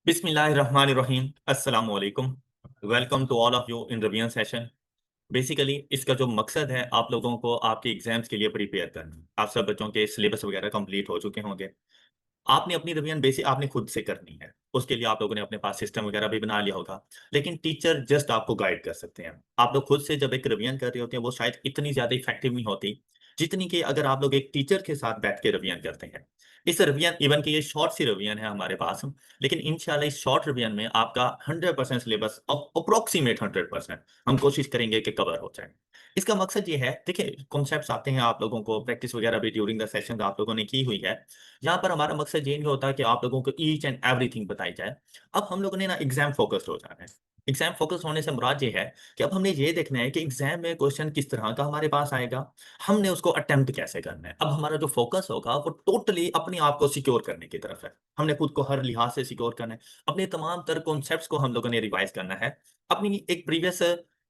बिस्मिल्लाहिर्रहमानिर्रहीम अस्सलाम वालेकुम। Welcome to all of you in revision session. Basically इसका जो मकसद है आप लोगों को आपके एग्जाम्स के लिए प्रिपेयर करना। आप सब बच्चों के सिलेबस वगैरह कंप्लीट हो चुके होंगे। आपने अपनी रिवीजन बेसिक आपने खुद से करनी है। उसके लिए आप लोगों ने अपने पास सिस्टम वगैरह भी बना लिया होगा। लेकिन टीचर जस्ट आपको गाइड कर सकते हैं। आप लोग खुद से जब एक रिवीजन कर रहे होते हैं वो शायद इतनी ज्यादा इफेक्टिव नहीं होती जितनी कि अगर आप लोग एक टीचर के साथ बैठ के रिवीजन करते हैं। इस रिवीजन इवन की ये शॉर्ट सी रिवीजन है हमारे पास, लेकिन इंशाल्लाह इस शॉर्ट रिवीजन में आपका 100% सिलेबस अप्रोक्सीमेट 100% हम कोशिश करेंगे कि कवर हो जाए। इसका मकसद ये है, देखिए कॉन्सेप्ट्स आते हैं, आप लोगों को प्रैक्टिस वगैरह भी ड्यूरिंग द सेशन आप लोगों ने की हुई है। यहाँ पर हमारा मकसद ये नहीं होता कि आप लोगों को ईच एंड एवरीथिंग बताई जाए। अब हम लोगों ने ना एग्जाम फोकस्ड हो जाना है। एग्जाम फोकस होने से मुराद ये है कि अब हमने ये देखना है कि एग्जाम में क्वेश्चन किस तरह का हमारे पास आएगा, हमने उसको अटेम्प्ट कैसे करना है। अब हमारा जो फोकस होगा वो टोटली अपने आप को सिक्योर करने की तरफ है। हमने खुद को हर लिहाज से सिक्योर करना है। अपने तमाम तर कॉन्सेप्ट्स को हम लोगों ने रिवाइज करना है। अपनी एक प्रीवियस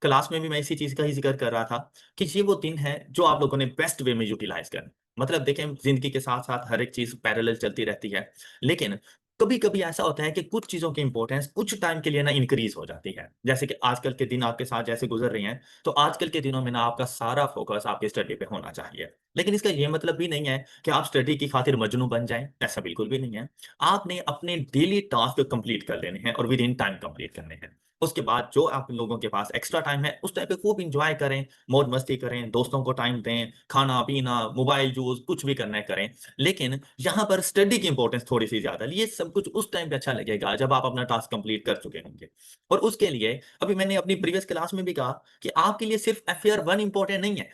क्लास में भी मैं इसी चीज का ही जिक्र कर रहा था कि ये वो दिन है जो आप लोगों ने बेस्ट वे में यूटिलाइज करना है। मतलब देखें, जिंदगी के साथ साथ हर एक चीज पैरेलल चलती रहती है। लेकिन कभी कभी ऐसा होता है कि कुछ चीजों की इंपॉर्टेंस कुछ टाइम के लिए ना इंक्रीज हो जाती है। जैसे कि आजकल के दिन आपके साथ जैसे गुजर रहे हैं, तो आजकल के दिनों में ना आपका सारा फोकस आपकी स्टडी पे होना चाहिए। लेकिन इसका ये मतलब भी नहीं है कि आप स्टडी की खातिर मजनू बन जाएं। ऐसा बिल्कुल भी नहीं है। आपने अपने डेली टास्क कंप्लीट कर लेने हैं और विद इन टाइम कंप्लीट करने हैं। उसके बाद जो आप लोगों के पास एक्स्ट्रा टाइम है उस टाइम पे खूब इंजॉय करें, मौज मस्ती करें, दोस्तों को टाइम दें, खाना पीना मोबाइल यूज कुछ भी करना है करें। लेकिन यहाँ पर स्टडी की इंपॉर्टेंस थोड़ी सी ज्यादा है। ये सब कुछ उस टाइम पे अच्छा लगेगा जब आप अपना टास्क कंप्लीट कर चुके होंगे। और उसके लिए अभी मैंने अपनी प्रीवियस क्लास में भी कहा कि आपके लिए सिर्फ अफेयर वन इंपॉर्टेंट नहीं है।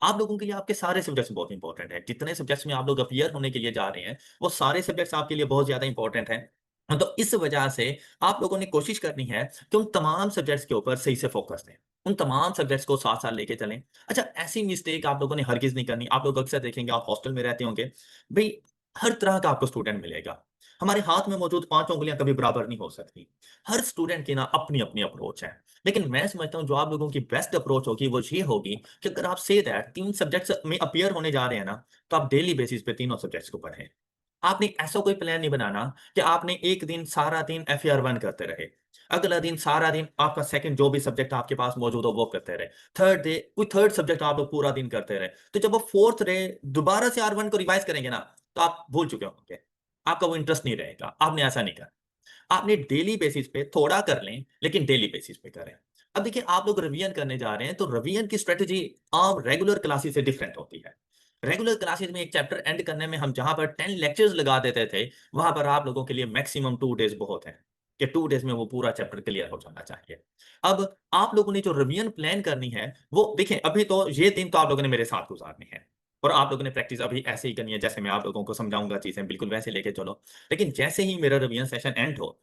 आप लोगों के लिए आपके सारे सब्जेक्ट्स बहुत इंपॉर्टेंट है। जितने सब्जेक्ट्स में आप लोग अपियर होने के लिए जा रहे हैं वो सारे सब्जेक्ट्स आपके लिए बहुत ज्यादा इंपॉर्टेंट है। तो इस वजह से आप लोगों ने कोशिश करनी है कि उन तमाम सब्जेक्ट्स के ऊपर सही से फोकस दें। उन तमाम सब्जेक्ट्स को साथ साथ लेके चलें। अच्छा, ऐसी मिस्टेक आप लोगों ने हरगिज नहीं करनी। आप लोग अक्सर देखेंगे, आप हॉस्टल में रहते होंगे भाई, हर तरह का आपको स्टूडेंट मिलेगा। हमारे हाथ में मौजूद पांच उंगलियां कभी बराबर नहीं हो सकती। हर स्टूडेंट की ना अपनी अपनी अप्रोच है। लेकिन मैं समझता हूँ जो आप लोगों की बेस्ट अप्रोच होगी वो ये होगी कि अगर आप से दैट तीन सब्जेक्ट्स में अपियर होने जा रहे हैं ना, तो आप डेली बेसिस पे तीनों सब्जेक्ट्स को पढ़ें। आपने ऐसा कोई प्लान नहीं बनाना कि आपने एक दिन सारा दिन एफआर वन करते रहे, अगला दिन सारा दिन आपका सेकंड जो भी सब्जेक्ट आपके पास मौजूद हो वो करते रहे, थर्ड डे कोई थर्ड सब्जेक्ट आप लोग पूरा दिन करते रहे। तो जब वो फोर्थ डे दोबारा से आर वन को रिवाइज करेंगे ना, तो आप भूल चुके होंगे। आपका वो इंटरेस्ट नहीं रहेगा। आपने ऐसा नहीं करना। आपने डेली बेसिस पे थोड़ा कर लें, लेकिन डेली बेसिस पे करें। अब देखिए, आप लोग रिवीजन करने जा रहे हैं तो रिवीजन की स्ट्रेटजी आम रेगुलर क्लासेस से डिफरेंट होती है। रेगुलर क्लासेस में एक चैप्टर एंड करने में हम जहां पर 10 लेक्चर्स लगा देते थे, वहां पर आप लोगों के लिए मैक्सिमम 2 डेज बहुत है कि 2 डेज में वो पूरा चैप्टर क्लियर हो जाना चाहिए। अब आप लोगों ने जो रिवीजन प्लान करनी है वो देखें, अभी तो ये दिन तो आप लोगों ने मेरे साथ गुजारने हैं और आप लोगों ने प्रैक्टिस अभी ऐसे ही करनी है जैसे मैं आप लोगों को समझाऊंगा चीजें बिल्कुल वैसे लेके चलो। लेकिन जैसे ही मेरा रिवीजन सेशन एंड हो,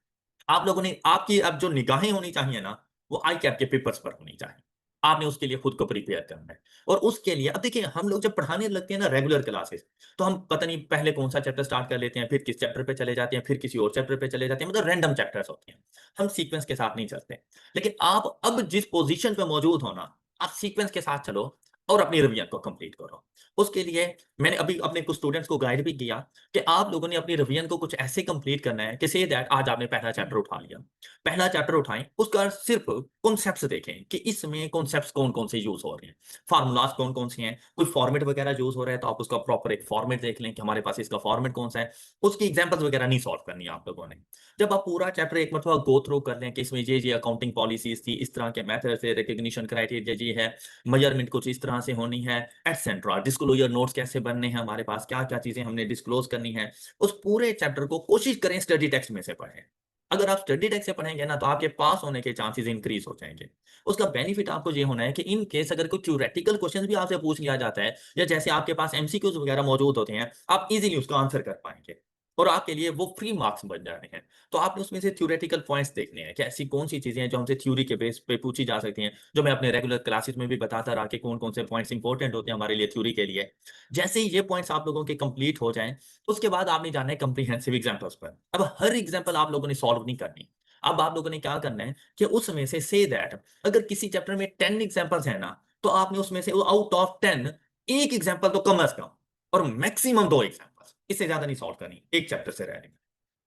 आप लोगों ने आपकी अब जो निगाहें होनी चाहिए ना, वो आई कैप के पेपर्स पर होनी चाहिए। आपने उसके लिए खुद को प्रिपेयर करना है। और उसके लिए अब देखिए, हम लोग जब पढ़ाने लगते हैं ना रेगुलर क्लासेस, तो हम पता नहीं पहले कौन सा चैप्टर स्टार्ट कर लेते हैं, फिर किस चैप्टर पे चले जाते हैं, फिर किसी और चैप्टर पे चले जाते हैं। मतलब रैंडम चैप्टर्स होते हैं। हम सीक्वेंस के साथ नहीं चलते। लेकिन आप अब जिस पोजीशन पे मौजूद हो ना, आप सीक्वेंस के साथ चलो और अपनी रिवीजन को कंप्लीट करो। उसके लिए मैंने अभी अपने कुछ स्टूडेंट्स को गाइड भी किया कि आप लोगों ने अपनी रिवीजन को कुछ ऐसे कंप्लीट करना है कि से दैट आज आपने पहला चैप्टर उठा लिया। पहला चैप्टर उठाएं, उसका सिर्फ कॉन्सेप्ट्स देखें कि इसमें कॉन्सेप्ट्स कौन-कौन से यूज़ हो रहे हैं। फार्मूलाज़ कौन-कौन से हैं, कोई फॉर्मेट वगैरह यूज़ हो रहा है तो आप उसका प्रॉपर एक फॉर्मेट देख लें कि हमारे पास इसका फॉर्मेट कौन-सा है। उसकी एग्ज़ाम्पल्स वगैरह नहीं सॉल्व करनी है आप लोगों ने। जब आप पूरा चैप्टर एक मरतबा गो थ्रू कर लें कि इसमें ये अकाउंटिंग पॉलिसीज़ थी, इस तरह के मेथड थे, रिकॉग्निशन क्राइटेरिया ये है, मेजरमेंट कुछ इस तरह से होनी है, एटसेट्रा। डिस्क्लोजर नोट्स कैसे बनने हैं हमारे पास, क्या-क्या चीज़ें हमने डिस्क्लोज़ करनी है। उस पूरे चैप्टर को कोशिश करें स्टडी टेक्स्ट में से पढ़ें। अगर आप स्टडी टेक्स्ट से पढ़ेंगे ना, तो आपके पास होने के चांसेस इंक्रीज़ हो जाएँगे। उसका बेनिफिट आपको ये होना है कि इन केस अगर कोई थ्योरेटिकल क्वेश्चन भी आपसे पूछ लिया जाता है या जैसे आपके पास एमसीक्यूज़ वगैरह मौजूद होते हैं, आप ईज़िली उसका आंसर कर पाएँगे और आपके लिए वो फ्री मार्क्स बन जा रहे हैं। तो आपने उसमें से थ्योरेटिकल पॉइंट्स देखने हैं कि ऐसी कौन-सी चीज़ें हैं जो हमसे थ्योरी के बेस पे पूछी जा सकती हैं, जो मैं अपने रेगुलर क्लासेस में भी बताता रहा कि कौन-कौन से पॉइंट्स इंपॉर्टेंट होते हैं हमारे लिए थ्योरी के लिए। जैसे ही ये पॉइंट्स आप लोगों के कंप्लीट हो जाएँ, उसके बाद आपने जाना है कम्प्रिहेंसिव एग्जाम्पल्स पर। अब हर एग्जाम्पल आप लोगों ने सॉल्व नहीं करनी। अब आप लोगों ने क्या करना है कि उसमें से दैट अगर किसी चैप्टर में 10 एग्जाम्पल्स हैं ना, तो आपने उसमें से आउट ऑफ 10 एक एग्जाम्पल तो कम अज़ कम और मैक्सिमम 2 एग्जाम्पल्स, इससे ज़्यादा नहीं सॉल्व करनी, एक चैप्टर से रहने।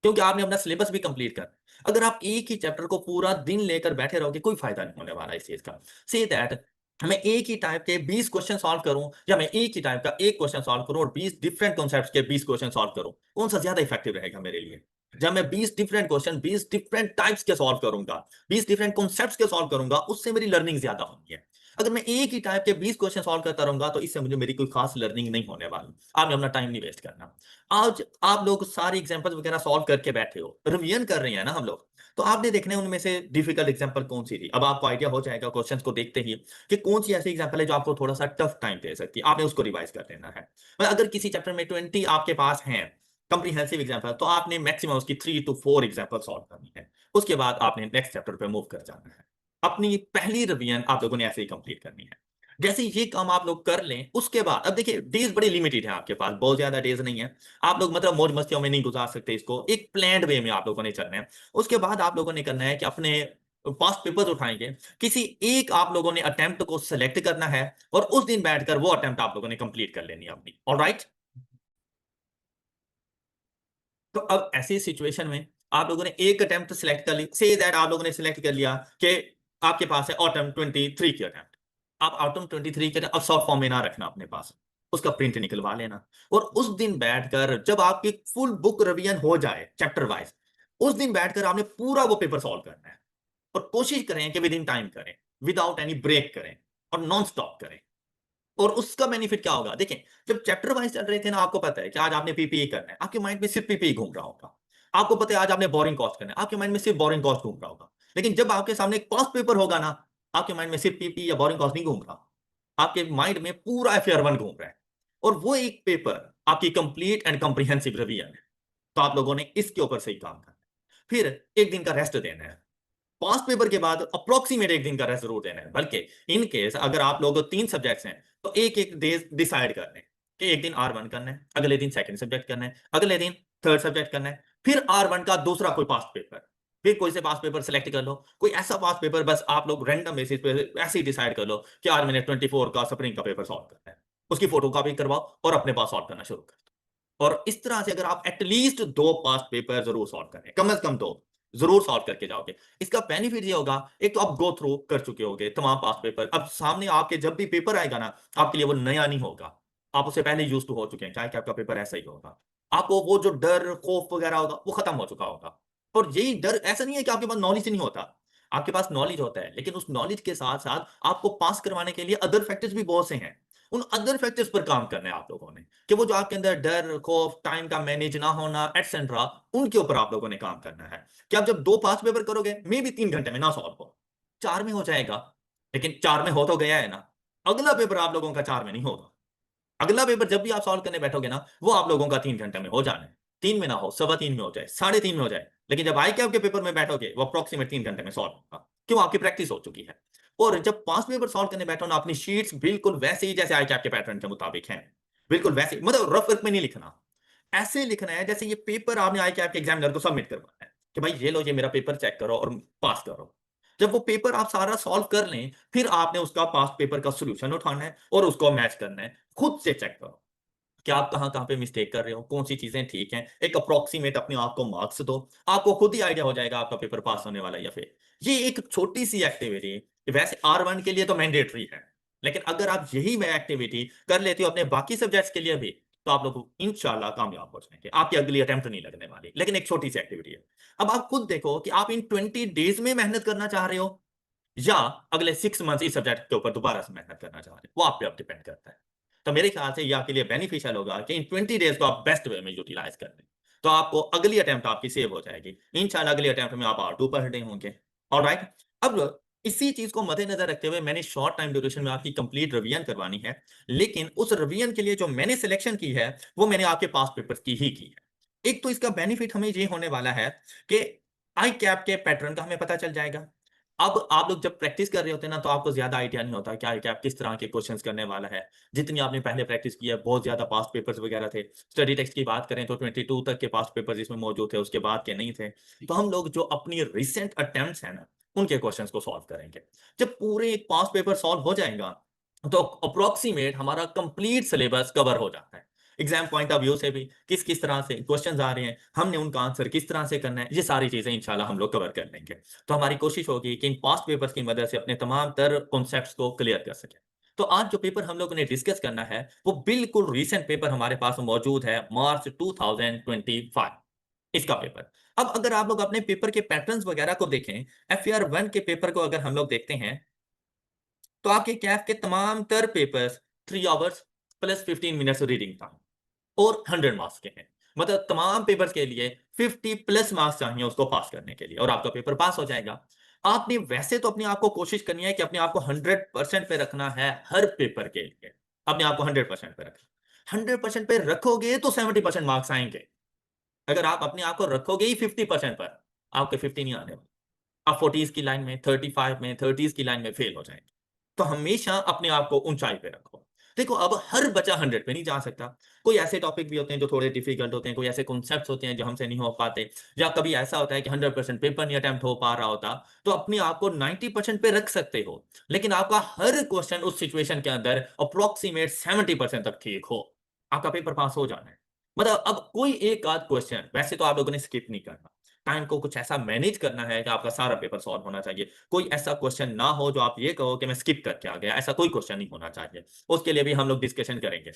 क्योंकि आपने अपना सिलेबस भी कंप्लीट कर। अगर आप एक ही चैप्टर को पूरा दिन लेकर बैठे रहोगे, कोई फायदा नहीं होने वाला इस चीज का। से दैट मैं एक ही टाइप के 20 क्वेश्चन सॉल्व करूं, या मैं एक ही टाइप का एक क्वेश्चन सॉल्व करूं और 20 डिफरेंट कॉन्सेप्ट्स के 20 क्वेश्चन सॉल्व करूं, कौन सा ज्यादा इफेक्टिव रहेगा मेरे लिए? जब मैं 20 डिफरेंट क्वेश्चन 20 डिफरेंट टाइप्स के सॉल्व करूंगा, 20 डिफरेंट कॉन्सेप्ट्स के सॉल्व करूंगा, उससे मेरी लर्निंग ज्यादा होनी है। अगर मैं एक ही टाइप के 20 क्वेश्चन सॉल्व करता रहूंगा तो इससे मुझे मेरी कोई खास लर्निंग नहीं होने वाली। आपने अपना टाइम नहीं वेस्ट करना। आज आप लोग सारी एग्जांपल्स वगैरह सॉल्व करके बैठे हो, रिवीजन कर रहे हैं ना हम लोग, तो आपने देखना है उनमें से डिफिकल्ट एग्जांपल कौन सी थी। अब आपको आइडिया हो जाएगा क्वेश्चंस को देखते ही कि कौन सी ऐसी एग्जांपल है जो आपको थोड़ा सा टफ टाइम दे सकती है, आपने उसको रिवाइज कर लेना है। मतलब अगर किसी चैप्टर में 20 आपके पास हैं कंप्रीहेंसिव एग्जांपल, तो आपने मैक्सिमम उसकी 3 to 4 एग्जांपल सॉल्व करनी है। उसके बाद आपने नेक्स्ट चैप्टर पे मूव कर जाना है। अपनी पहली रिवीजन आप लोगों ने ऐसे ही कंप्लीट करनी है। जैसे ये काम आप लोग कर लें, उसके बाद अब देखिए डेज बड़े लिमिटेड है आपके पास, बहुत ज्यादा डेज नहीं है। आप लोग मतलब मौज मस्तियों में नहीं गुजार सकते इसको, एक प्लान्ड वे में आप लोगों ने चलना है। उसके बाद आप लोगों ने करना है कि अपने पास्ट पेपर्स उठाएंगे, किसी एक आप लोगों ने अटेम्प्ट को सिलेक्ट करना है और उस दिन बैठकर वो अटेम्प्ट आप लोगों ने कंप्लीट कर लेनी है अपनी। ऑलराइट, तो अब ऐसी सिचुएशन में आप लोगों ने एक अटेम्प्ट सिलेक्ट कर ली, से दैट आप लोगों ने सिलेक्ट कर लिया कि आपके पास है ऑटम 23 की अटेम्प्ट। आप ऑटम 23 के अब शॉर्ट फॉर्म में ना रखना अपने पास, उसका प्रिंट निकलवा लेना। और उस दिन बैठकर जब आपकी फुल बुक रिवीजन हो जाए चैप्टर वाइज, उस दिन बैठकर आपने पूरा वो पेपर सॉल्व करना है। और कोशिश करें कि विद इन टाइम करें, विदाउट एनी ब्रेक करें और नॉन स्टॉप करें। और उसका बेनिफिट क्या होगा, देखें, जब चैप्टर वाइज चल रहे थे ना, आपको पता है कि आज आपने पीपीई करना है, आपके माइंड में सिर्फ पीपीई घूम रहा होगा। आपको पता है आज आपने बोरिंग कॉस्ट करना है, आपके माइंड में सिर्फ बोरिंग कॉस्ट घूम रहा होगा। लेकिन जब आपके सामने एक पास्ट पेपर होगा ना, आपके माइंड में सिर्फ पीपीई या बोरिंग कॉस्ट नहीं घूम रहा, आपके माइंड में पूरा FAR 1 घूम रहा है। और वो एक पेपर आपकी कंप्लीट एंड कॉम्प्रिहेंसिव रिवीजन है। तो आप लोगों ने इसके ऊपर से ही काम करना है। फिर एक दिन का रेस्ट देना है। पास्ट पेपर के बाद अप्रोक्सीमेट एक दिन का रेस्ट जरूर देना है। बल्कि इन केस अगर आप लोग 3 सब्जेक्ट्स हैं तो एक एक डे डिसाइड कर लें कि एक दिन R1 करना है, अगले दिन सेकंड सब्जेक्ट करना है, अगले दिन थर्ड सब्जेक्ट करना है, फिर R1 का दूसरा कोई पास्ट पेपर। फिर कोई से पास्ट पेपर सेलेक्ट कर लो, कोई ऐसा पास्ट पेपर, बस आप लोग रैंडम बेसिस पे ऐसे ही डिसाइड कर लो कि आज मैंने 24 का स्प्रिंग का पेपर सॉल्व करना है। उसकी फोटो कॉपी करवाओ और अपने पास सॉल्व करना शुरू कर दो। और इस तरह से अगर आप एटलीस्ट 2 पास्ट पेपर जरूर सॉल्व करें, कम से कम 2 जरूर सॉल्व करके जाओगे, इसका बेनिफिट ये होगा, एक तो आप गो थ्रू कर चुके होगे तमाम पास्ट पेपर, अब सामने आपके जब भी पेपर आएगा ना, आपके लिए वो नया नहीं होगा। आप उससे पहले यूज टू हो चुके हैं, चाहे कि आपका पेपर ऐसा ही होगा। आपको वो जो डर खौफ वगैरह होगा वो खत्म हो चुका होगा। और यही डर, ऐसा नहीं है कि आपके पास नॉलेज नहीं होता, आपके पास नॉलेज होता है, लेकिन उस नॉलेज के साथ साथ आपको पास करवाने के लिए अदर फैक्टर्स भी बहुत से हैं। उन अदर फैक्टर्स पर काम करना है आप लोगों ने, कि वो जो आपके अंदर डर खौफ, टाइम का मैनेज ना होना एटसेट्रा, उनके ऊपर आप लोगों ने काम करना है। कि आप जब 2 पास पेपर करोगे, मे भी 3 घंटे में ना सॉल्व हो, 4 में हो जाएगा। लेकिन 4 में हो तो गया है ना, अगला पेपर आप लोगों का 4 में नहीं होगा। अगला पेपर जब भी आप सॉल्व करने बैठोगे ना, वो आप लोगों का 3 घंटे में हो जाना है। 3 में ना हो, 3:15 में हो जाए, 3:30 में हो जाए, लेकिन जब आई के आपके पेपर में बैठोगे वो अप्रोक्सीमेट 3 घंटे में सॉल्व होगा। क्यों? आपकी प्रैक्टिस हो चुकी है। और जब 5 पेपर सॉल्व करने बैठो ना, अपनी शीट्स बिल्कुल वैसे ही जैसे आई के पैटर्न के मुताबिक हैं, बिल्कुल वैसे, मतलब रफ वर्क में नहीं लिखना। ऐसे लिखना है जैसे ये पेपर आपने आई के आपके एग्जामिनर को सबमिट करवाना है कि भाई ये लो, ये मेरा पेपर चेक करो और पास करो। जब वो पेपर आप सारा सॉल्व कर लें, फिर आपने उसका पास्ट पेपर का सॉल्यूशन उठाना है और उसको मैच करना है। खुद से चेक करो कि आप कहाँ-कहाँ पे मिस्टेक कर रहे हो, कौन-सी चीज़ें ठीक हैं। एक अप्रॉक्सिमेट अपने आप को मार्क्स दो, आपको खुद ही आइडिया हो जाएगा आपका पेपर पास होने वाला है या फेल। ये एक छोटी-सी एक्टिविटी वैसे R1 के लिए तो मैंडेटरी है, लेकिन अगर आप यही में एक्टिविटी कर लेते हो अपने बाकी सब्जेक्ट्स के लिए भी, तो आप लोग इंशाल्लाह कामयाब हो जाएँगे। आपकी अगली अटेम्प्ट नहीं लगने वाली, लेकिन एक छोटी-सी एक्टिविटी है। अब आप खुद देखो कि आप इन 20 डेज़ में मेहनत करना चाह रहे हो या अगले 6 मंथ्स इस सब्जेक्ट के ऊपर दोबारा से मेहनत करना चाह रहे हैं, वो आप पे अब डिपेंड करता है। तो मेरे ख्याल से ये आपके लिए बेनिफिशियल होगा कि इन 20 डेज़ को आप बेस्ट वे में यूटिलाइज़ कर लें। तो आपको अगली अटेम्प्ट आपकी सेव हो जाएगी। इंशाल्लाह अगली अटेम्प्ट में आप R2 पढ़ रहे होंगे। ऑलराइट? अब इसी चीज़ को मद्देनज़र रखते हुए मैंने शॉर्ट टाइम ड्यूरेशन में आपकी कंप्लीट रिवीजन करवानी है। लेकिन उस रिवीजन के लिए जो मैंने सिलेक्शन की है, वो मैंने आपके पास्ट पेपर्स की ही की है। एक तो इसका बेनिफिट हमें ये होने वाला है कि आई कैप के पैटर्न का हमें पता चल जाएगा। अब आप लोग जब प्रैक्टिस कर रहे होते हैं ना, तो आपको ज़्यादा आइडिया नहीं होता क्या है कि आप किस तरह के क्वेश्चंस करने वाला है। जितनी आपने पहले प्रैक्टिस की है, बहुत ज़्यादा पास्ट पेपर्स वगैरह थे। स्टडी टेक्स्ट की बात करें तो 22 तक के पास्ट पेपर्स इसमें मौजूद थे, उसके बाद के नहीं थे। तो हम लोग जो अपनी रिसेंट अटेम्प्ट्स हैं ना, उनके क्वेश्चंस को सॉल्व करेंगे। जब पूरे एक पास्ट पेपर सॉल्व हो जाएगा, तो अप्रॉक्सिमेट हमारा कंप्लीट सिलेबस कवर हो जाता है। एग्जाम पॉइंट ऑफ व्यू से भी किस किस तरह से क्वेश्चंस आ रहे हैं, हमने उनका आंसर किस तरह से करना है, ये सारी चीजें इंशाल्लाह हम लोग कवर कर लेंगे। तो हमारी कोशिश होगी कि इन पास्ट पेपर्स की मदद से अपने तमाम तर कॉन्सेप्ट्स को क्लियर कर सकें। तो आज जो पेपर हम लोगों ने डिस्कस करना है वो बिल्कुल रीसेंट पेपर हमारे पास मौजूद है, मार्च 2025 इसका पेपर। अब अगर आप लोग अपने पेपर के पैटर्न्स वगैरह को देखें, FER1 के पेपर को अगर हम लोग देखते हैं, तो आपके कैफ के तमाम तर papers 3 hours plus 15 minutes reading था और 100 मार्क्स के हैं। मतलब तमाम पेपर्स के लिए 50+ मार्क्स चाहिए उसको पास करने के लिए और आपका पेपर पास हो जाएगा। आपने वैसे तो अपने आप को कोशिश करनी है कि अपने आप को 100% पे रखना है हर पेपर के लिए। अपने आप को 100% पे रखना, 100% पे रखोगे तो 70% मार्क्स आएंगे। अगर आप अपने आप को रखोगे ही 50% पर, आपके 50 नहीं आने वाले। आप 40s की लाइन में, 35 में, 30s की लाइन में फेल हो जाएंगे। तो हमेशा अपने आप को ऊंचाई पे रखो। देखो, अब हर बच्चा 100 पे नहीं जा सकता। कोई ऐसे टॉपिक भी होते हैं जो थोड़े डिफिकल्ट होते हैं, कोई ऐसे कॉन्सेप्ट्स होते हैं जो हमसे नहीं हो पाते, या कभी ऐसा होता है कि 100% पेपर नहीं अटेम्प्ट हो पा रहा होता, तो अपने आप को 90% पे रख सकते हो। लेकिन आपका हर क्वेश्चन उस सिचुएशन के अंदर अप्रोक्सीमेट 70% तक ठीक हो, आपका पेपर पास हो जाना है। मतलब अब कोई एक आध क्वेश्चन वैसे तो आप लोगों ने स्किप नहीं करना। टाइम को कुछ ऐसा मैनेज करना है कि आपका सारा पेपर सॉल्व होना चाहिए। कोई ऐसा क्वेश्चन ना हो जो आप ये कहो कि मैं स्किप करके आ गया, ऐसा कोई क्वेश्चन नहीं होना चाहिए। उसके लिए भी हम लोग डिस्कशन करेंगे।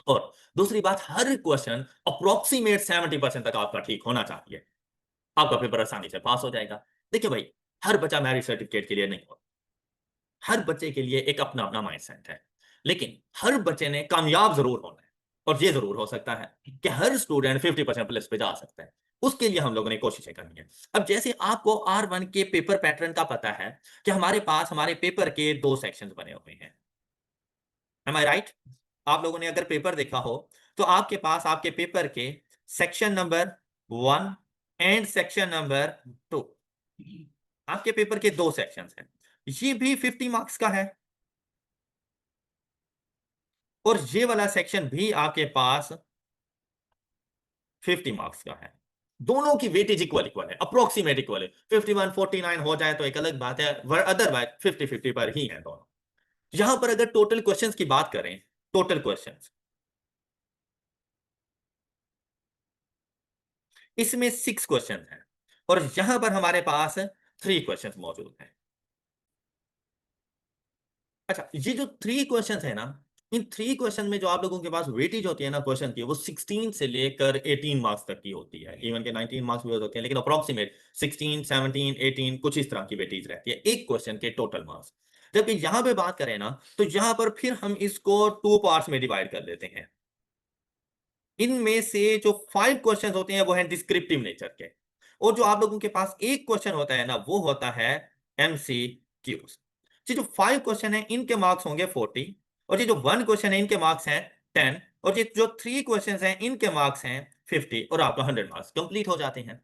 और दूसरी बात, हर क्वेश्चन अप्रोक्सीमेट 70% तक आपका ठीक होना चाहिए। आपका पेपर आसानी से पास हो जाएगा। देखिए भाई, हर बच्चा मेरिट सर्टिफिकेट के लिए नहीं होता। हर बच्चे के लिए एक अपना-अपना माइंडसेट है। लेकिन हर बच्चे ने कामयाब ज़रूर होना है और ये ज़रूर हो सकता है कि हर स्टूडेंट 50% प्लस पे जा सकता है। उसके लिए हम लोगों ने कोशिशें करनी है। अब जैसे आपको R1 के पेपर पैटर्न का पता है कि हमारे पास हमारे पेपर के 2 सेक्शंस बने हुए हैं। M I right? आप लोगों ने अगर पेपर देखा हो, तो आपके पास आपके पेपर के section number 1 and section number 2, आपके पेपर के 2 सेक्शंस हैं। ये भी 50 मार्क्स का है और ये वाला सेक्शन भी आपके पास 50 मार्क्स का है। दोनों की वेटेज इक्वल है, अप्रोक्सीमेट इक्वल है। 51 49 हो जाए तो एक अलग बात है, अदरवाइज 50-50 पर ही है दोनों। यहां पर अगर टोटल क्वेश्चंस की बात करें, टोटल क्वेश्चंस इसमें 6 क्वेश्चन हैं और यहां पर हमारे पास 3 क्वेश्चंस मौजूद हैं। अच्छा, ये जो 3 क्वेश्चंस है ना, इन 3 क्वेश्चन में जो आप लोगों के पास वेटेज होती है ना क्वेश्चन की, वो 16 से लेकर 18 मार्क्स तक की होती है। इवन के 19 मार्क्स भी हो सकते हैं, लेकिन अप्रोक्सीमेट 16, 17, 18 कुछ इस तरह की वेटेज रहती है एक क्वेश्चन के टोटल मार्क्स। जबकि यहां पे बात करें ना, तो यहां पर फिर हम इसको 2 पार्ट्स में डिवाइड कर देते हैं। इनमें से जो 5 क्वेश्चंस होते हैं वो हैं डिस्क्रिप्टिव नेचर के, और जो आप लोगों के पास एक क्वेश्चन होता है ना, वो होता है एमसीक्यूज। ये जो 5 क्वेश्चन है इनके मार्क्स होंगे 40, और ये जो 1 क्वेश्चन है इनके मार्क्स हैं 10, और ये जो 3 क्वेश्चन हैं इनके मार्क्स हैं 50, और आपका 100 मार्क्स कंप्लीट हो जाते हैं।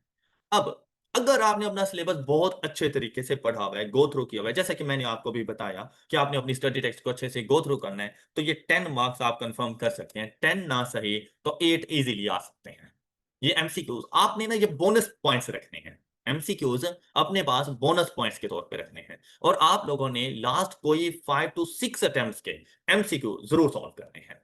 अब अगर आपने अपना सिलेबस बहुत अच्छे तरीके से पढ़ा हुआ है, गो थ्रू किया हुआ है, जैसा कि मैंने आपको भी बताया कि आपने अपनी स्टडी टेक्स्ट को अच्छे से गो थ्रू करना है, तो ये 10 मार्क्स आप कंफर्म कर सकते हैं। 10 ना सही तो 8 इजीली आ सकते हैं। ये एमसीक्यूज आपने ना, ये बोनस पॉइंट्स रखने हैं। एमसीक्यूज अपने पास बोनस पॉइंट्स के तौर पे रखने हैं, और आप लोगों ने लास्ट कोई 5 टू 6 अटेम्प्ट्स के एमसीक्यू जरूर सॉल्व करने हैं।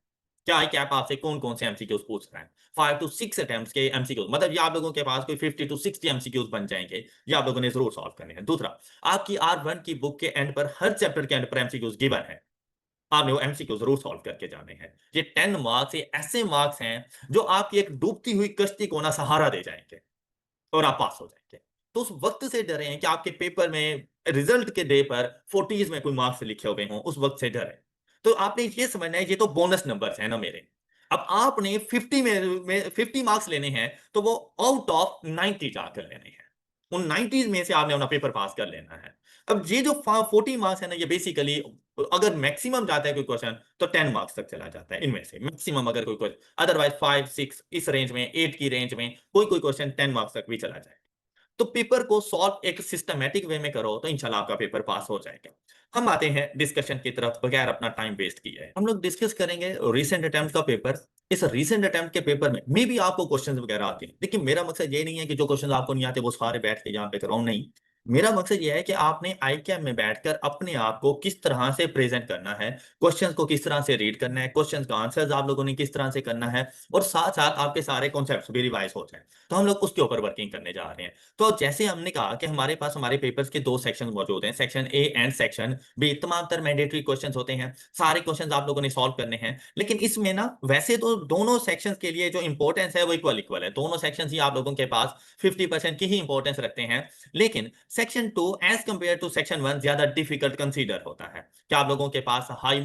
क्या है कि आप आपसे कौन-कौन से एमसीक्यूज पूछ रहे हैं? 5 टू 6 अटेम्प्ट्स के एमसीक्यूज, मतलब ये आप लोगों के पास कोई 50 टू 60 एमसीक्यूज बन जाएँगे। ये आप लोगों ने ज़रूर सॉल्व करने हैं। दूसरा, आपकी R1 की बुक के एंड पर हर चैप्टर के एंड पर एमसीक्यूज गिवन है। आपने वो एमसीक्यू ज़रूर सॉल्व करके जाने हैं। ये 10 मार्क्स, ये ऐसे मार्क्स हैं जो आपकी एक डूबती हुई कश्ती को ना सहारा दे जाएँगे और आप पास हो जाएँगे। तो उस वक़्त से डरें कि आपके पेपर में रिज़ल्ट के डे पर 40s में कोई मार्क्स लिखे हुए हों, उस वक़्त से डरें। तो आपने ये समझना है, ये तो बोनस नंबर्स हैं ना मेरे। अब आपने 50 में 50 मार्क्स लेने हैं, तो वो आउट ऑफ 90 जाकर लेने हैं। उन 90s में से आपने अपना पेपर पास कर लेना है। अब ये जो 40 मार्क्स है ना, ये बेसिकली अगर मैक्सिमम जाता है कोई क्वेश्चन, तो 10 मार्क्स तक चला जाता है इनमें से, मैक्सिमम अगर कोई क्वेश्चन, अदरवाइज़ 5, 6 इस रेंज में, 8 की रेंज में कोई-कोई क्वेश्चन 10 मार्क्स तक भी चला जाए। तो पेपर को सॉल्व एक सिस्टमैटिक वे में करो तो इंशाल्लाह आपका पेपर पास हो जाएगा। हम आते हैं डिस्कशन की तरफ बगैर अपना टाइम वेस्ट किए। हम लोग डिस्कस करेंगे रीसेंट अटेम्प्ट का पेपर। इस रीसेंट अटेम्प्ट के पेपर में मे बी आपको क्वेश्चंस वगैरह आते हैं। देखिए, मेरा मकसद ये नहीं है कि जो क्वेश्चंस आपको नहीं आते वो सारे बैठ के यहाँ पे कराऊँ, नहीं। मेरा मकसद ये है कि आपने आई कैम में बैठकर अपने आप को किस तरह से प्रेजेंट करना है, क्वेश्चंस को किस तरह से रीड करना है, क्वेश्चंस का आंसर्स आप लोगों ने किस तरह से करना है, और साथ साथ आपके सारे कॉन्सेप्ट्स भी रिवाइज हो जाए। तो हम लोग उसके ऊपर वर्किंग करने जा रहे हैं। तो जैसे हमने कहा कि हमारे पास हमारे पेपर्स के दो सेक्शन मौजूद हैं, section A and section B. तमाम तर मैंडेटरी क्वेश्चंस होते हैं, सारे क्वेश्चंस आप लोगों ने सॉल्व करने हैं। लेकिन इसमें ना वैसे तो दोनों सेक्शंस के लिए जो इंपॉर्टेंस है वो इक्वल इक्वल है, दोनों सेक्शंस ही आप लोगों के पास 50% की ही इंपॉर्टेंस रखते हैं। लेकिन section 2 as compare to section 1 ज्यादा डिफिकल्ट कंसीडर होता है कि आप लोगों के पास हाई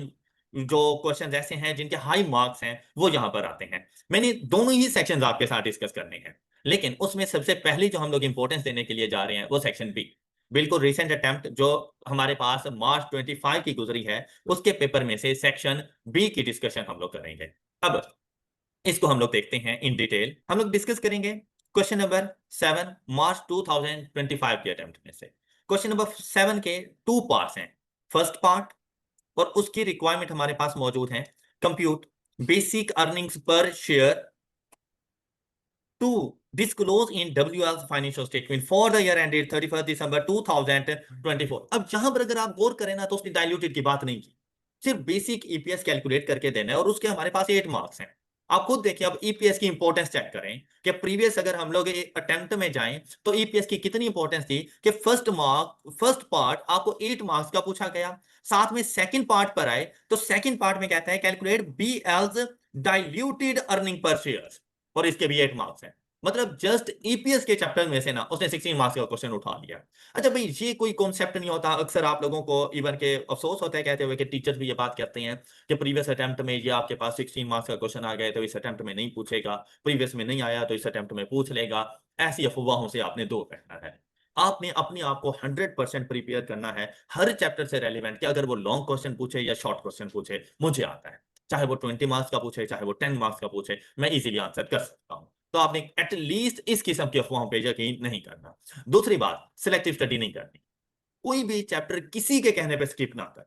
जो क्वेश्चन ऐसे हैं जिनके हाई मार्क्स हैं वो यहां पर आते हैं। मैंने दोनों ही सेक्शंस आपके साथ डिस्कस करने हैं, लेकिन उसमें सबसे पहली जो हम लोग इंपॉर्टेंस देने के लिए जा रहे हैं वो सेक्शन बी। बिल्कुल रिसेंट अटेम्प्ट जो हमारे पास मार्च 25 की गुजरी है, उसके पेपर में से सेक्शन बी की डिस्कशन हम लोग करेंगे। अब इसको हम लोग देखते हैं इन डिटेल, हम लोग डिस्कस करेंगे क्वेश्चन नंबर 7 मार्च 2025 के अटेम्प्ट में से। क्वेश्चन नंबर 7 के टू पार्ट्स हैं। फर्स्ट पार्ट और उसकी रिक्वायरमेंट हमारे पास मौजूद है, कंप्यूट बेसिक अर्निंग्स पर share to disclose in WL's financial statement for the year ended 31st December 2024। अब जहां पर अगर आप गौर करें ना तो उसने डाइल्यूटेड की बात नहीं की, सिर्फ बेसिक ईपीएस कैलकुलेट करके देना है, और उसके हमारे पास 8 मार्क्स हैं। आप खुद देखिए, अब ईपीएस की इंपॉर्टेंस चेक करें कि प्रीवियस अगर हम लोग अटेम्प्ट में जाएं तो ईपीएस की कितनी इंपॉर्टेंस थी कि फर्स्ट पार्ट आपको 8 मार्क्स का पूछा गया। साथ में सेकंड पार्ट पर आए तो सेकंड पार्ट में कहता है कैलकुलेट बीएल्स डाइल्यूटेड अर्निंग पर शेयर, और इसके भी 8 मार्क्स हैं। मतलब जस्ट ईपीएस के चैप्टर में से ना उसने 16 मार्क्स का क्वेश्चन उठा लिया। अच्छा भाई, ये कोई कॉन्सेप्ट नहीं होता। अक्सर आप लोगों को इवन के अफसोस होता है कहते हुए कि टीचर्स भी ये बात कहते हैं कि प्रीवियस अटेम्प्ट में ये आपके पास 16 मार्क्स का क्वेश्चन आ गया तो इस अटेम्प्ट में नहीं पूछेगा, प्रीवियस में नहीं आया तो इस अटेम्प्ट में पूछ लेगा। ऐसी अफवाहों से आपने दूर रहना है। आपने अपने आप को 100% प्रिपेयर करना है हर चैप्टर से रेलिवेंट, कि अगर वो लॉन्ग क्वेश्चन पूछे या शॉर्ट क्वेश्चन पूछे, मुझे आता है। चाहे वो 20 मार्क्स का पूछे, चाहे वो 10 मार्क्स का पूछे, मैं इजीली आंसर कर सकता हूं। तो आपने एटलीस्ट इस किस्म की अफवाहों पे यकीन नहीं करना। दूसरी बात, सिलेक्टिव स्टडी नहीं करनी। कोई भी चैप्टर किसी के कहने पे स्किप ना कर।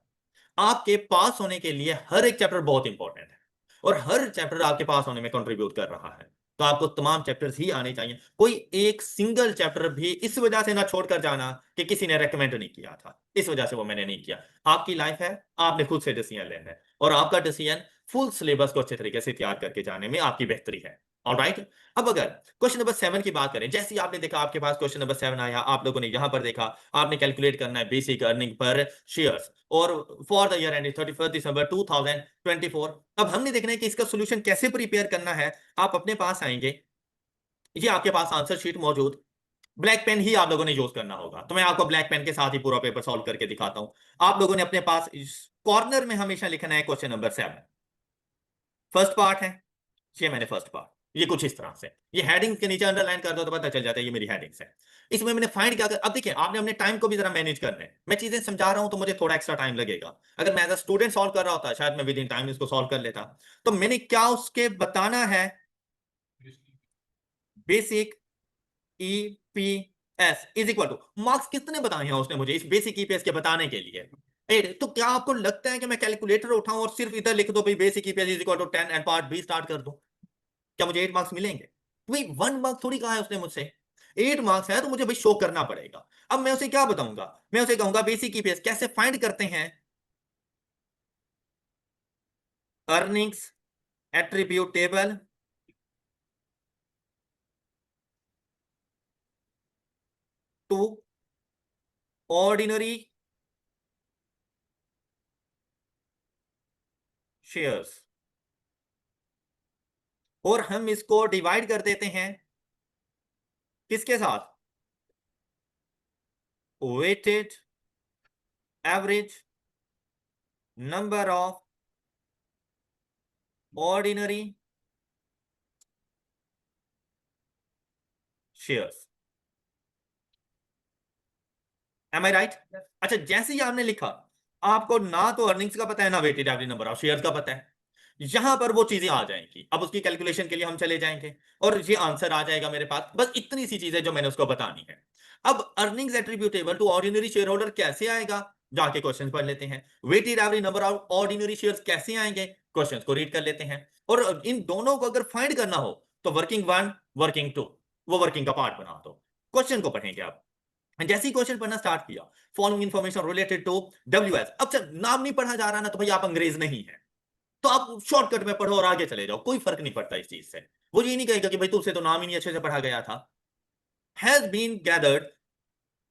आपके पास होने के लिए हर एक चैप्टर बहुत इंपॉर्टेंट है, और हर चैप्टर आपके पास होने में कंट्रीब्यूट कर रहा है। तो आपको तमाम चैप्टर्स ही आने चाहिए। कोई एक सिंगल चैप्टर भी इस वजह से ना छोड़कर जाना कि किसी ने रेकमेंड नहीं किया था, इस वजह से वो मैंने नहीं किया। आपकी लाइफ है, आपने खुद से डिसीजन लेना है, और आपका डिसीजन फुल सिलेबस को अच्छे तरीके से तैयार करके जाने में आपकी बेहतरी है। ऑलराइट। अब अगर क्वेश्चन नंबर 7 की बात करें, जैसे ही आपने देखा आपके पास क्वेश्चन नंबर 7 आया, आप लोगों ने यहां पर देखा आपने कैलकुलेट करना है बेसिक अर्निंग पर शेयर्स, और for the year ending 31 December 2024। अब हमने देखना है कि इसका सॉल्यूशन कैसे प्रिपेयर करना है। आप अपने पास आएंगे, ये आपके पास आंसर शीट मौजूद, ब्लैक पेन ही आप लोगों ने यूज करना होगा। तो मैं आपको ब्लैक पेन के साथ ही पूरा पेपर सॉल्व करके दिखाता हूं। आप लोगों ने अपने पास कॉर्नर में हमेशा लिखना है क्वेश्चन नंबर 7। फर्स्ट पार्ट है, ये मैंने फर्स्ट पार्ट, ये कुछ इस तरह से, ये हेडिंग के नीचे अंडरलाइन कर दो तो पता चल जाता है ये मेरी हेडिंग्स है। इसमें मैंने फाइंड क्या कर, अब देखिए आपने अपने टाइम को भी जरा मैनेज करना है। मैं चीजें समझा रहा हूं तो मुझे थोड़ा एक्स्ट्रा टाइम लगेगा। अगर मैं एज अ स्टूडेंट सॉल्व कर रहा होता शायद मैं विद इन टाइम इसको सॉल्व कर लेता। तो मैंने क्या उसके बताना है, basic EPS is equal two marks कितने बताए हैं उसने मुझे इस बेसिक ईपीएस के बताने के लिए 8। तो क्या आपको लगता है कि मैं कैलकुलेटर उठाऊं और सिर्फ इधर लिख दो भाई basic EPS is equal to 10 and part B start कर दूं, क्या मुझे 8 मार्क्स मिलेंगे? भाई 1 मार्क्स थोड़ी कहा है उसने मुझसे, 8 मार्क्स है तो मुझे भाई शो करना पड़ेगा। अब मैं उसे क्या बताऊंगा, मैं उसे कहूंगा बेसिक ईपीएस कैसे फाइंड करते हैं, earnings attributable to ordinary shares, और हम इसको डिवाइड कर देते हैं किसके साथ, weighted average number of ordinary shares. Am I right? अच्छा, जैसे ही आपने लिखा, आपको ना तो अर्निंग्स का पता है ना weighted average number of shares का पता है, यहां पर वो चीजें आ जाएंगी। अब उसकी कैलकुलेशन के लिए हम चले जाएंगे और ये आंसर आ जाएगा मेरे पास। बस इतनी सी चीजें जो मैंने उसको बतानी है। अब earnings attributable to ordinary share holder कैसे आएगा, जाके क्वेश्चन पढ़ लेते हैं। Weighted average number of ordinary shares कैसे आएंगे, क्वेश्चन को रीड कर लेते हैं। और इन दोनों को अगर फाइंड करना हो तो वर्किंग 1 वर्किंग 2 वो वर्किंग का पार्ट बना दो, क्वेश्चन को पढ़ेंगे आप। जैसे ही क्वेश्चन पढ़ना स्टार्ट किया, following information related to WS, अब जब नाम नहीं पढ़ा जा रहा ना, तो भाई आप अंग्रेज नहीं है, तो आप शॉर्टकट में पढ़ो और आगे चले जाओ, कोई फर्क नहीं पड़ता इस चीज से। वो ये नहीं कहेगा कि भाई तुझसे तो नाम ही नहीं अच्छे से पढ़ा गया था। Has been gathered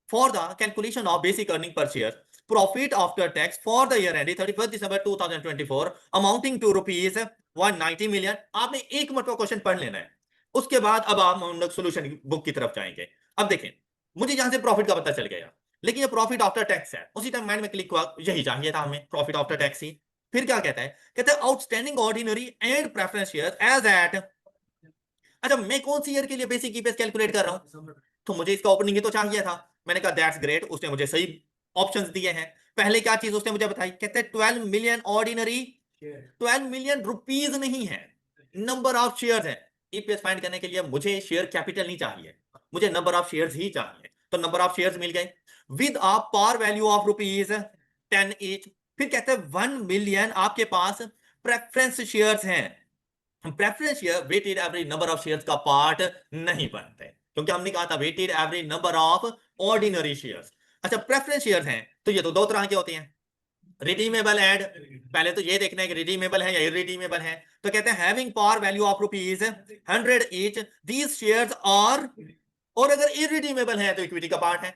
for the calculation of basic earning per share, profit after tax for the year ending 31st December 2024 amounting to rupees 190 million। आपने एक मरतबा क्वेश्चन पढ़ लेना है, उसके बाद अब आप हम लोग सोल्यूशन बुक की तरफ जाएंगे। अब देखें, मुझे यहां से प्रॉफिट का पता चल गया, लेकिन ये प्रॉफिट आफ्टर टैक्स है। उसी टाइम माइंड में क्लिक हुआ, यही चाहिए था हमें, प्रॉफिट आफ्टर टैक्स ही। फिर क्या कहता है, कहता है outstanding ordinary and preference share as at. अच्छा, मैं कौन सी ईयर के लिए बेसिक ईपीएस कैलकुलेट कर रहा हूं, तो मुझे इसका ओपनिंग ही तो चाहिए था। मैंने कहा दैट्स ग्रेट, उसने मुझे सही ऑप्शंस दिए हैं। पहले क्या चीज उसने मुझे बताई, कहते हैं 12 मिलियन ऑर्डिनरी, 12 मिलियन रुपीज नहीं है, नंबर ऑफ शेयर्स है। ईपीएस फाइंड करने के लिए मुझे शेयर कैपिटल नहीं चाहिए, मुझे नंबर ऑफ शेयर्स ही चाहिए। तो नंबर ऑफ शेयर्स मिल गए with a par value of rupees 10 each. फिर कहते हैं 1 मिलियन आपके पास प्रेफरेंस शेयर्स हैं। Preference share weighted average number of shares का पार्ट नहीं बनते, क्योंकि हमने कहा था weighted average number of ordinary shares. अच्छा, प्रेफरेंस शेयर्स हैं तो ये तो दो तरह के होते हैं, रिडीमेबल एंड, पहले तो ये देखना है कि रिडीमेबल है या इरिडीमेबल है। तो कहते हैं having par value of rupees 100 each these shares are, और अगर इरिडीमेबल है तो इक्विटी का पार्ट है,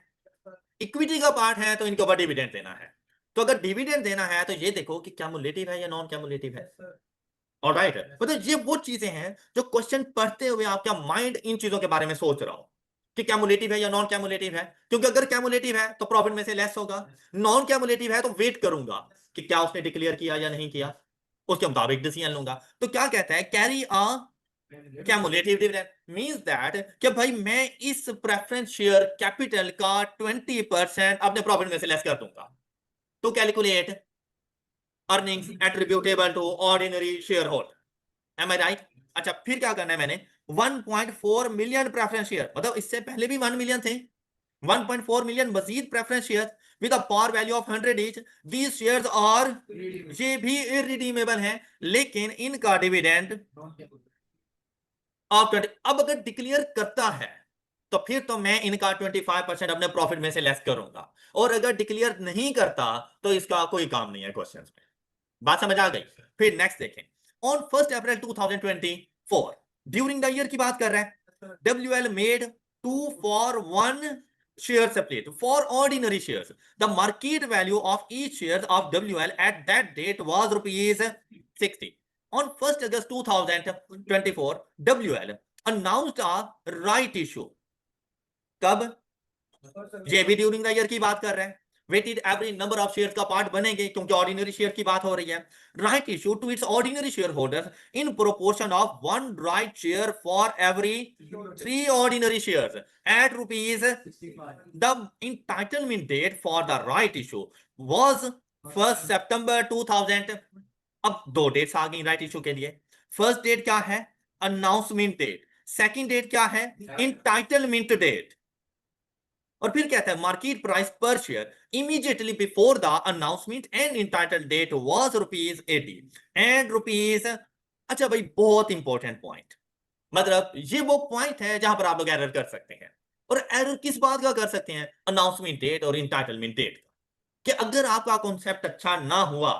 इक्विटी का पार्ट है तो इनके ऊपर डिविडेंड देना है। तो अगर डिविडेंड देना है तो ये देखो कि क्यामुलेटिव है या नॉन क्यामुलेटिव है। ऑलराइट, मतलब ये वो चीजें हैं जो क्वेश्चन पढ़ते हुए आपका माइंड इन चीजों के बारे में सोच रहा हो कि कैमुलेटिव है या नॉन कैमुलेटिव है। क्योंकि अगर कैमुलेटिव है तो प्रॉफिट में से लेस होगा, नॉन कैमुलेटिव है तो वेट करूंगा कि क्या उसने डिक्लेयर किया या नहीं किया, उसके मुताबिक डिसीजन लूंगा। तो क्या कहता है, carry a cumulative dividend means that कि भाई मैं इस प्रेफरेंस शेयर कैपिटल का 20% अपने प्रॉफिट में से लेस कर दूंगा to calculate earnings attributable to ordinary share holder. Am I right? अच्छा, फिर क्या करना है मैंने, 1.4 मिलियन प्रेफरेंस शेयर, मतलब इससे पहले भी 1 मिलियन थे, 1.4 मिलियन मजीद preference share with a par value of 100 each. These shares are, ये भी इरिडीमेबल हैं, लेकिन इनका डिविडेंड ऑफ 20। अब अगर डिक्लेयर करता है तो फिर तो मैं इनका 25% अपने प्रॉफिट में से लेस करूंगा, और अगर डिक्लेयर नहीं करता तो इसका कोई काम नहीं है क्वेश्चन में। बात समझ आ गई? फिर नेक्स्ट देखें, on 1 April 2024, during the year की बात कर रहे हैं, WL made 2 for 1 share split for ordinary shares. The market value of each share of WL at that date was rupees 60। On 1 August 2024, WL announced a right issue। कब? ये भी during the year की बात कर रहे हैं। Weighted average number of shares का part बनेंगे क्योंकि ऑर्डिनरी शेयर की बात हो रही है। Right issue to its ordinary share holders in proportion of 1 right share for every 3 ordinary shares at rupees. The entitlement date for the right issue was 1 September 2000। अब दो डेट्स आ गई राइट इशू के लिए। फर्स्ट डेट क्या है? Announcement date. Second date क्या है? Entitlement date. और फिर कहता है मार्केट प्राइस पर share immediately before the announcement and entitle date was rupees 80 and rupees. अच्छा भाई, बहुत इंपॉर्टेंट पॉइंट, मतलब ये वो पॉइंट है जहां पर आप लोग एरर कर सकते हैं। और एरर किस बात का कर सकते हैं? अनाउंसमेंट डेट और इंटाइटलमेंट डेट का। कि अगर आपका कॉन्सेप्ट अच्छा ना हुआ,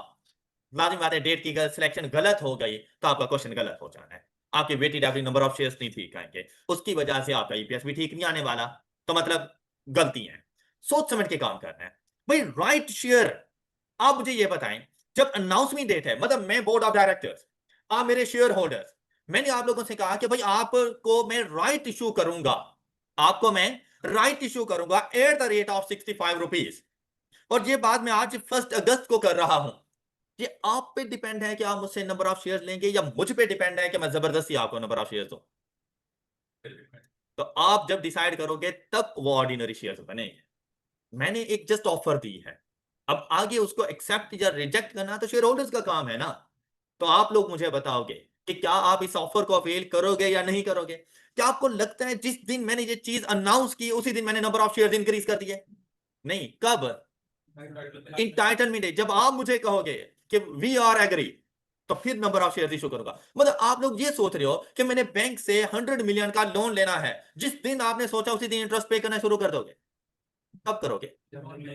लाजिम बात है, डेट की सिलेक्शन गलत हो गई तो आपका क्वेश्चन गलत हो जाना है, आपके weighted average number of shares नहीं ठीक आएंगे, उसकी वजह से आपका ईपीएस भी ठीक नहीं आने वाला। तो मतलब गलती है, सोच समझ के काम करना है भाई। राइट शेयर, आप मुझे ये बताएं, जब अनाउंसमेंट डेट है, मतलब मैं बोर्ड ऑफ डायरेक्टर्स, आप मेरे शेयर होल्डर्स, मैंने आप लोगों से कहा कि भाई आपको मैं राइट इशू करूंगा, आपको मैं राइट इशू करूंगा at the rate of 65 rupees. और ये बात मैं आज 1 अगस्त को कर रहा हूं। ये आप पे डिपेंड है कि आप मुझसे नंबर ऑफ शेयर्स लेंगे, या मुझ पे डिपेंड है कि मैं जबरदस्ती आपको नंबर ऑफ शेयर्स दूं। तो आप जब डिसाइड करोगे तब वो ऑर्डिनरी शेयर्स बनेंगे। मैंने एक जस्ट ऑफर दी है, अब आगे उसको एक्सेप्ट या रिजेक्ट करना तो शेयर होल्डर्स का काम है ना। तो आप लोग मुझे बताओगे कि क्या आप इस ऑफर को अवेल करोगे या नहीं करोगे। क्या आपको लगता है जिस दिन मैंने ये चीज अनाउंस की उसी दिन मैंने नंबर ऑफ शेयर्स इंक्रीज कर दिए? नहीं, कब? इंटाइटलमेंट है, जब आप मुझे कहोगे कि वी आर एग्री, तो फिर नंबर ऑफ शेयर इशू करूंगा। मतलब आप लोग ये सोच रहे हो कि मैंने बैंक से 100 मिलियन का लोन लेना है, जिस दिन आपने सोचा उसी दिन इंटरेस्ट पे करना शुरू कर दोगे। कब करोगे?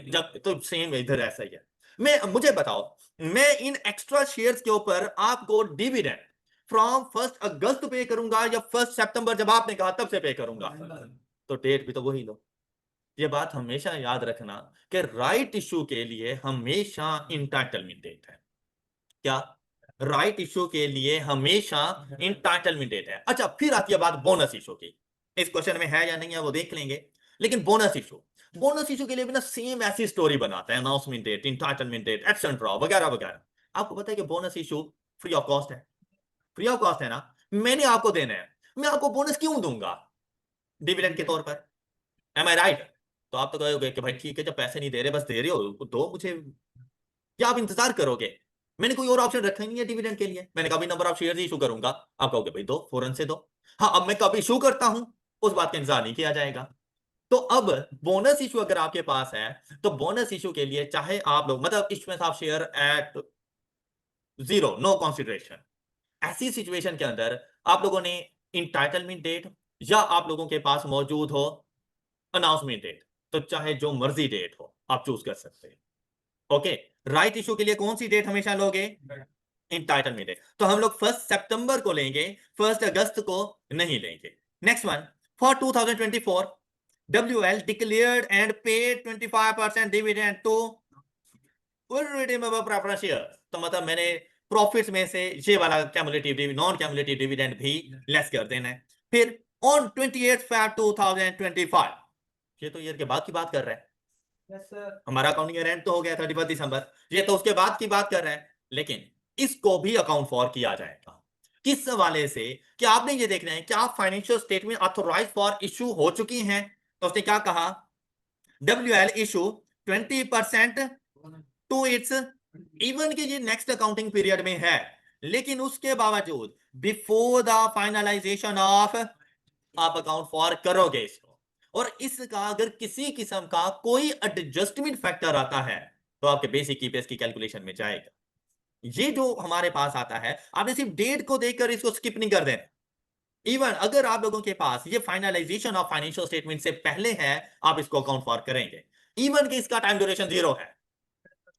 जब, तो सेम इधर ऐसा ही है। मुझे बताओ, मैं इन एक्स्ट्रा शेयर्स के ऊपर आपको डिविडेंड फ्रॉम 1 अगस्त पे करूंगा या 1 सितंबर जब आपने कहा तब से पे करूंगा? तो डेट भी तो वही लो। ये बात हमेशा याद रखना कि राइट इशू के लिए हमेशा इंटाइटलमेंट डेट है। क्या? राइट इशू के लिए हमेशा इंटाइटलमेंट डेट है। अच्छा, फिर आती है बात बोनस इशू की। इस क्वेश्चन में है या नहीं है वो देख लेंगे, लेकिन बोनस इशू के लिए भी ना सेम ऐसी स्टोरी बनाता है, announcement date, entitlement date, etcetera वगैरह वगैरह। आपको पता है कि bonus issue free of cost है। फ्री ऑफ कॉस्ट है ना, मैंने आपको देना है, मैं आपको बोनस क्यों दूंगा डिविडेंड के तौर पर? M I right? तो आप तो कहोगे कि भाई ठीक है, जब पैसे नहीं दे रहे, बस दे रहे हो दो मुझे, या आप इंतजार करोगे? मैंने कोई और ऑप्शन रखा ही नहीं है डिविडेंड के लिए। मैंने कभी नंबर ऑफ शेयर इशू करूंगा, आप कहोगे भाई दो, फौरन से दो। हाँ, अब मैं कब इशू करता हूं उस बात का इंतजार नहीं किया जाएगा। तो अब बोनस इशू अगर आपके पास है, तो बोनस इशू के लिए चाहे आप लोग मतलब issuance of share at zero, no consideration, ऐसी सिचुएशन के अंदर आप लोगों ने इंटाइटलमेंट डेट या आप लोगों के पास मौजूद हो अनाउंसमेंट डेट, तो चाहे जो मर्जी डेट हो आप चूज कर सकते हैं। ओके, राइट इशू के लिए कौन सी डेट हमेशा लोगे? Entitlement date. तो हम लोग 1 सितंबर को लेंगे, 1 अगस्त को नहीं लेंगे। Next one, for 2024 WL declared and paid 25% dividend to irredeemable preference share। तो मतलब मैंने प्रॉफिट्स में से ये वाला कैमुलेटिव नॉन कैमुलेटिव डिविडेंड भी लेस कर देना है। फिर ऑन 28 Feb 2025, ये तो ईयर के बाद की बात कर रहा है। हमारा अकाउंटिंग ईयर एंड तो हो गया 31 दिसंबर, ये तो उसके बाद की बात कर रहा है, लेकिन इसको भी अकाउंट फॉर किया जाएगा। किस हवाले से? कि आपने ये देखना है कि आप financial statement authorise for issue हो चुकी हैं। तो उसने क्या कहा? WL issue 20% to its, even कि ये नेक्स्ट अकाउंटिंग पीरियड में है, लेकिन उसके बावजूद बिफोर द फाइनलाइजेशन ऑफ, आप अकाउंट फॉर करोगे इसको। और इसका अगर किसी किस्म का कोई एडजस्टमेंट फैक्टर आता है, तो आपके बेसिक ईपीएस की कैलकुलेशन में जाएगा। ये जो हमारे पास आता है, आपने सिर्फ डेट को देखकर इसको स्किप नहीं कर देना। इवन अगर आप लोगों के पास ये फाइनलाइजेशन ऑफ फाइनेंशियल स्टेटमेंट से पहले है, आप इसको अकाउंट फॉर करेंगे, इवन कि इसका टाइम ड्यूरेशन 0 है,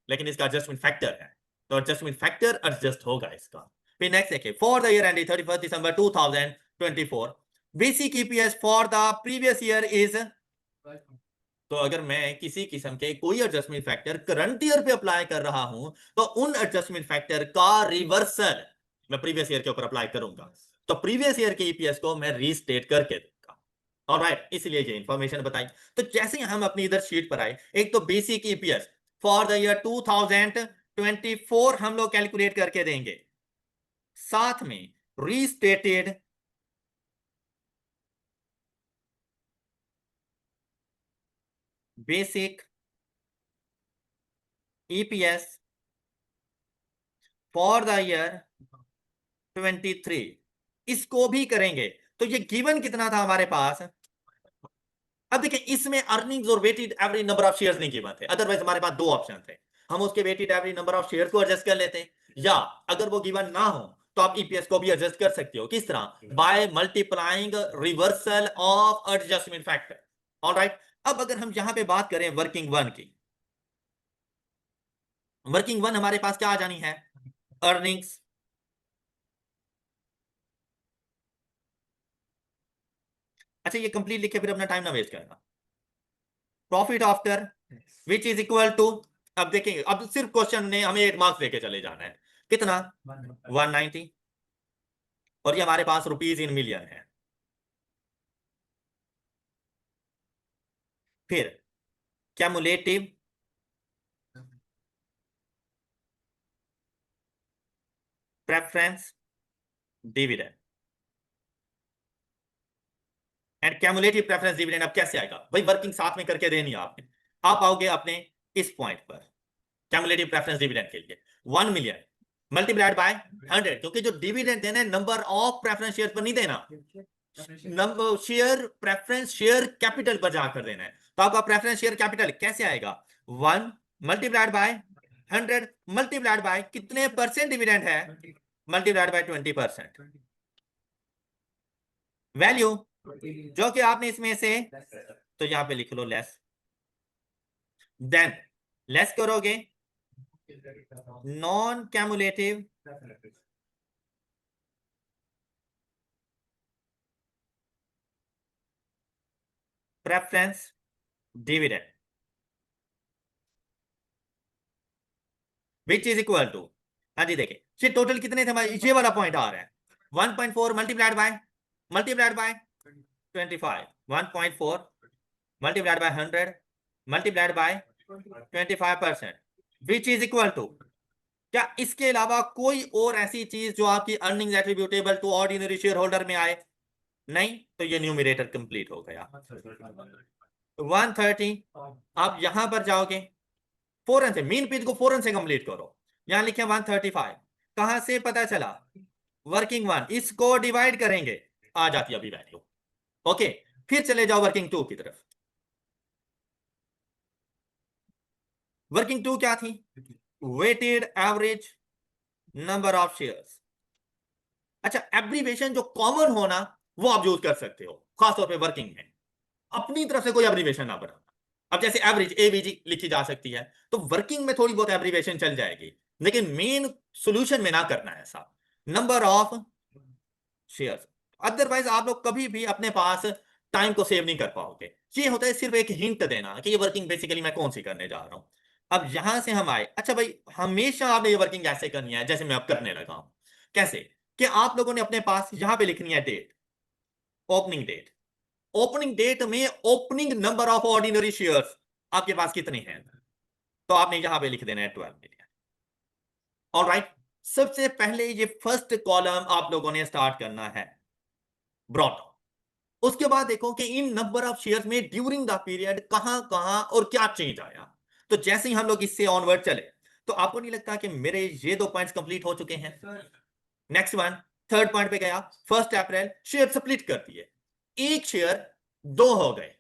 लेकिन इसका एडजस्टमेंट फैक्टर है, तो एडजस्टमेंट फैक्टर एडजस्ट होगा इसका। फिर नेक्स्ट देखिए, for the year ended 31 December 2024, basic EPS for the previous year is, तो अगर मैं किसी किस्म के कोई एडजस्टमेंट फैक्टर करंट ईयर पे अप्लाई कर रहा हूं, तो उन एडजस्टमेंट फैक्टर का रिवर्सल मैं प्रीवियस ईयर के ऊपर अप्लाई करूंगा, तो प्रीवियस ईयर के ईपीएस को मैं रीस्टेट करके दूंगा। ऑलराइट, इसलिए ये इंफॉर्मेशन बताई। तो जैसे ही हम अपनी इधर शीट पर आए, एक तो basic EPS for the year 2024 हम लोग कैलकुलेट करके देंगे, साथ में restated basic EPS for the year 23, इसको भी करेंगे। तो ये गिवन कितना था हमारे पास? अब देखिए, इसमें अर्निंग्स और weighted average number of shares नहीं गिवन थे, अदरवाइज हमारे पास दो ऑप्शन थे। हम उसके weighted average number of shares को एडजस्ट कर लेते हैं, या अगर वो गिवन ना हो तो आप ईपीएस को भी एडजस्ट कर सकते हो। किस तरह? By multiplying reversal of adjustment factor. Alright, अब अगर हम यहां पे बात करें वर्किंग वन की, वर्किंग वन हमारे पास क्या आ जानी है? अर्निंग्स, अच्छा ये कंप्लीट लिखे फिर अपना टाइम ना वेस्ट करना। Profit after which is equal to, अब देखेंगे, अब सिर्फ क्वेश्चन ने हमें 8 मार्क्स लेके चले जाना है। कितना? 190, और ये हमारे पास रुपीज इन मिलियन है। फिर cumulative preference dividend, and cumulative preference dividend अब कैसे आएगा भाई? वर्किंग साथ में करके देनी है आपने। आप आओगे अपने इस पॉइंट पर, क्यूमुलेटिव प्रेफरेंस डिविडेंड के लिए 1 मिलियन मल्टीप्लाइड बाय 100, क्योंकि जो डिविडेंड देना है नंबर ऑफ प्रेफरेंस शेयर पर नहीं देना, number share preference share capital पर जाकर देना है। तो आपका प्रेफरेंस शेयर कैपिटल कैसे आएगा? 1 मल्टीप्लाइड बाय 100 मल्टीप्लाइड बाय कितने परसेंट डिविडेंड है? Multiplied by 20%। वैल्यू जो कि आपने इसमें से, तो यहां पे लिख लो लेस, देन लेस करोगे non cumulative preference dividend which is equal to, हाँ जी देखिए ये टोटल कितने थे हमारे, ये वाला पॉइंट आ रहा है 1.4 multiplied by 25, 1.4 multiplied by 100 multiplied by 25% which is equal to, क्या इसके अलावा कोई और ऐसी चीज जो आपकी earning attributable to ordinary share holder में आए, नहीं, तो ये न्यूमरेटर कंप्लीट हो गया 130। आप यहां पर जाओगे फौरन से मीन पेज को फौरन से कंप्लीट करो, यहां लिखे 135, कहां से पता चला, वर्किंग वन, इसको डिवाइड करेंगे आ जाती है अभी वैल्यू। ओके, फिर चले जाओ वर्किंग टू की तरफ। वर्किंग टू क्या थी, weighted average number of shares. अच्छा, एब्रीवेशन जो कॉमन होना वो आप यूज कर सकते हो, खासतौर पे वर्किंग में, अपनी तरफ से कोई एब्रीवेशन ना बनाना। अब जैसे एवरेज एवीजी लिखी जा सकती है, तो वर्किंग में थोड़ी बहुत एब्रीवेशन चल जाएगी, लेकिन मेन सॉल्यूशन में ना करना है ऐसा। नंबर ऑफ शेयर्स, अदरवाइज आप लोग कभी भी अपने पास टाइम को सेव नहीं कर पाओगे। ये होता है सिर्फ एक हिंट देना कि ये वर्किंग बेसिकली मैं कौन सी करने जा रहा हूं। अब यहां से हम आए, अच्छा भाई हमेशा आपने ये वर्किंग ऐसे करनी है जैसे मैं अब करने लगा हूं। कैसे, कि आप लोगों ने अपने पास यहां पे लिखनी है date, opening date, opening date में opening number of ordinary shares आपके पास कितने हैं, तो आपने यहां पे लिख देना है 12 मिलियन। ऑलराइट, सबसे पहले ये फर्स्ट कॉलम आप लोगों ने स्टार्ट करना है ब्रॉट। उसके बाद देखो कि इन नंबर ऑफ शेयर्स में ड्यूरिंग द पीरियड कहां कहां और क्या चेंज आया। तो जैसे ही हम लोग इससे ऑनवर्ड चले, तो आपको नहीं लगता कि मेरे ये दो पॉइंट्स कंप्लीट हो चुके हैं। नेक्स्ट वन, थर्ड पॉइंट पे गया, 1 अप्रैल शेयर स्प्लिट कर दिए, एक शेयर दो हो गए,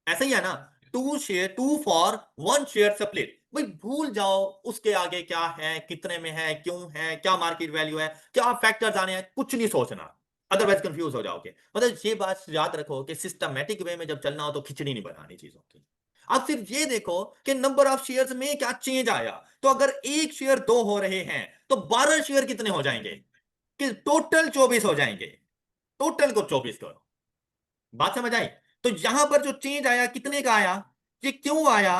ऐसा ही है ना, two for one share split. भाई भूल जाओ उसके आगे क्या है, कितने में है, क्यों है, क्या मार्केट वैल्यू है, क्या फैक्टर्स आने हैं, कुछ नहीं सोचना, अदरवाइज कंफ्यूज हो जाओगे। मतलब ये बात याद रखो कि सिस्टमैटिक वे में जब चलना हो तो खिचड़ी नहीं बनानी चीजों की। अब सिर्फ ये देखो कि नंबर ऑफ शेयर्स में क्या चेंज आया। तो अगर एक शेयर दो हो रहे हैं तो 12 शेयर कितने हो जाएंगे, कि टोटल 24 हो जाएंगे। टोटल को 24 करो, बात समझ आई। तो यहां पर जो चेंज आया कितने का आया, ये क्यों आया,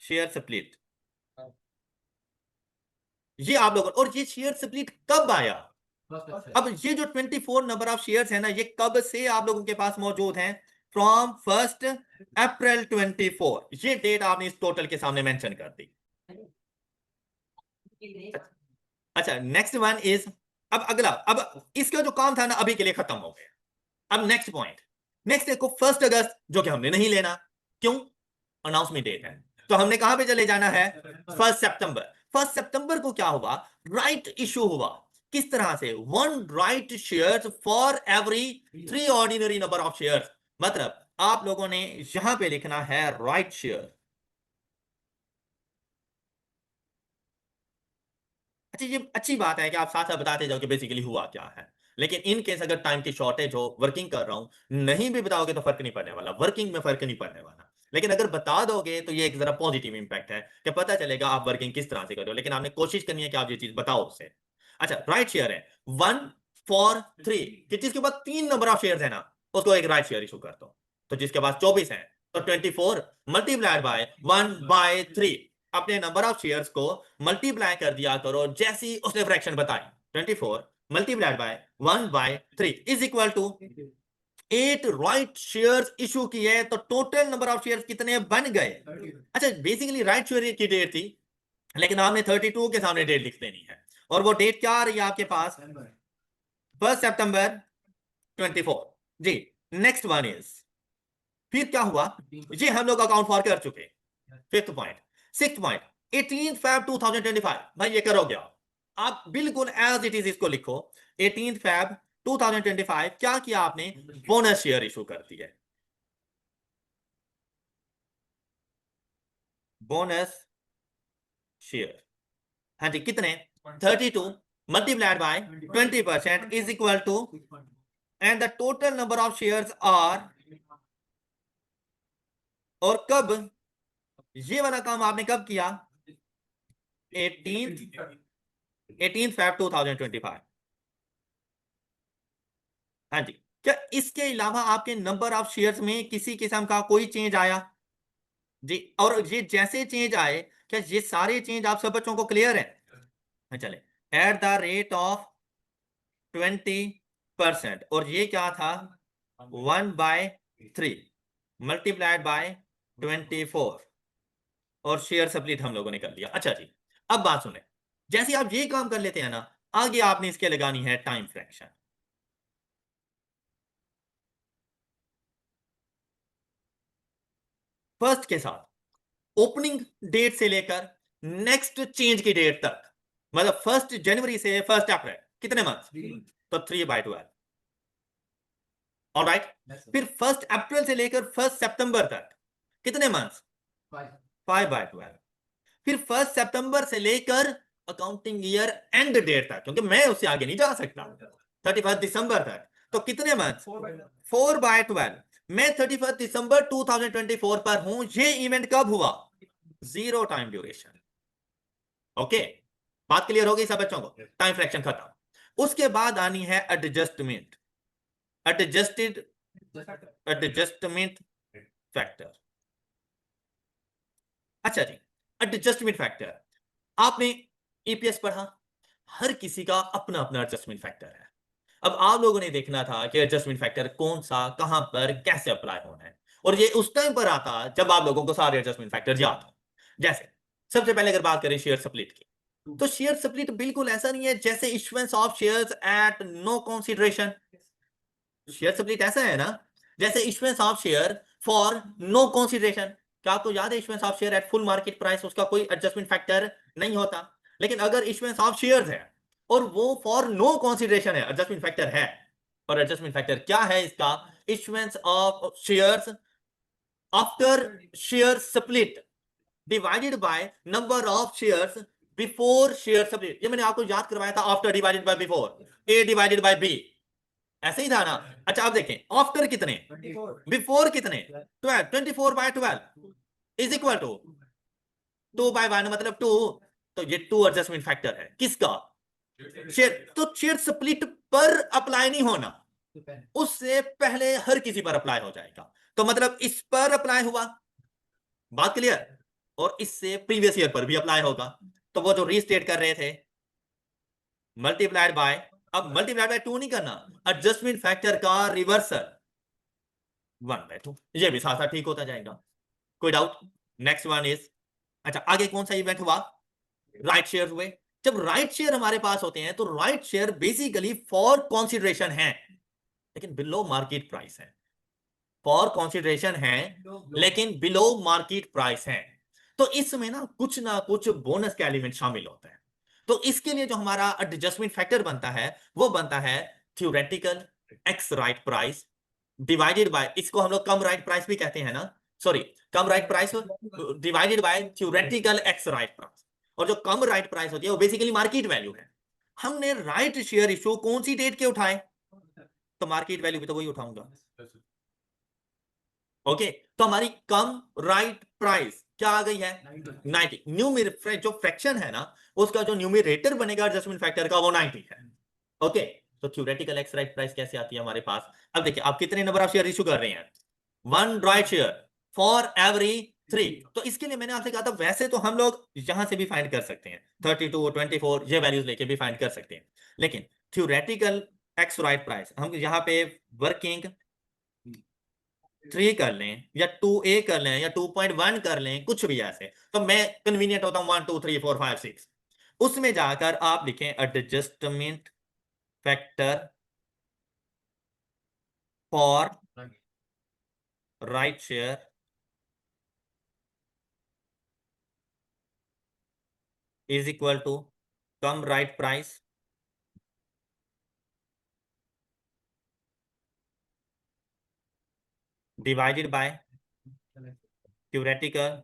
शेयर स्प्लिट। ये आप लोगों, और ये शेयर स्प्लिट कब आया, अब ये जो 24 नंबर ऑफ शेयर्स है ना, ये कब से आप लोगों के पास मौजूद हैं, फ्रॉम 1 अप्रैल 24, ये डेट आपने इस टोटल के सामने मेंशन कर दी। अच्छा, नेक्स्ट वन इज, अब अगला, अब इसका जो काम था ना अभी के लिए खत्म हो गया। अब नेक्स्ट पॉइंट, नेक्स्ट देखो 1 अगस्त, जो कि हमने नहीं लेना, क्यों, अनाउंसमेंट डेट है, तो हमने कहां पे चले जाना है, 1 सितंबर। 1 सितंबर को क्या हुआ, राइट इशू हुआ, किस तरह से, one right share for every 3 ordinary number of share. मतलब आप लोगों ने यहां पे लिखना है राइट शेयर। अच्छा, ये अच्छी बात है कि आप साथ साथ बताते जाओ कि बेसिकली हुआ क्या है, लेकिन इन केस अगर टाइम की शॉर्टेज हो, वर्किंग कर रहा हूं, नहीं भी बताओगे तो फर्क नहीं पड़ने वाला, वर्किंग में फर्क नहीं पड़ने वाला। लेकिन अगर बता दोगे तो ये एक जरा पॉजिटिव इंपैक्ट है कि पता चलेगा आप वर्किंग किस तरह से कर रहे हो, लेकिन आपने कोशिश करनी है कि आप ये चीज बताओ उससे। अच्छा, राइट शेयर है 1 4 3, कि जिसके पास 3 नंबर ऑफ शेयर है ना, उसको एक राइट शेयर इशू कर दो। तो जिसके पास 24 है, तो 24 मल्टीप्लाइड बाय 1/3, अपने नंबर ऑफ शेयर्स को मल्टीप्लाई कर दिया करो जैसी उसने फ्रैक्शन बताई। 24 multiplied by 1/3 is equal to 8 right shares issue किए, तो टोटल नंबर ऑफ शेयर्स कितने बन गए। अच्छा, बेसिकली राइट शेयर की डेट थी, लेकिन आपने 32 के सामने डेट लिख देनी है, और वो डेट क्या आ रही है आपके पास, 1 सितंबर 24। जी, नेक्स्ट वन इज, फिर क्या हुआ, ये हम लोग अकाउंट फॉर कर चुके। Fifth point, six point, 18 Feb 2025, भाई ये करो क्या, आप बिल्कुल एज इट इज इसको लिखो। 18 Feb 2025 क्या किया आपने, बोनस शेयर इशू कर दिया, बोनस शेयर, हाँ जी, कितने, 32 multiplied by 20% is equal to, and the total number of shares are और कब ये वाला काम आपने कब किया? 18 Feb 2025। हाँ जी। क्या इसके अलावा आपके नंबर ऑफ शेयर्स में किसी किस्म का कोई चेंज आया? जी। और ये जैसे चेंज आए, क्या ये सारे चेंज आप सब बच्चों को क्लियर है? हाँ, चले। एट द रेट ऑफ 20%, और ये क्या था? 1/3 मल्टीप्लाइड बाय 24, और शेयर स्प्लिट हम लोगों ने कर लिया। अच्छा जी, अब बात सुने। जैसे आप ये काम कर लेते हैं ना, आगे आपने इसके लगानी है टाइम फ्रैक्शन। फर्स्ट के साथ ओपनिंग डेट से लेकर नेक्स्ट चेंज की डेट तक, मतलब 1 जनवरी से 1 अप्रैल, कितने मंथ? तो 3/12। ऑलराइट। फिर 1 अप्रैल से लेकर 1 सितंबर तक कितने मंथ? 5/12। फिर 1 सितंबर से लेकर अकाउंटिंग ईयर एंड डेट तक, क्योंकि मैं उससे आगे नहीं जा सकता, 31 दिसंबर तक, तो कितने मंथ? 4/12। मैं 31 दिसंबर 2024 पर हूं। ये इवेंट कब हुआ? Zero time duration. ओके, बात क्लियर हो गई सब बच्चों को? टाइम फ्रैक्शन खत्म। उसके बाद आनी है एडजस्टमेंट, एडजस्टेड एडजस्टमेंट फैक्टर। अच्छा जी, एडजस्टमेंट फैक्टर, आपने ईपीएस पढ़ा, हर किसी का अपना अपना एडजस्टमेंट फैक्टर है। अब आप लोगों ने देखना था कि एडजस्टमेंट फैक्टर कौन सा, कहां पर, कैसे अप्लाई होना है, और ये उस टाइम पर आता जब आप लोगों को सारे एडजस्टमेंट फैक्टर याद हो। जैसे सबसे पहले अगर बात करें शेयर स्प्लिट की, तो शेयर स्प्लिट बिल्कुल ऐसा नहीं है जैसे issuance of shares at no consideration. Share split ऐसा है ना जैसे issuance of share for no consideration. क्या आपको याद है issuance of share at full market price, उसका कोई एडजस्टमेंट फैक्टर नहीं होता। लेकिन अगर इश्यूएंस ऑफ शेयर्स है और वो फॉर नो कंसीडरेशन है, एडजस्टमेंट फैक्टर है। और एडजस्टमेंट फैक्टर क्या है इसका? Issuance of shares after share split divided by number of shares before share split. ये मैंने आपको याद करवाया था, after divided by before, A divided by B, ऐसे ही था ना। अच्छा, आप देखें आफ्टर कितने, बिफोर कितने, 12, 24/12 इज इक्वल टू 2/1, मतलब 2। तो ये 2 एडजस्टमेंट फैक्टर है किसका? शेयर। तो शेयर स्प्लिट पर अप्लाई नहीं होना, उससे पहले हर किसी पर अप्लाई हो जाएगा। तो मतलब इस पर अप्लाई हुआ, बात क्लियर, और इससे प्रीवियस ईयर पर भी अप्लाई होगा। तो वो जो रीस्टेट कर रहे थे, मल्टीप्लाइड बाय, अब मल्टीप्लाइड बाय 2 नहीं करना, एडजस्टमेंट फैक्टर का रिवर्सल 1/2, ये भी साथ साथ ठीक होता जाएगा। कोई डाउट? नेक्स्ट वन इज, अच्छा आगे कौन सा इवेंट हुआ? राइट शेयर हुए। जब राइट शेयर हमारे पास होते हैं तो right share basically for consideration है, लेकिन बिलो मार्केट प्राइस है। फॉर कंसीडरेशन है लेकिन बिलो मार्केट प्राइस है। तो इसमें ना कुछ बोनस के एलिमेंट शामिल होते हैं। तो इसके लिए जो हमारा एडजस्टमेंट फैक्टर बनता है, वो बनता है theoretical ex right price divided bye, इसको हम लोग कम राइट प्राइस भी कहते हैं ना, sorry, come right price divided by theoretical ex right price. और जो कम राइट प्राइस होती है वो बेसिकली मार्केट वैल्यू है। हमने राइट शेयर इशू कौन सी डेट के उठाए? तो मार्केट वैल्यू भी तो वही उठाऊंगा। ओके, तो हमारी कम राइट प्राइस क्या आ गई है? 90। न्यूमरेटर जो फ्रैक्शन है ना, उसका जो न्यूमरेटर बनेगा एडजस्टमेंट फैक्टर का, वो 90 है। ओके, तो थ्योरेटिकल एक्स राइट प्राइस कैसे आती है हमारे पास? अब देखिए, आप कितने नंबर ऑफ शेयर इशू कर रहे हैं? 1 राइट शेयर फॉर एवरी 3। तो इसके लिए मैंने आपसे कहा था, वैसे तो हम लोग यहां से भी फाइंड कर सकते हैं, 32 24 ये वैल्यूज लेके भी फाइंड कर सकते हैं। लेकिन थ्योरेटिकल एक्स राइट प्राइस हम यहाँ पे वर्किंग 3 कर लें या 2a कर लें या 2.1 कर लें, कुछ भी ऐसे, तो मैं कन्वीनियंट होता हूं 1 2 3 4 5 6, उसमें जाकर आप लिखें adjustment factor for right share is equal to cum right price divided by theoretical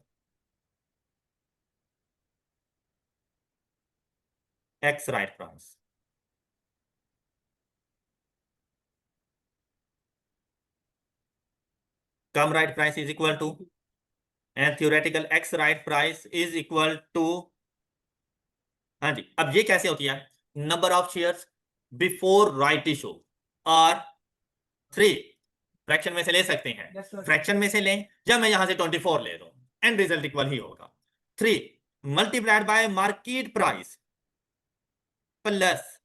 ex right price. Cum right price is equal to and theoretical ex right price is equal to, हाँ जी, अब ये कैसे होती है, number of shares before right issue और 3 fraction में से ले सकते हैं, फ्रैक्शन में से लें या मैं यहां से 24 ले दूं, एंड रिजल्ट इक्वल ही होगा 3 multiplied by market price plus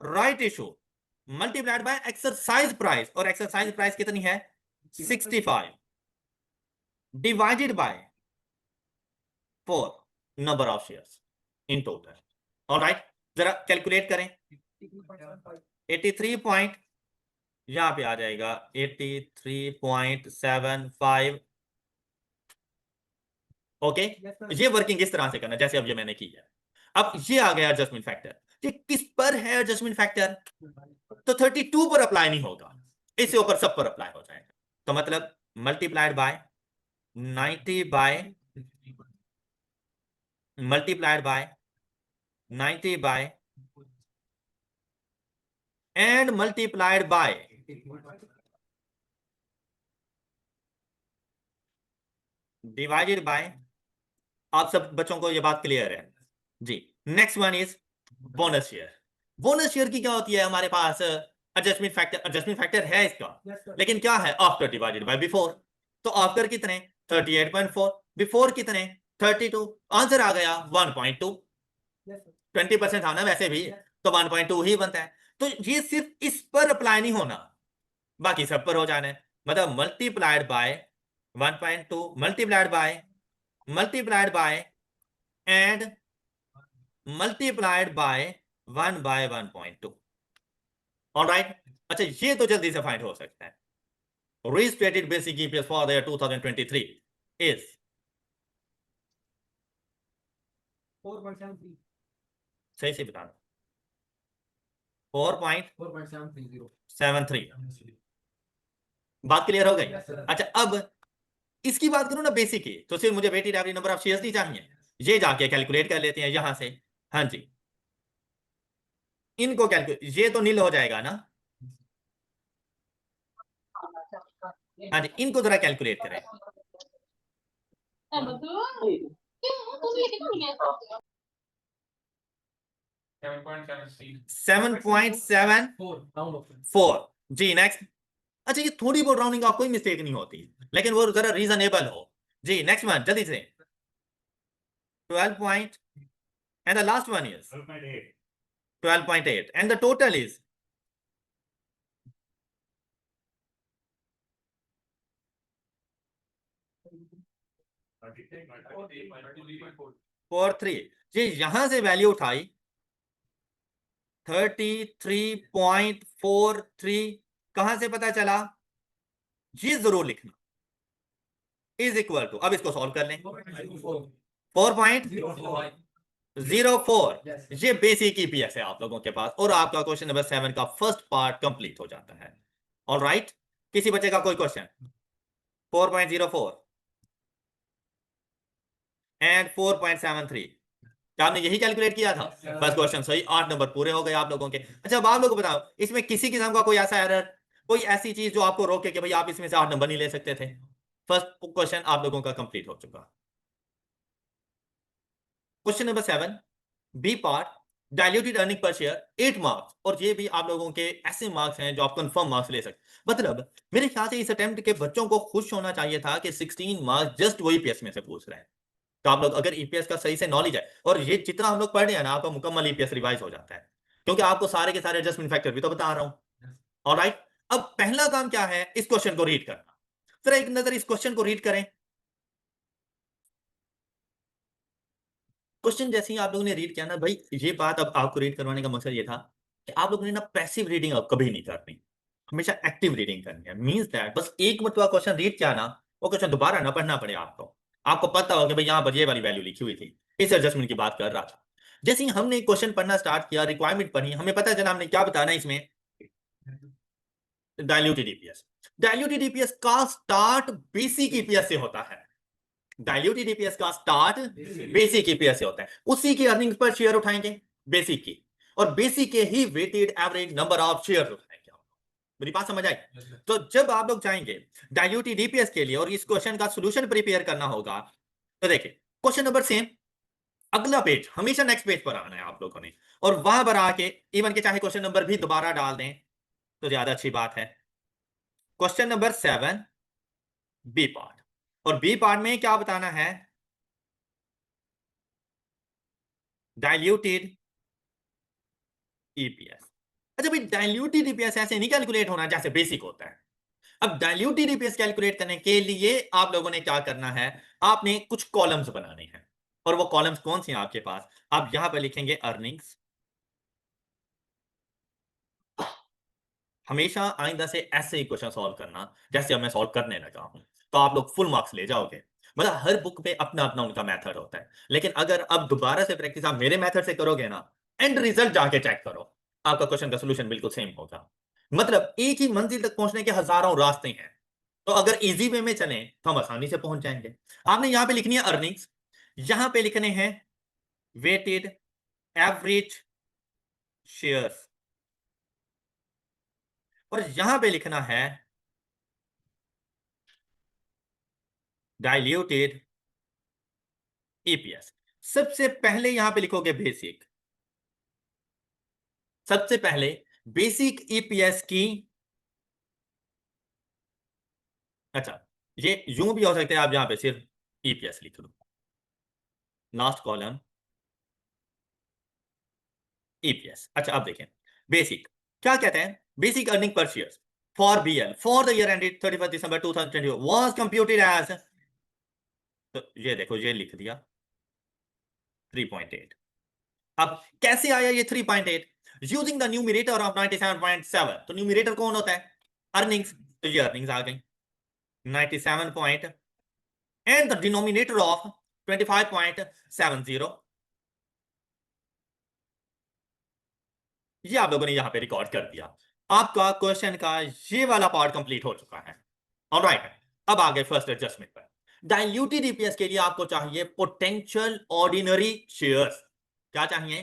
right issue multiplied by exercise price, और एक्सरसाइज प्राइस कितनी है 65 divided by 4 number of shares in total. Alright, जरा कैलकुलेट करें, 83 पॉइंट, यहां पे आ जाएगा 83.75। ओके, ये वर्किंग इस तरह से करना जैसे अब ये मैंने की है। अब ये आ गया एडजस्टमेंट फैक्टर, ये किस पर है एडजस्टमेंट फैक्टर, तो 32 पर अप्लाई नहीं होगा, इससे ऊपर सब पर अप्लाई हो जाएगा। तो मतलब multiplied by 90 by multiplied by 90 by and multiplied by divided by, आप सब बच्चों को ये बात क्लियर है जी। Next one is bonus share. Bonus share की क्या होती है हमारे पास, एडजस्टमेंट फैक्टर, एडजस्टमेंट फैक्टर है इसका, लेकिन क्या है आफ्टर डिवाइडेड बाय बिफोर। तो आफ्टर कितने 38.4, बिफोर कितने 32, आंसर आ गया 1.2, 20% था ना वैसे भी, तो 1.2 ही बनता है। तो ये सिर्फ इस पर अप्लाई नहीं होना, बाकी सब पर हो जाना है। मतलब multiplied by 1.2 multiplied by and multiplied by 1 by 1.2। Alright, अच्छा ये तो जल्दी से फाइंड हो सकता है। Restated basic EPS for the year 2023 is 4.73 सही से बताना 4.73। बात क्लियर हो गई। अच्छा अब इसकी बात करूं ना बेसिक की, तो सिर्फ मुझे weighted average number of shares नहीं चाहिए, ये जाके कैलकुलेट कर लेते हैं यहां से। हाँ जी, इनको कैलकुलेट, ये तो नील हो जाएगा ना, हाँ जी, इनको जरा कैलकुलेट करें। 7.74 जी। नेक्स्ट, अच्छा ये थोड़ी बहुत राउंडिंग का कोई मिस्टेक नहीं होती, लेकिन वो जरा रीजनेबल हो जी। नेक्स्ट वन जल्दी से 12 point and the last one is 12.8 and the total is 43 जी। यहां से वैल्यू उठाई 33.43, कहां से पता चला, ये जरूर लिखना, इज इक्वल टू, अब इसको सॉल्व कर लें 4.04, ये बेसिक ईपीएस है आप लोगों के पास, और आपका क्वेश्चन नंबर 7 का फर्स्ट पार्ट कंप्लीट हो जाता है। ऑलराइट, किसी बच्चे का कोई क्वेश्चन, 4.04 एंड 4.73, क्या आपने यही कैलकुलेट किया था? बस क्वेश्चन सही, 8 नंबर पूरे हो गए आप लोगों के। अच्छा अब आप लोगों को बताओ, इसमें किसी किस्म का कोई ऐसा एरर, कोई ऐसी चीज जो आपको रोके कि भाई आप इसमें से 8 नंबर नहीं ले सकते थे? फर्स्ट क्वेश्चन आप लोगों का कंप्लीट हो चुका। Question number 7 B part, diluted earning per share 8 marks, और ये भी आप लोगों के ऐसे मार्क्स हैं जो आप कंफर्म मार्क्स ले सकते। मतलब मेरे ख्याल से इस अटेम्प्ट के बच्चों को खुश होना चाहिए था कि 16 मार्क्स जस्ट वही ईपीएस में से पूछ रहे हैं। तो आप लोग अगर ईपीएस का सही से नॉलेज है, और ये जितना हम लोग पढ़ रहे हैं ना, आपका मुकम्मल ईपीएस रिवाइज हो जाता है, क्योंकि आपको सारे के सारे एडजस्टमेंट फैक्टर भी तो बता रहा हूं। ऑलराइट, अब पहला काम क्या है, इस क्वेश्चन को रीड करना। जरा एक नजर इस क्वेश्चन को रीड करें। क्वेश्चन जैसे ही आप लोगों ने रीड किया ना भाई, ये बात अब आपको रीड करवाने का मकसद ये था कि आप लोगों ने ना पैसिव रीडिंग अब कभी नहीं करनी, हमेशा एक्टिव रीडिंग करनी है। मींस दैट बस एक मरतबा क्वेश्चन रीड किया ना, वो क्वेश्चन दोबारा ना पढ़ना पड़े आपको, आपको पता हो कि भाई यहाँ पर ये वाली वैल्यू लिखी हुई थी, इस एडजस्टमेंट की बात कर रहा था। जैसे ही हमने क्वेश्चन पढ़ना स्टार्ट किया, रिक्वायरमेंट पढ़ी, हमें पता चला हमने क्या बताना है इसमें, डायल्यूटेड ईपीएस। डायल्यूटेड ईपीएस का स्टार्ट बेसिक ईपीएस से होता है, डायल्यूटेड ईपीएस का स्टार्ट बेसिक ईपीएस से होता है, उसी की अर्निंग्स पर शेयर उठाएंगे बेसिक की, और बेसिक के he waited average number of share उठाएंगे। मेरी बात समझ आई? तो जब आप लोग जाएंगे डायल्यूटेड डीपीएस के लिए और इस क्वेश्चन का सॉल्यूशन प्रिपेयर करना होगा, तो देखिए क्वेश्चन नंबर सेम, अगला पेज हमेशा नेक्स्ट पेज पर आना है आप लोगों ने, और वहां पर आके इवन के चाहे क्वेश्चन नंबर भी दोबारा डाल दें तो ज्यादा अच्छी बात है। क्वेश्चन नंबर 7 बी पार्ट, और बी पार्ट में क्या बताना है? Diluted EPS. अच्छा भाई, डायल्यूटेड ईपीएस ऐसे नहीं कैलकुलेट होना जैसे बेसिक होता है। अब डायल्यूटेड ईपीएस कैलकुलेट करने के लिए आप लोगों ने क्या करना है, आपने कुछ कॉलम्स बनाने हैं। और वो कॉलम्स कौन से हैं आपके पास? आप यहां पर लिखेंगे अर्निंग्स। हमेशा आइंदा से ऐसे ही क्वेश्चन सॉल्व करना जैसे अब मैं सॉल्व करने लगा हूं, तो आप लोग फुल मार्क्स ले जाओगे। मतलब हर बुक में अपना अपना उनका मेथड होता है, लेकिन अगर अब दोबारा से प्रैक्टिस आप मेरे मेथड से करोगे ना, एंड रिजल्ट जाके चेक करो, आपका क्वेश्चन का सोल्यूशन बिल्कुल सेम होगा। मतलब एक ही मंजिल तक पहुंचने के हजारों रास्ते हैं, तो अगर इजी वे में चलें तो हम आसानी से पहुंच जाएंगे। आपने यहां पे लिखनी है अर्निंग्स, यहां पे लिखने हैं वेटेड एवरेज शेयर्स, और यहां पे लिखना है डाइल्यूटेड ईपीएस। सबसे पहले यहां पे लिखोगे बेसिक, सबसे पहले बेसिक ईपीएस की। अच्छा, ये यूं भी हो सकता है, आप यहां पे सिर्फ ईपीएस लिख लो, लास्ट कॉलम ईपीएस। अच्छा अब देखें बेसिक क्या कहते हैं, basic earning per share for BL for the year ended 31 December 2020 was computed as, तो ये देखो ये लिख दिया 3.8। अब कैसे आया ये 3.8? यूजिंग द न्यूमरेटर ऑफ 97.7, तो न्यूमरेटर कौन होता है? अर्निंग्स, तो ये अर्निंग्स आ गई 97 point, and the denominator of 25.70, ये आप लोगों ने यहां पे रिकॉर्ड कर दिया। आपका क्वेश्चन का ये वाला पार्ट कंप्लीट हो चुका है। ऑलराइट, अब आगे फर्स्ट एडजस्टमेंट पर। डाइल्यूटेड ईपीएस के लिए आपको चाहिए पोटेंशियल ऑर्डिनरी शेयर्स। क्या चाहिए?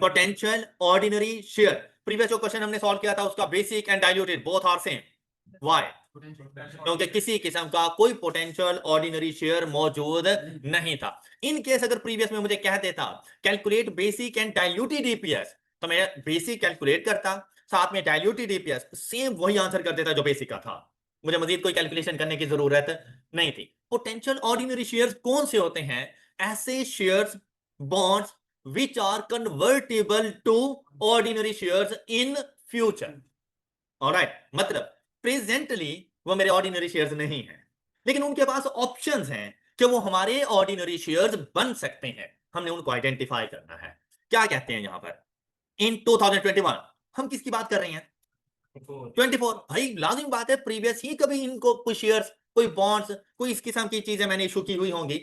Potential ordinary share. प्रीवियस जो क्वेश्चन हमने सॉल्व किया था उसका basic and diluted both are same. Why? क्योंकि किसी किस्म का कोई पोटेंशियल ऑर्डिनरी शेयर मौजूद नहीं था। इन केस अगर प्रीवियस में मुझे कह देता calculate basic and diluted EPS, तो मैं बेसिक कैलकुलेट करता, साथ में डाइल्यूटेड ईपीएस सेम वही आंसर कर देता जो बेसिक का था, मुझे मजीद कोई कैलकुलेशन करने की जरूरत नहीं थी। पोटेंशियल ऑर्डिनरी शेयर्स कौन से होते हैं? ऐसे shares, bonds which are convertible to ordinary shares in future. Alright, मतलब प्रेजेंटली वो मेरे ऑर्डिनरी शेयर्स नहीं है, लेकिन उनके पास ऑप्शंस हैं कि वो हमारे ऑर्डिनरी शेयर्स बन सकते हैं। हमने उनको आइडेंटिफाई करना है। क्या कहते हैं यहां पर इन 2021? हम किसकी बात कर रहे हैं? 24। भाई लाजिम बात है प्रीवियस ही कभी इनको कोई शेयर्स, कोई बॉन्ड्स, कोई इस किस्म की चीजें मैंने इशू की हुई होंगी,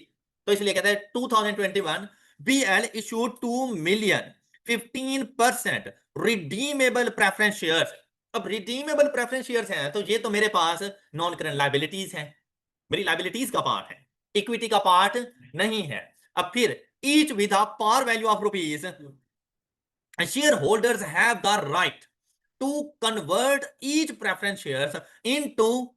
तो इसलिए कहते हैं 2021 BL issued 2,015% redeemable preference shares. अब रिडीमेबल प्रेफरेंस शेयर्स हैं तो ये तो मेरे पास नॉन करंट लाइबिलिटीज हैं, मेरी लाइबिलिटीज का पार्ट है, इक्विटी का पार्ट नहीं है। अब फिर each with a par value of rupees, share holders have the right to convert each preference shares into,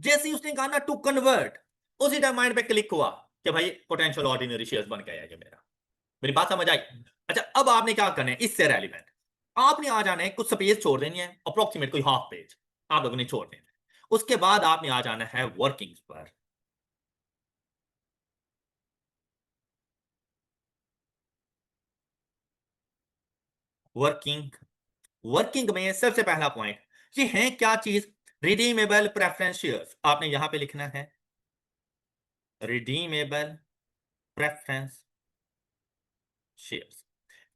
जैसे ही उसने कहा ना टू कन्वर्ट, उसी टाइम माइंड पे क्लिक हुआ कि भाई पोटेंशियल ऑर्डिनरी शेयर्स बन गया है मेरा। मेरी बात समझ आई? अच्छा अब आपने क्या करना है इससे रेलिवेंट, आपने आ जाना है, कुछ स्पेस छोड़ देनी है, अप्रोक्सीमेट कोई हाफ पेज आप लोगों ने छोड़ देना है। उसके बाद आपने आ जाना है वर्किंग्स पर। वर्किंग, वर्किंग में सबसे पहला पॉइंट ये है क्या चीज? Redeemable preference shares. आपने यहां पे लिखना है रिडीमेबल प्रेफरेंस शेयर्स।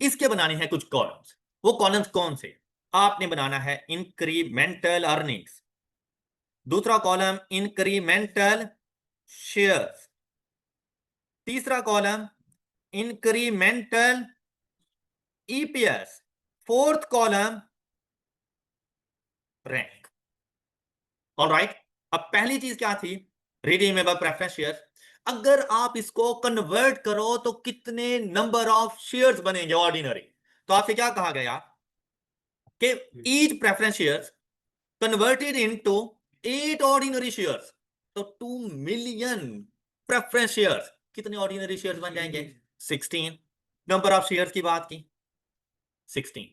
इसके बनाने हैं कुछ कॉलम्स। वो कॉलम्स कौन से? आपने बनाना है इंक्रीमेंटल अर्निंग्स, दूसरा कॉलम इंक्रीमेंटल शेयर्स, तीसरा column incremental EPS, fourth column rank. Alright, अब पहली चीज क्या थी? Redeemable preference share. अगर आप इसको कन्वर्ट करो तो कितने नंबर ऑफ शेयर्स बनेंगे ऑर्डिनरी? तो आपसे क्या कहा गया? कि each preference shares converted into 8 ordinary shares, तो 2 मिलियन प्रेफरेंस शेयर्स, कितने ऑर्डिनरी शेयर्स बन जाएंगे? 16। नंबर ऑफ शेयर्स की बात की 16।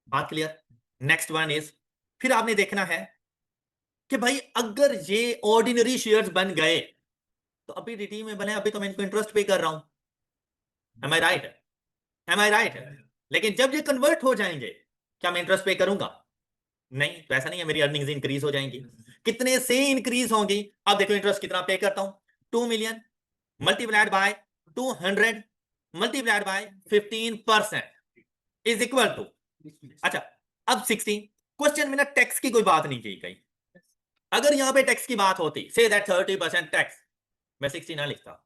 बात क्लियर? नेक्स्ट वन इज, फिर आपने देखना है कि भाई अगर ये ऑर्डिनरी शेयर्स बन गए तो अभी रिडीम में बने, अभी तो मैं इनको इंटरेस्ट पे कर रहा हूं, M I right? M I right? लेकिन जब ये कन्वर्ट हो जाएंगे क्या मैं इंटरेस्ट पे करूंगा? नहीं, तो ऐसा नहीं है, मेरी अर्निंग्स इंक्रीज हो जाएंगी। कितने से इंक्रीज होंगी? अब देखो इंटरेस्ट कितना पे करता हूं, 2 million multiplied by 200 multiplied by 15% is equal to, अच्छा अब 60। क्वेश्चन में ना टैक्स की कोई बात नहीं की गई। अगर यहां पे टैक्स की बात होती, से दैट 30% टैक्स, मैं 60 ना लिखता,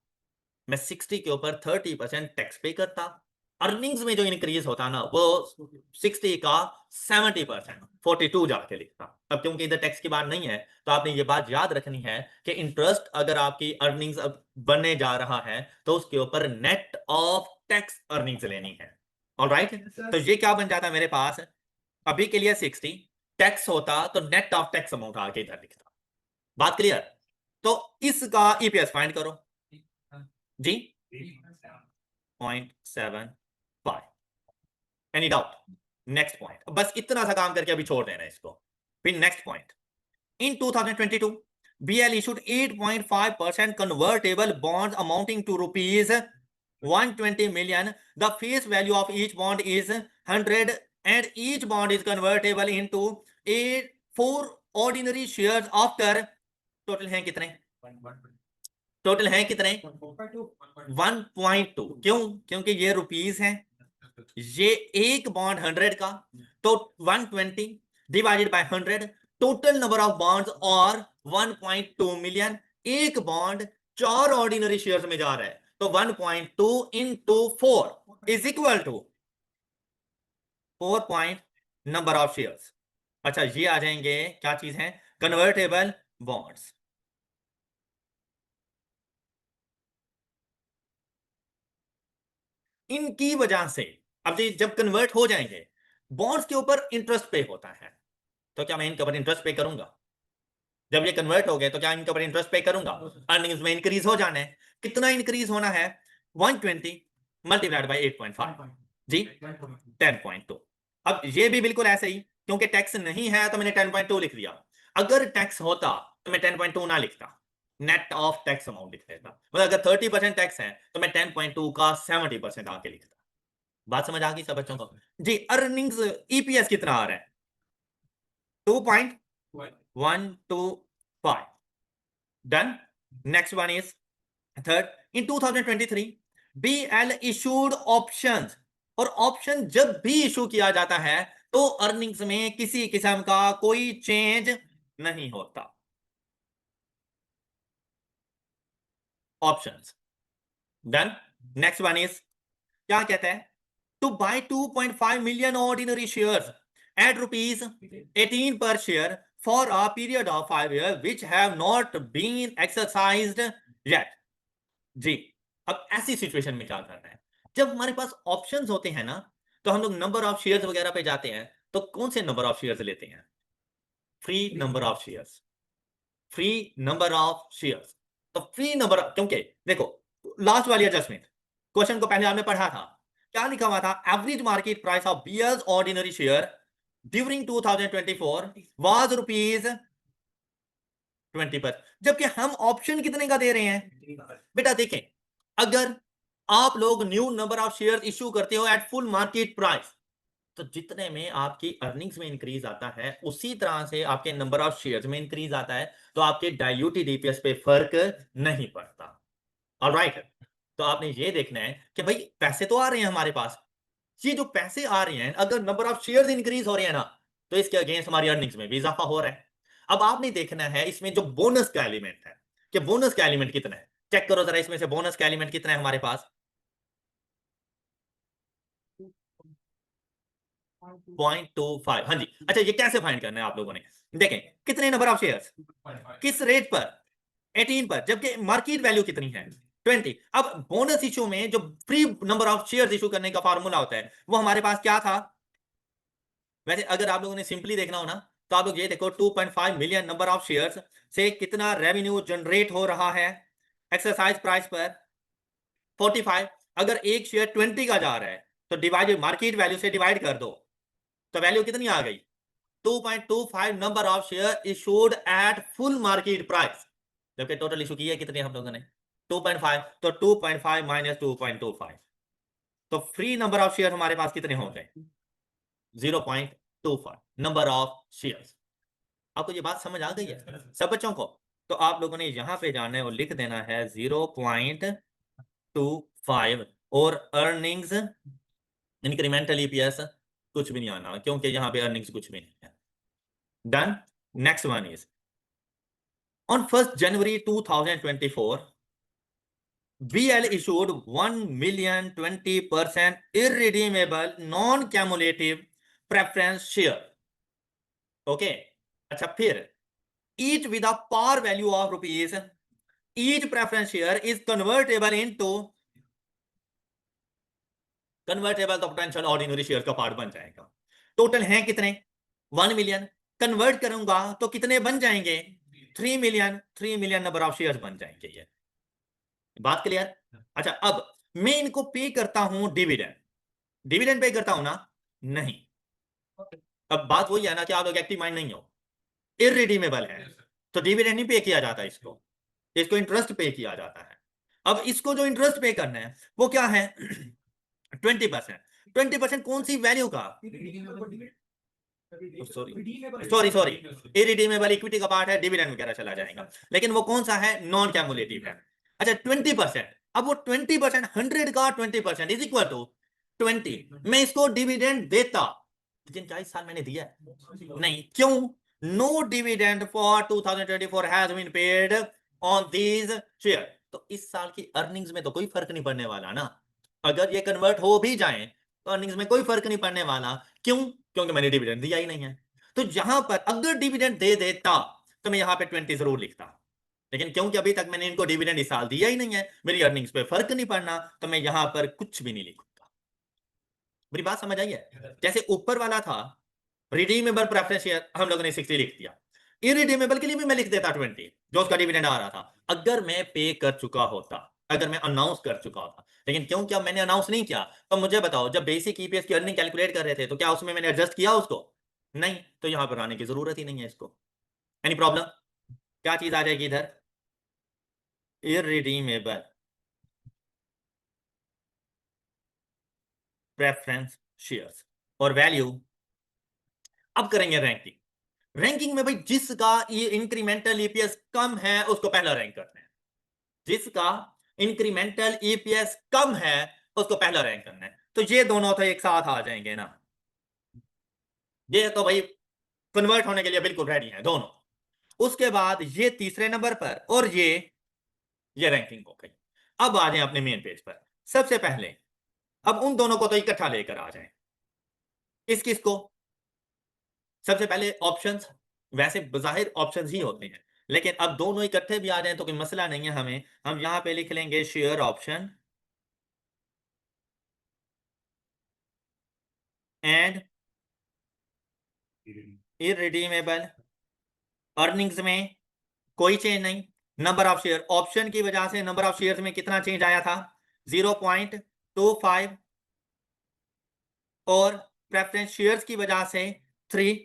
मैं 60 के ऊपर 30% टैक्स पे करता। अर्निंग्स में जो इंक्रीज होता ना वो 60 का 70%, 42 जाके लिखता। अब क्योंकि इधर टैक्स की बात नहीं है तो आपने ये बात याद रखनी है कि इंटरेस्ट अगर आपकी अर्निंग्स अब बनने जा रहा है तो उसके ऊपर नेट ऑफ टैक्स अर्निंग्स लेनी है। ऑलराइट, तो ये क्या बन जाता है मेरे पास, अभी के लिए 60 टैक्स होता तो नेट ऑफ टैक्स अमाउंट आके इधर लिखता। बात क्लियर? तो इसका ईपीएस फाइंड करो जी, 0.75। Any doubt? नेक्स्ट पॉइंट, बस इतना सा काम करके अभी छोड़ देना इसको। फिर next point, in 2022 BL issued 8.5% convertible bonds amounting to rupees 120 million. The face value of each bond is 100 and each bond is convertible into 4 ordinary shares after, total हैं कितने? टोटल हैं कितने? 1.2। क्यों? क्योंकि ये रुपीस है, ये एक बॉन्ड 100 का, तो 120 divided by 100, total number of bonds और 1.2 मिलियन। एक बॉन्ड 4 ऑर्डिनरी शेयर्स में जा रहा है, तो 1.2 into 4 is equal to 4 point number of shares. अच्छा ये आ जाएंगे क्या चीज है? Convertible bonds. इनकी वजह से अब ये जब कन्वर्ट हो जाएंगे, बॉन्ड्स के ऊपर इंटरेस्ट पे होता है, तो क्या मैं इनके ऊपर इंटरेस्ट पे करूंगा? जब ये कन्वर्ट हो गए तो क्या इनके ऊपर इंटरेस्ट पे करूंगा? अर्निंग्स में इंक्रीज हो जाना है। कितना इंक्रीज होना है? 120 मल्टीप्लाइड बाय 8.5 जी, 10.2। अब ये भी बिल्कुल ऐसे ही, क्योंकि टैक्स नहीं है तो मैंने 10.2 लिख दिया। अगर टैक्स होता तो मैं 10.2 ना लिखता, नेट ऑफ टैक्स अमाउंट लिख देता। मतलब अगर 30% टैक्स है तो मैं 10.2 का 70% आके लिखता। बात समझ आ गई सब बच्चों को जी? अर्निंग्स ईपीएस कितना आ रहा है? 2.125। Done. Next one is third, in 2023 BL issued options, और ऑप्शन जब भी इशू किया जाता है तो अर्निंग्स में किसी किस्म का कोई चेंज नहीं होता। Options done. Next one is, क्या कहता है? To buy 2.5 million ordinary shares at rupees 18 per share for a period of 5 years which have not been exercised yet। जी, अब ऐसी सिचुएशन में क्या करना है? जब हमारे पास ऑप्शंस होते हैं ना, तो हम लोग नंबर ऑफ शेयर्स वगैरह पे जाते हैं, तो कौन से नंबर ऑफ शेयर्स लेते हैं? Free number of shares, free number of shares. तो फ्री नंबर, क्योंकि देखो लास्ट वाली एडजस्टमेंट, क्वेश्चन को पहले आपने पढ़ा था, क्या लिखा हुआ था? Average market price of BS ordinary share during 2024 was rupees 20 per, जबकि हम ऑप्शन कितने का दे रहे हैं? बेटा देखें, अगर आप लोग new number of share issue करते हो एट फुल मार्केट प्राइस, तो जितने में आपकी अर्निंग्स में इंक्रीज आता है उसी तरह से आपके नंबर ऑफ शेयर्स में इंक्रीज आता है, तो आपके डाइल्यूटेड ईपीएस पे फर्क नहीं पड़ता। ऑलराइट, तो आपने ये देखना है कि भाई पैसे तो आ रहे हैं हमारे पास, ये जो पैसे आ रहे हैं अगर नंबर ऑफ शेयर्स इंक्रीज हो रहे हैं ना, तो इसके अगेंस्ट हमारी अर्निंग्स में भी इजाफा हो रहा है। अब आपने देखना है इसमें जो बोनस का एलिमेंट है, कि बोनस का एलिमेंट कितना है। चेक करो जरा इसमें से बोनस का एलिमेंट कितना है हमारे पास? 0.25। हाँ जी, अच्छा ये कैसे फाइंड करना है आप लोगों ने? देखें कितने नंबर ऑफ शेयर्स, किस रेट पर? 18 पर, जबकि मार्केट वैल्यू कितनी है? 20। अब बोनस इशू में जो free number of shares issue करने का फार्मूला होता है वो हमारे पास क्या था? वैसे अगर आप लोगों ने सिंपली देखना हो ना, तो आप लोग ये देखो 2.5 मिलियन नंबर ऑफ शेयर्स से कितना रेवेन्यू जनरेट हो रहा है एक्सरसाइज प्राइस पर 45। अगर एक शेयर 20 का जा रहा है तो डिवाइड मार्केट वैल्यू से डिवाइड कर दो, तो वैल्यू कितनी आ गई? 2.25 number of share issued at full market price. जबकि टोटल इशू किया कितने हम लोगों ने? 2.5। तो 2.5 माइनस 2.25, तो फ्री नंबर ऑफ शेयर हमारे पास कितने हो गए? 0.25 नंबर ऑफ शेयर्स। आपको ये बात समझ आ गई है सब बच्चों को? तो आप लोगों ने यहां पे जाना है और लिख देना है 0.25 और अर्निंग्स इंक्रीमेंटल ईपीएस कुछ भी नहीं आना, क्योंकि यहां पे अर्निंग्स कुछ भी नहीं है। Done. Next one is on 1st January 2024 VL issued 1,020,000 irredeemable non-cumulative preference share. Okay अच्छा, फिर each with a par value of rupees, each preference share is convertible तो पोटेंशियल ऑर्डिनरी शेयर का पार्ट बन जाएगा। टोटल हैं कितने? 1 million. Convert करूंगा तो कितने बन जाएंगे? 3 million. 3 million number of shares बन जाएंगे। ये बात क्लियर? अच्छा, अब मैं इनको पे करता हूं डिविडेंड। डिविडेंड पे करता हूं ना? नहीं। अब बात वही है ना कि आप लोग एक्टिव माइंड नहीं हो, इररिडीमेबल है तो डिविडेंड नहीं पे किया जाता, इसको इसको इंटरेस्ट पे किया जाता है। अब इसको जो इंटरेस्ट पे करना है वो क्या है? 20%। 20% कौन सी वैल्यू का? सॉरी सॉरी, इरिडीमेबल इक्विटी का पार्ट है, डिविडेंड वगैरह चला जाएगा, लेकिन वो कौन सा है? नॉन कैमुलेटिव है। अच्छा 20%, अब वो 20%, 100 का 20% इज इक्वल टू 20। मैं इसको डिविडेंड देता, लेकिन क्या इस साल मैंने दिया है? नहीं। क्यों? No dividend for 2024 has been paid on these share. तो इस साल की अर्निंग्स में तो कोई फर्क नहीं पड़ने वाला ना। अगर ये कन्वर्ट हो भी जाए तो अर्निंग्स में कोई फर्क नहीं पड़ने वाला। क्यों? क्योंकि मैंने डिविडेंड दिया ही नहीं है। तो यहां पर अगर डिविडेंड दे देता तो मैं यहां पे 20 जरूर लिखता, लेकिन क्योंकि अभी तक मैंने इनको डिविडेंड इस साल दिया ही नहीं है, मेरी अर्निंग्स पे फर्क नहीं पड़ना, तो मैं यहां पर कुछ भी नहीं लिखूंगा। मेरी बात समझ आई है? जैसे ऊपर वाला था रिडीमेबल प्रेफरेंस शेयर, हम लोगों ने 60 लिख दिया। इरिडीमेबल के लिए भी मैं लिख देता 20, जो उसका डिविडेंड आ रहा था, अगर मैं पे कर चुका होता, अगर मैं अनाउंस कर चुका होता। लेकिन क्यों क्या मैंने अनाउंस नहीं किया? तो मुझे बताओ, जब बेसिक ईपीएस की अर्निंग कैलकुलेट कर रहे थे तो क्या उसमें मैंने एडजस्ट किया उसको? नहीं। तो यहां पर आने की जरूरत ही नहीं है इसको। Any problem? क्या चीज आ जाएगी इधर? इरिडीमेबल प्रेफरेंस शेयर्स और वैल्यू। अब करेंगे रैंकिंग। रैंकिंग में भाई जिसका ये इंक्रीमेंटल ईपीएस कम है उसको पहला रैंक करना है। जिसका इंक्रीमेंटल ईपीएस कम है उसको पहला रैंक करना है। तो ये दोनों तो एक साथ आ जाएंगे ना, ये तो भाई कन्वर्ट होने के लिए बिल्कुल रेडी है दोनों। उसके बाद ये तीसरे नंबर पर और ये रैंकिंग हो गई। अब आ जाए अपने मेन पेज पर। सबसे पहले अब उन दोनों को तो इकट्ठा लेकर आ जाए। किसको? सबसे पहले ऑप्शंस। वैसे बाहिर ऑप्शंस ही होते हैं, लेकिन अब दोनों इकट्ठे भी आ जाए तो कोई मसला नहीं है हमें। हम यहां पे लिख लेंगे share option and irredeemable. Earnings में कोई चेंज नहीं। नंबर ऑफ शेयर, ऑप्शन की वजह से नंबर ऑफ शेयर्स में कितना चेंज आया था? 0.25। और प्रेफरेंस शेयर्स की वजह से 3।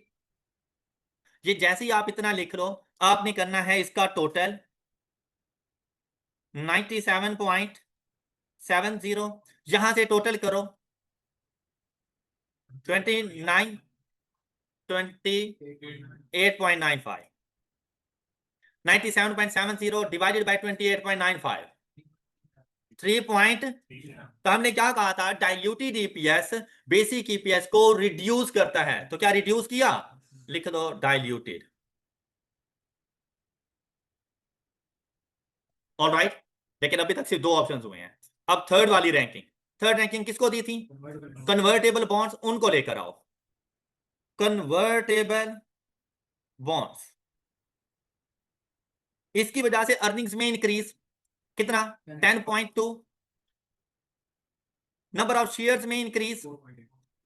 ये जैसे ही आप इतना लिख लो, आपने करना है इसका टोटल 97.70। यहां से टोटल करो 29 28.95। 97.70 डिवाइडेड बाय 28.95, 3 पॉइंट। तो हमने क्या कहा था? डाइल्यूटेड ईपीएस बेसिक ईपीएस को रिड्यूस करता है, तो क्या रिड्यूस किया? लिख दो डाइल्यूटेड। ऑलराइट। लेकिन अभी तक सिर्फ दो ऑप्शन हुए हैं। अब थर्ड वाली रैंकिंग। थर्ड रैंकिंग किसको दी थी? कन्वर्टेबल बॉन्ड्स, उनको लेकर आओ। कन्वर्टेबल बॉन्ड्स, इसकी वजह से अर्निंग्स में इंक्रीज कितना? 10.2। नंबर ऑफ शेयर्स में इंक्रीज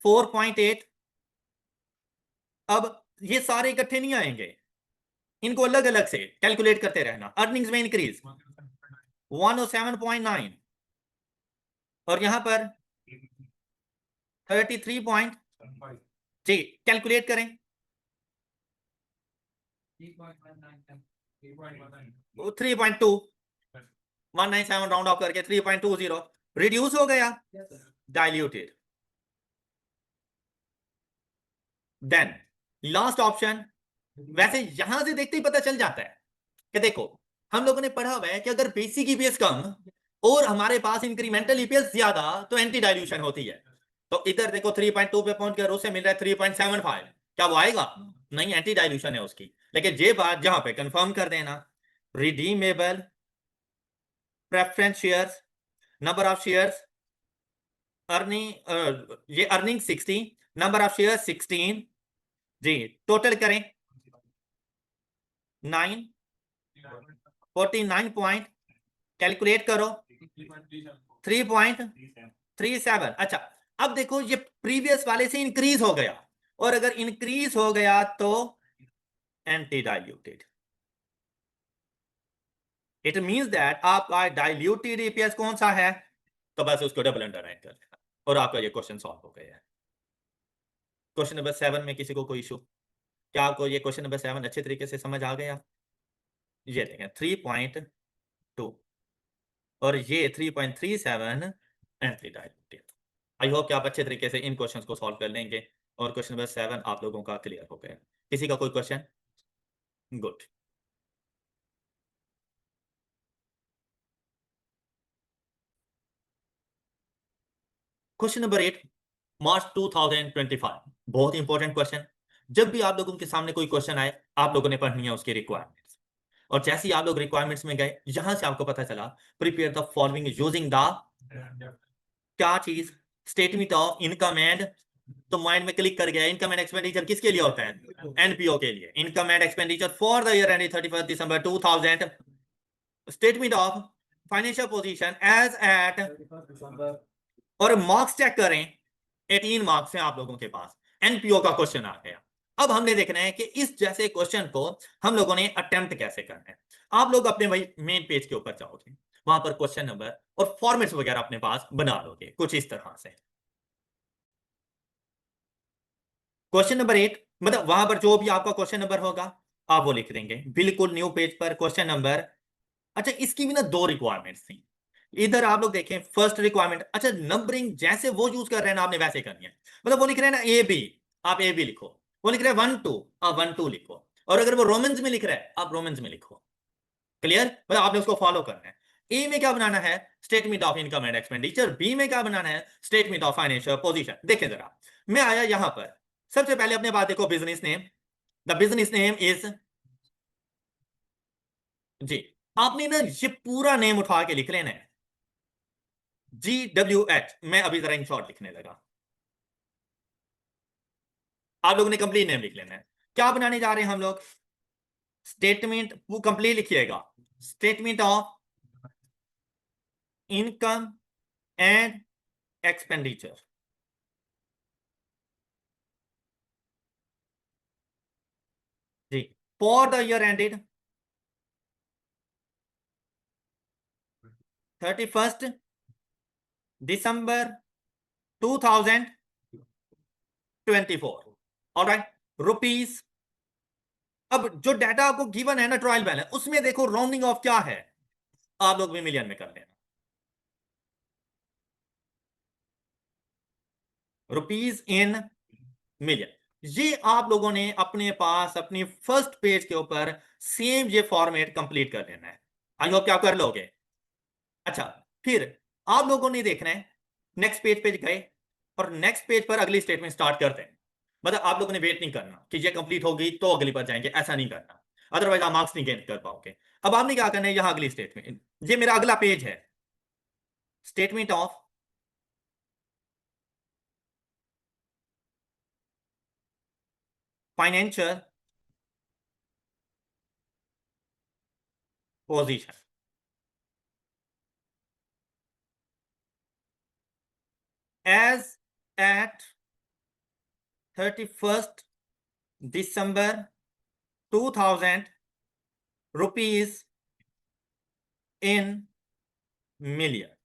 4.8। अब ये सारे इकट्ठे नहीं आएंगे, इनको अलग अलग से कैलकुलेट करते रहना। अर्निंग्स में इंक्रीज 107.9 और यहां पर 33 पॉइंट, जी कैलकुलेट करें 3.2, 197 राउंड ऑफ करके 3.20 रिड्यूस हो गया, डाइल्यूटेड। देन लास्ट ऑप्शन, वैसे यहां से देखते ही पता चल जाता है कि देखो हम लोगों ने पढ़ा हुआ है कि अगर बेसिक ईपीएस कम और हमारे पास इंक्रीमेंटल ईपीएस ज्यादा तो एंटी डाइल्यूशन होती है। तो इधर देखो 3.2 पे पहुंच गया, उससे मिल रहा है 3.75, क्या वो आएगा? नहीं, एंटी डाइल्यूशन है उसकी। लेकिन ये बात जहां पे कंफर्म कर देना, redeemable preference shares, number of shares, earning, ये अर्निंग 60, नंबर ऑफ शेयर्स 16, जी टोटल करें 9, 49 पॉइंट, कैलकुलेट करो 3.37। अच्छा, अब देखो ये प्रीवियस वाले से इंक्रीज हो गया, और अगर इंक्रीज हो गया तो anti diluted. It means that आपका डाइल्यूटेड ईपीएस कौन सा है, तो बस उसको डबल अंडरलाइन कर देना और आपका ये क्वेश्चन सॉल्व हो गया है। क्वेश्चन नंबर 7 में किसी को कोई इशू? क्या आपको ये क्वेश्चन नंबर 7 अच्छे तरीके से समझ आ गया? ये देखें 3.2 और ये 3.37 एंटी डाइल्यूटेड। आई होप कि आप अच्छे तरीके से इन क्वेश्चंस को सॉल्व कर लेंगे और क्वेश्चन नंबर 7 आप लोगों का क्लियर हो गया। किसी का कोई क्वेश्चन? गुड। क्वेश्चन नंबर 8, मार्च 2025, बहुत इंपॉर्टेंट क्वेश्चन। जब भी आप लोगों के सामने कोई क्वेश्चन आए, आप लोगों ने पढ़नी है उसकी रिक्वायरमेंट्स। और जैसे ही आप लोग रिक्वायरमेंट्स में गए, यहां से आपको पता चला prepare the following using the क्या चीज, स्टेटमेंट ऑफ इनकम एंड, तो माइंड में क्लिक कर गया, इनकम एंड एक्सपेंडिचर किसके लिए होता है? एनपीओ के लिए। Income and expenditure for the year ending 31 December 2000, statement of financial position as at, और मार्क्स चेक करें, 18 मार्क्स हैं आप लोगों के पास। एनपीओ का क्वेश्चन आ गया। अब हमने देखना है कि इस जैसे क्वेश्चन को हम लोगों ने अटेम्प्ट कैसे करना है। आप लोग अपने वही मेन पेज के ऊपर जाओगे, वहां पर क्वेश्चन नंबर और फॉर्मेट्स वगैरह अपने पास बना लोगे कुछ इस तरह से। क्वेश्चन नंबर 8, मतलब वहां पर जो भी आपका क्वेश्चन नंबर होगा आप वो लिख देंगे बिल्कुल न्यू पेज पर क्वेश्चन नंबर। अच्छा, इसकी भी ना दो रिक्वायरमेंट्स थी। इधर आप लोग देखें फर्स्ट रिक्वायरमेंट, अच्छा नंबरिंग जैसे वो यूज कर रहे हैं ना आपने वैसे करनी है। मतलब वो लिख रहे हैं ना ए बी, आप ए बी लिखो। वो लिख रहे हैं 1 2, आप 1 2 लिखो। और अगर वो रोमन्स में लिख रहा है आप रोमन्स में लिखो। क्लियर? मतलब आपने उसको फॉलो करना है। ए में क्या बनाना है? Statement of income and expenditure. B में क्या बनाना है? Statement of financial position. देखें जरा, मैं आया यहां पर, सबसे पहले अपने बात देखो, business name. The business name is, जी आपने ना ये पूरा नेम उठा के लिख लेना है, GWH। मैं अभी जरा इन शॉर्ट लिखने लगा, आप लोगों ने कंप्लीट नेम लिख लेना है। क्या बनाने जा रहे हैं हम लोग? स्टेटमेंट, वो कंप्लीट लिखिएगा, statement of income and expenditure. जी, for the year ended 31 December 2024। Alright, rupees. अब जो डाटा आपको गिवन है ना ट्रायल बैलेंस, उसमें देखो राउंडिंग ऑफ क्या है, आप लोग भी मिलियन में कर लेना। रुपीस इन मिलियन, ये आप लोगों ने अपने पास अपनी फर्स्ट पेज के ऊपर सेम ये फॉर्मेट कंप्लीट कर लेना है। आई होप कि आप कर लोगे। अच्छा, फिर आप लोगों ने देखना है, नेक्स्ट पेज पे गए और नेक्स्ट पेज पर अगली स्टेटमेंट स्टार्ट करते हैं। मतलब आप लोगों ने वेट नहीं करना कि ये कंप्लीट होगी तो अगली पर जाएंगे, ऐसा नहीं करना, अदरवाइज आप मार्क्स नहीं गेन कर पाओगे। अब आपने क्या करना है, यहां अगली स्टेटमेंट, ये मेरा अगला पेज है, statement of financial position as at 31 December 2000 rupees in million.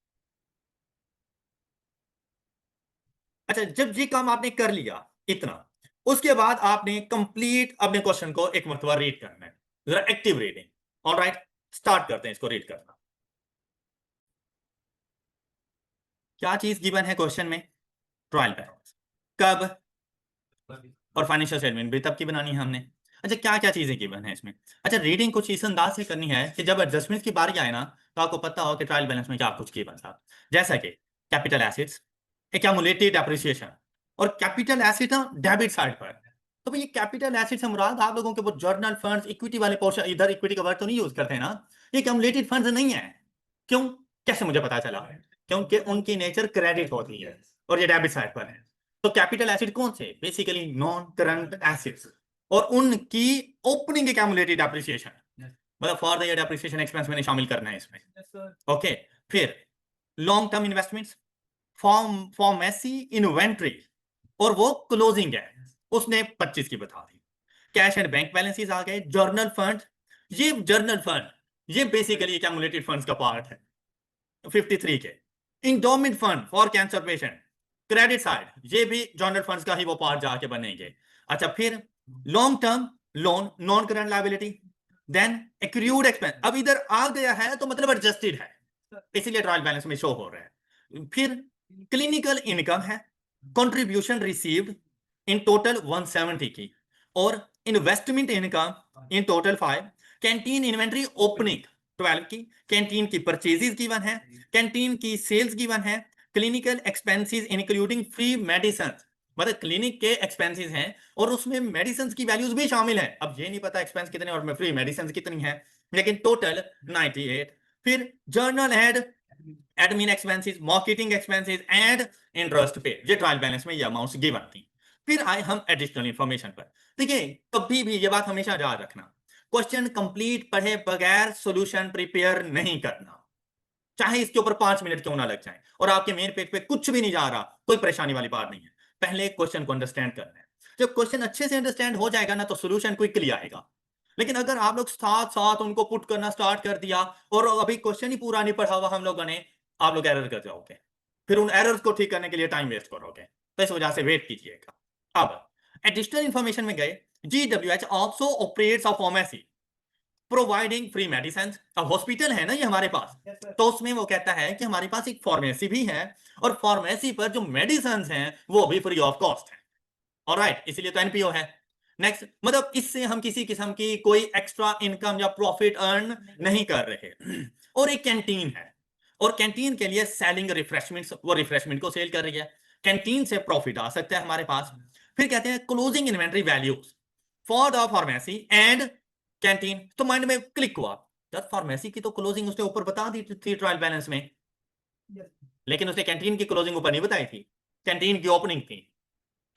अच्छा, जब ये काम आपने कर लिया इतना, उसके बाद आपने कंप्लीट अपने क्वेश्चन को एक मरतबा रीड करना है, जरा एक्टिव रीडिंग। ऑलराइट, स्टार्ट करते हैं इसको रीड करना। क्या चीज गिवन है क्वेश्चन में? Trial balance. कब? और फाइनेंशियल स्टेटमेंट भी तब की बनानी है हमने। अच्छा, क्या क्या चीजें गिवन है इसमें? अच्छा, रीडिंग कुछ इस अंदाज से करनी है कि जब एडजस्टमेंट की बारी आए ना, तो आपको पता हो कि ट्रायल बैलेंस में क्या कुछ गिवन था। जैसा कि कैपिटल एसिड्स, एक्यूमुलेटेड डेप्रिसिएशन, और कैपिटल एसिड ना डेबिट साइड पर। तो भाई ये कैपिटल एसिड से मुराद आप लोगों के वो जर्नल फंड्स, इक्विटी वाले पोर्शन, इधर इक्विटी का वर्ड तो नहीं यूज करते हैं ना, ये एक्यूमुलेटेड फंड्स नहीं है। क्यों? कैसे मुझे पता चला? क्योंकि उनकी नेचर क्रेडिट होती है और ये डेबिट साइड पर है। तो कैपिटल एसिड कौन से? बेसिकली नॉन करंट एसिड्स, और उनकी ओपनिंग एक्यूमुलेटेड डेप्रिसिएशन, मतलब for the year depreciation expense मैंने शामिल करना है इसमें। ओके, फिर long term investments, pharmacy inventory, और वो क्लोजिंग है, उसने 25 की बता दी। कैश एंड बैंक बैलेंसेस आ गए। जर्नल फंड, ये जर्नल फंड ये बेसिकली एक्यूमुलेटेड फंड्स का पार्ट है 53 के। Endowment fund for cancer patient, credit side, ये भी जर्नल फंड्स का ही वो पार्ट जाके बनेंगे। अच्छा, फिर long term loan, non current liability, then accrued expense. अब इधर आ गया है तो मतलब एडजस्टेड है, इसीलिए ट्रायल बैलेंस में शो हो रहा है। फिर क्लिनिकल इनकम है, कंट्रीब्यूशन रिसीव्ड इन टोटल 170 की, और investment income in total 5, canteen inventory opening 12 की, कैंटीन की परचेजेस गिवन है, कैंटीन की सेल्स गिवन है, clinical expenses including free medicine, मतलब क्लिनिक के एक्सपेंसेस हैं और उसमें मेडिसिन की वैल्यूज भी शामिल है। अब ये नहीं पता एक्सपेंस कितने और फ्री मेडिसिन कितनी है, लेकिन टोटल 98। फिर journal head, admin expenses, marketing expenses and interest पे, ये ट्रायल बैलेंस में ये अमाउंट्स गिवन थी। फिर आए हम एडिशनल इंफॉर्मेशन पर। देखिए, कभी भी ये बात हमेशा याद रखना, क्वेश्चन कंप्लीट पढ़े बगैर सॉल्यूशन प्रिपेयर नहीं करना, चाहे इसके ऊपर 5 मिनट क्यों ना लग जाए और आपके मेन पेज पे कुछ भी नहीं जा रहा, कोई परेशानी वाली बात नहीं है। पहले क्वेश्चन को अंडरस्टैंड करना है। जब क्वेश्चन अच्छे से अंडरस्टैंड हो जाएगा ना, तो सॉल्यूशन क्विकली आएगा। लेकिन अगर आप लोग साथ साथ उनको पुट करना स्टार्ट कर दिया और अभी क्वेश्चन ही पूरा नहीं पढ़ा हुआ हम लोगों ने, आप लोग एरर कर जाओगे, फिर उन एरर्स को ठीक करने के लिए टाइम वेस्ट करोगे। तो इस वजह से वेट कीजिएगा। अब एडिशनल इंफॉर्मेशन में गए, GWH ऑल्सो ऑपरेट्स अ फार्मेसी प्रोवाइडिंग फ्री मेडिसिन। अब हॉस्पिटल है ना ये हमारे पास, तो उसमें वो कहता है कि हमारे पास एक फार्मेसी भी है और फार्मेसी पर जो मेडिसिन हैं वो भी फ्री ऑफ कॉस्ट है। ऑलराइट, इसलिए तो एनपीओ है। नेक्स्ट, मतलब इससे हम किसी किस्म की कोई एक्स्ट्रा इनकम या प्रॉफिट अर्न नहीं कर रहे। और एक कैंटीन है, और कैंटीन के लिए सेलिंग रिफ्रेशमेंट्स, वो रिफ्रेशमेंट को सेल कर रही है, कैंटीन से प्रॉफिट आ सकता है हमारे पास। फिर कहते हैं closing inventory values for the pharmacy and canteen. तो माइंड में क्लिक हुआ, यार फार्मेसी की तो क्लोजिंग उसने ऊपर बता दी थी ट्रायल बैलेंस में, लेकिन उसने कैंटीन की क्लोजिंग ऊपर नहीं बताई थी, कैंटीन की ओपनिंग थी।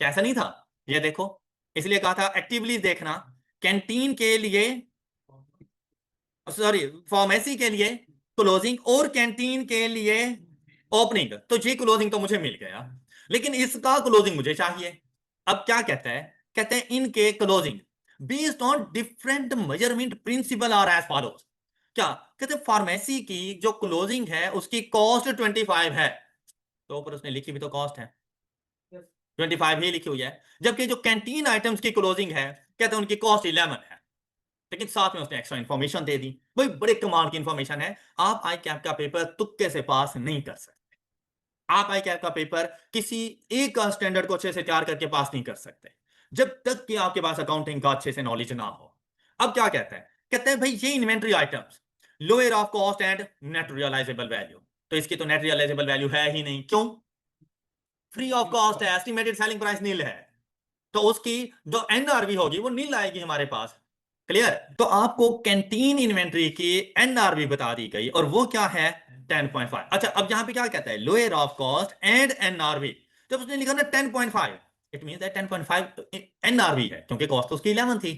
कैसा नहीं था? ये देखो, इसलिए कहा था एक्टिवली देखना। कैंटीन के लिए, सॉरी, फार्मेसी के लिए क्लोजिंग और कैंटीन के लिए ओपनिंग, तो ये क्लोजिंग तो मुझे मिल गया, लेकिन इसका क्लोजिंग मुझे चाहिए। अब क्या कहता है? कहते हैं इनके closing based on different measurement principle are as follows. क्या कहते हैं? फार्मेसी की जो क्लोजिंग है उसकी कॉस्ट 25 है, तो ऊपर उसने लिखी भी तो कॉस्ट है 25 ही लिखी हुई है, जबकि जो कैंटीन आइटम्स की क्लोजिंग है कहते हैं उनकी कॉस्ट 11 है, लेकिन साथ में उसने एक्स्ट्रा इंफॉर्मेशन दे दी। भाई बड़े कमाल की इंफॉर्मेशन है। आप आई कैप का पेपर तुक्के से पास नहीं कर सकते, आप आई कैप का पेपर किसी एक स्टैंडर्ड को अच्छे से तैयार करके पास नहीं कर सकते जब तक कि आपके पास अकाउंटिंग का अच्छे से नॉलेज ना हो। अब क्या कहता है? कहते हैं भाई ये inventory items lower of cost and net realisable value, तो इसकी तो नेट रियलाइजेबल वैल्यू है ही नहीं। क्यों? फ्री ऑफ कॉस्ट है, एस्टिमेटेड सेलिंग प्राइस नील है, तो उसकी जो एनआरवी होगी वो नील आएगी हमारे पास। क्लियर? तो आपको कैंटीन इन्वेंट्री की एनआरवी बता दी गई और वो क्या है? 10.5। अच्छा, अब यहां पे क्या कहता है? Lower of cost and NRV. जब उसने लिखा ना 10.5, इट मींस दैट 10.5 एनआरवी है, क्योंकि कॉस्ट तो उसकी 11 थी।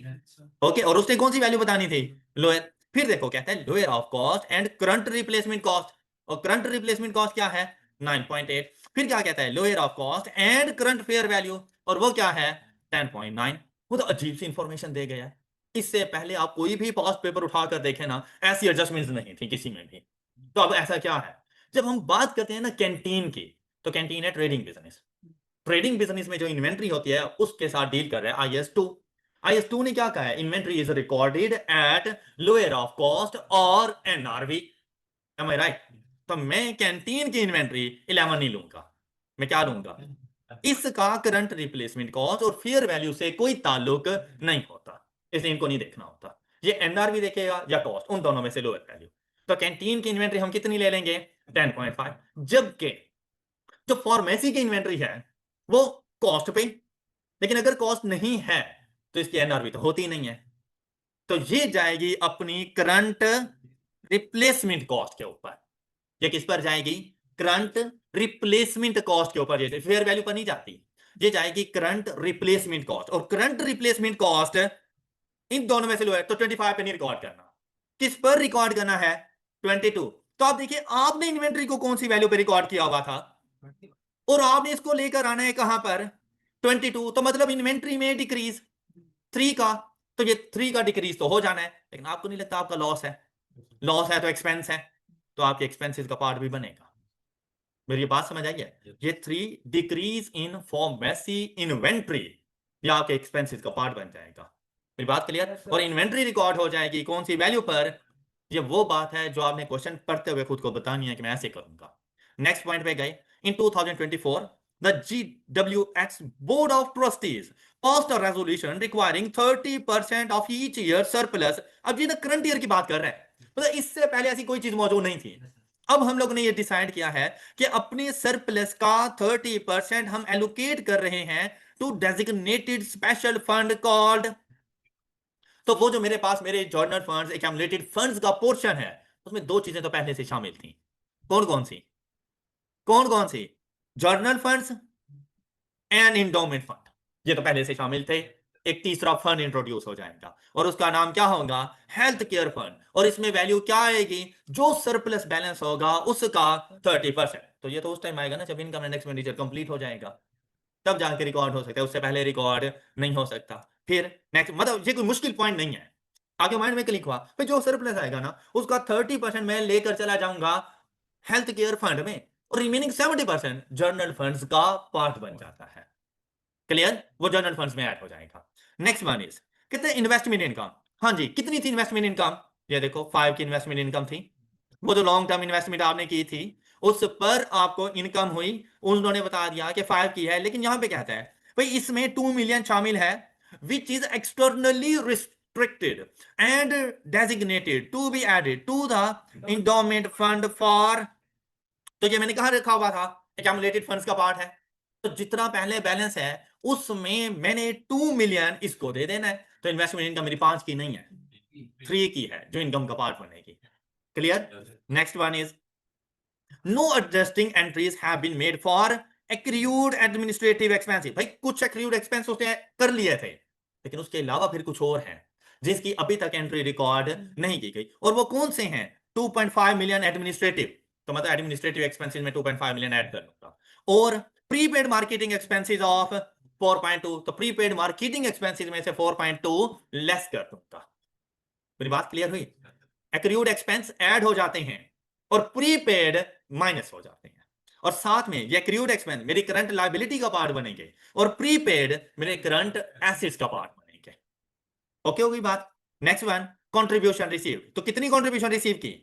ओके, और उसने कौन सी वैल्यू बतानी थी? लोअर। फिर देखो कहता है lower of cost and current replacement cost, और करंट रिप्लेसमेंट कॉस्ट क्या है? 9.8। फिर क्या कहता है? Lower of cost and current fair value, और वो क्या है? 10.9। वो तो अजीब सी इंफॉर्मेशन दे गया है। इससे पहले आप कोई भी पास्ट पेपर उठाकर देखें ना, ऐसी एडजस्टमेंट्स नहीं थी किसी में भी। तो अब ऐसा क्या है, जब हम बात करते हैं ना कैंटीन की, तो कैंटीन है ट्रेडिंग बिजनेस। ट्रेडिंग बिजनेस में जो इन्वेंट्री होती है उसके साथ डील कर रहा है IS2। IS2 ने क्या कहा है, inventory is recorded at lower of cost और NRV। M I right? तो मैं कैंटीन की इन्वेंट्री 11 नहीं लूंगा, मैं क्या लूंगा, इसका करंट रिप्लेसमेंट कॉस्ट और फेयर वैल्यू से कोई ताल्लुक नहीं होता, इसलिए इनको नहीं देखना होता। ये NRV देखेगा या कॉस्ट, उन दोनों में से लोअर वैल्यू। तो कैंटीन की इन्वेंट्री हम कितनी ले लेंगे, 10.5। जबकि जो फार्मेसी की इन्वेंट्री है वो कॉस्ट पे, लेकिन अगर कॉस्ट नहीं है तो इसकी NRV तो होती नहीं है। तो ये जाएगी अपनी करंट रिप्लेसमेंट कॉस्ट के ऊपर। ये किस पर जाएगी, करंट रिप्लेसमेंट कॉस्ट के ऊपर, जैसे फेयर वैल्यू पर नहीं जाती। ये जाएगी करंट रिप्लेसमेंट कॉस्ट, और करंट रिप्लेसमेंट कॉस्ट इन दोनों में से लो है, तो 25 पे नहीं रिकॉर्ड करना। किस पर रिकॉर्ड करना है, 22। तो आप देखिए, आपने इन्वेंट्री को कौन सी वैल्यू पे रिकॉर्ड किया हुआ था, और आपने इसको लेकर आना है कहां पर, 22। तो मतलब इन्वेंट्री में डिक्रीज 3 का, तो ये 3 का डिक्रीज तो हो जाना है, लेकिन आपको नहीं लगता आपका लॉस है। लॉस है तो एक्सपेंस है, तो आपके एक्सपेंसेस का पार्ट भी बनेगा। मेरी बात समझ आई है, ये 3 डिक्रीज इन फार्मेसी इन्वेंट्री, ये आपके एक्सपेंसेस का पार्ट बन जाएगा। मेरी बात क्लियर? और इन्वेंट्री रिकॉर्ड हो जाएगी कौन सी वैल्यू पर, ये वो बात है जो आपने क्वेश्चन पढ़ते हुए खुद को बतानी है कि मैं ऐसे करूंगा। नेक्स्ट पॉइंट पे गए, इन 2024 the GWX board of trustees passed a resolution requiring 30% of each year surplus। अब ये ना करंट ईयर की बात कर रहा है, मतलब इससे पहले ऐसी कोई चीज मौजूद नहीं थी। अब हम लोग ने ये डिसाइड किया है कि अपने सरप्लस का 30% हम एलोकेट कर रहे हैं to designated special fund called. तो वो जो मेरे पास मेरे जर्नल फंड्स, एक्यूमुलेटेड फंड्स का पोर्शन है, उसमें 2 चीजें तो पहले से शामिल थी। कौन कौन सी, कौन कौन सी, general funds and endowment fund, ये तो पहले से शामिल थे। एक तीसरा फंड इंट्रोड्यूस हो जाएगा और उसका नाम क्या होगा, हेल्थ केयर फंड। और इसमें वैल्यू क्या आएगी, जो सरप्लस बैलेंस होगा उसका 30%। तो ये तो उस टाइम आएगा ना जब इनकम एंड एक्सपेंडिचर कंप्लीट हो जाएगा, तब जाके रिकॉर्ड हो सकता है, उससे पहले रिकॉर्ड नहीं हो सकता। फिर नेक्स्ट, मतलब ये कोई मुश्किल पॉइंट नहीं है, आगे माइंड में क्लिक हुआ भाई, जो सरप्लस आएगा ना उसका 30% मैं लेकर चला जाऊंगा हेल्थ केयर फंड में, और रिमेनिंग 70% जर्नल फंड्स का पार्ट बन जाता है। क्लियर, वो जनरल फंड्स में ऐड हो जाएगा। नेक्स्ट वन इज, कितने इन्वेस्टमेंट इनकम, हाँ जी कितनी थी इन्वेस्टमेंट इनकम, ये देखो 5 की इन्वेस्टमेंट इनकम थी। वो जो लॉन्ग टर्म इन्वेस्टमेंट आपने की थी उस पर आपको इनकम हुई, उन्होंने बता दिया कि 5 की है, लेकिन यहां पे कहता है भाई इसमें 2 मिलियन शामिल है which is externally restricted and designated to be added to the endowment fund for. तो ये मैंने कहा रखा हुआ था, एक्यूमुलेटेड फंड्स का पार्ट है। तो जितना पहले बैलेंस है उसमें मैंने 2 मिलियन इसको दे देना है। तो इन्वेस्टमेंट इनकम मेरी 5 की नहीं है, 3 की है जो इनकम का पार्ट बनेगी। Clear? Next one is, no adjusting entries have been made for accrued administrative expenses. भाई कुछ एक्रूड एक्सपेंस उसने कर लिए थे, लेकिन उसके अलावा फिर कुछ और है जिसकी अभी तक एंट्री रिकॉर्ड नहीं की गई, और वो कौन से हैं, 2.5 मिलियन एडमिनिस्ट्रेटिव, तो मतलब एडमिनिस्ट्रेटिव एक्सपेंसेस में 2.5 मिलियन ऐड कर लूंगा, और प्रीपेड मार्केटिंग एक्सपेंसेस ऑफ 4.2, तो प्रीपेड मार्केटिंग एक्सपेंसेस में से 4.2 लेस कर दूंगा। मेरी बात क्लियर हुई? एक्रूड एक्सपेंस ऐड हो जाते हैं और प्रीपेड माइनस हो जाते हैं, और साथ में ये एक्रूड एक्सपेंस मेरी करंट लायबिलिटी का पार्ट बनेंगे और प्रीपेड मेरे करंट एसेट्स का पार्ट बनेंगे। ओके हो गई बात? Next one, contribution receive. तो कितनी कंट्रीब्यूशन रिसीव की,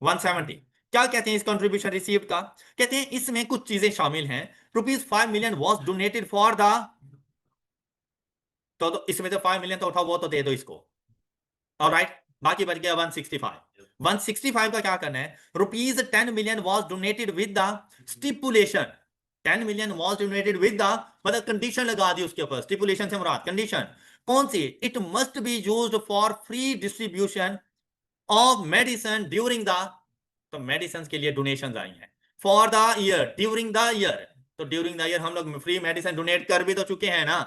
170। क्या कहते हैं इस कंट्रीब्यूशन रिसीव का, कहते हैं इसमें कुछ चीजें शामिल हैं। ₹5 million was donated for the, तो इसमें तो 5 मिलियन तो उठाओ, वो तो दे दो इसको। ऑलराइट, बाकी बच गया 165। 165 का क्या करना है, ₹10 million was donated with the stipulation. 10 million was donated with the, मतलब कंडीशन लगा दी उसके ऊपर, स्टिपुलेशन से मुराद कंडीशन कौन सी, it must be used for free distribution of medicine during the, तो मेडिसिन के लिए डोनेशन आई हैं, for the year, during the year. तो ड्यूरिंग द ईयर हम लोग फ्री मेडिसिन डोनेट कर भी तो चुके हैं ना,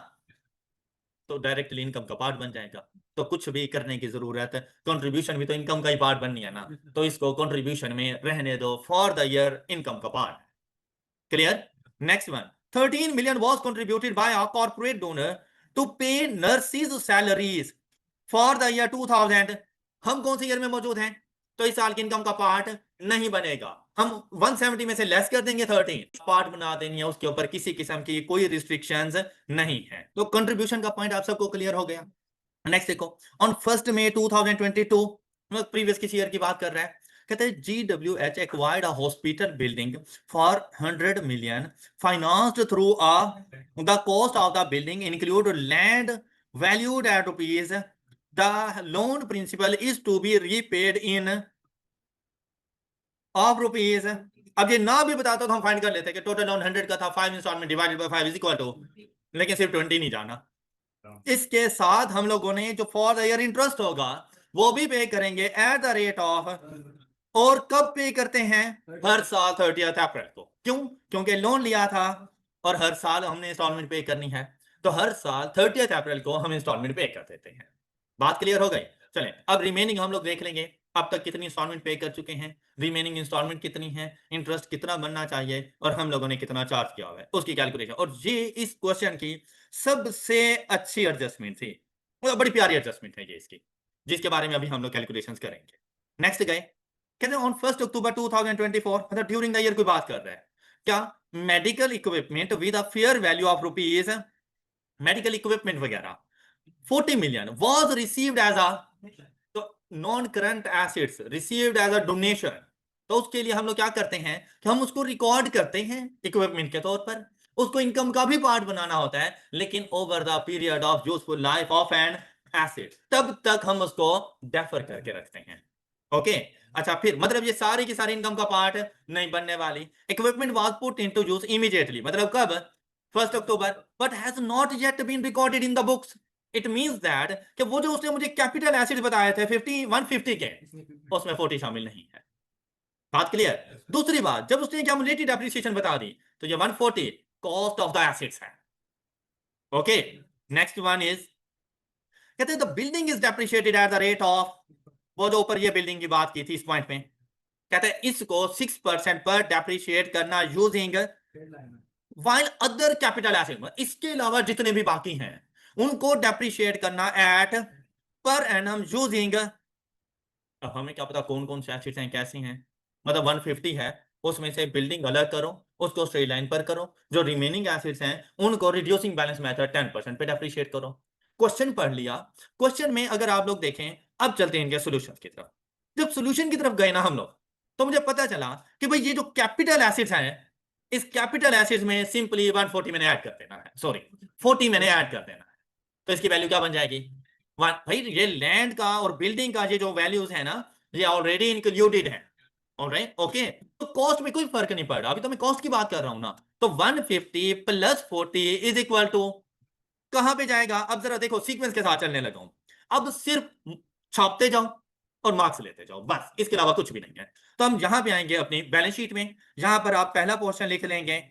तो डायरेक्टली इनकम का पार्ट बन जाएगा। तो कुछ भी करने की जरूरत है, कंट्रीब्यूशन भी तो इनकम का ही पार्ट बननी है ना, तो इसको कंट्रीब्यूशन में रहने दो, फॉर द ईयर इनकम का part. Clear? Next one, 13 million was contributed by a corporate donor to pay nurses salaries for the year 2000। हम कौन से ईयर में मौजूद हैं? तो इस साल की इनकम का पार्ट नहीं बनेगा। हम 170 में से लेस कर देंगे 13, पार्ट बना देंगे, उसके ऊपर किसी किस्म की कोई रिस्ट्रिक्शंस नहीं है। तो कंट्रीब्यूशन का पॉइंट आप सबको क्लियर हो गया। नेक्स्ट देखो, ऑन 1 मई 2022, प्रीवियस किसी ईयर की बात कर रहा है, कहते हैं GWH acquired a hospital building for 100 million financed through the cost of the building include land valued at rupees, the loan principal is to be repaid in of rupees। अब ये ना भी बताता तो हम फाइंड कर लेते कि टोटल लोन 100 का था, 5 instalment divided by 5 is equal to, लेकिन सिर्फ 20 नहीं जाना। इसके साथ हम लोगों ने जो फॉर द ईयर इंटरेस्ट होगा वो भी पे करेंगे एट द रेट ऑफ, और कब पे करते हैं? हर साल 30 अप्रैल को। क्यों? क्योंकि लोन लिया था और हर साल हमने इंस्टॉलमेंट पे करनी है, तो हर साल 30 अप्रैल को हम इंस्टॉलमेंट पे कर देते हैं। बात क्लियर हो गई? चलें अब रिमेनिंग हम लोग देख लेंगे, अब तक कितनी इंस्टॉलमेंट पे कर चुके हैं, रिमेनिंग इंस्टॉलमेंट कितनी है, इंटरेस्ट कितना बनना चाहिए और हम लोगों ने कितना चार्ज किया हुआ है उसकी कैलकुलेशन। और ये इस क्वेश्चन की सबसे अच्छी एडजस्टमेंट थी, मतलब बड़ी प्यारी एडजस्टमेंट है ये इसकी, जिसके बारे में अभी हम लोग कैलकुलेशंस करेंगे। नेक्स्ट गए, कहते हैं ऑन 1 अक्टूबर 2024, मतलब ड्यूरिंग द ईयर कोई बात कर रहा है क्या? Medical equipment with a fair value of rupees, medical equipment वगैरह 40 million was received as a, तो non current assets received as a donation. तो उसके लिए हम लोग क्या करते हैं कि हम उसको रिकॉर्ड करते हैं इक्विपमेंट के तौर पर, उसको इनकम का भी पार्ट बनाना होता है, लेकिन over the period of useful life of an asset तब तक हम उसको डेफर करके रखते हैं। ओके, अच्छा फिर मतलब ये सारी की सारी इनकम का पार्ट नहीं बनने वाली। Equipment was put into use immediately, मतलब कब? 1 अक्टूबर, but has not yet been recorded in the books. It means that कि वो जो उसने मुझे कैपिटल एसिड बताए थे 50 150 के, उसमें 40 शामिल नहीं है। बात क्लियर? दूसरी बात, जब उसने क्यूमुलेटिव डेप्रिसिएशन बता दी तो ये 140 कॉस्ट ऑफ द एसेट्स है। ओके, नेक्स्ट वन इज, कहते हैं the building is depreciated at the rate of, वो जो ऊपर ये बिल्डिंग की बात की थी इस पॉइंट में, कहते हैं इसको 6% पर डेप्रिशिएट करना using while other capital asset, इसके अलावा जितने भी बाकी हैं उनको डेप्रिशिएट करना एट पर एनम यूजिंग, अब हमें क्या पता कौन कौन से एसिड्स हैं कैसे हैं, मतलब 150 है, उसमें से बिल्डिंग अलग करो, उसको स्ट्रेट लाइन पर करो, जो रिमेनिंग एसिड्स हैं उनको रिड्यूसिंग बैलेंस मेथड 10% पे डेप्रिशिएट करो। क्वेश्चन पढ़ लिया। क्वेश्चन में अगर आप लोग देखें, अब चलते हैं इनके सॉल्यूशन की तरफ। जब सॉल्यूशन की तरफ गए ना हम लोग, तो मुझे पता चला कि भाई ये जो कैपिटल एसिड्स हैं, इस कैपिटल एसिड्स में सिंपली 140 मैंने ऐड कर देना है, सॉरी 40 मैंने ऐड कर देना है, तो इसकी वैल्यू क्या बन जाएगी? भाई ये लैंड का और बिल्डिंग का ये जो वैल्यूज है ना, ये ऑलरेडी इंक्लूडेड है। ऑलराइट, ओके, तो कॉस्ट में कोई फर्क नहीं पड़ रहा, अभी तो मैं कॉस्ट की बात कर रहा हूं ना। तो 150 प्लस 40 इज इक्वल टू, कहां पे जाएगा? अब जरा देखो, सीक्वेंस के साथ चलने लगा हूं, अब सिर्फ छापते जाओ और मार्क्स लेते जाओ, बस इसके अलावा कुछ भी नहीं है। तो हम यहां पे आएंगे अपनी बैलेंस शीट में, यहां पर आप पहला पोर्शन लिख लेंगे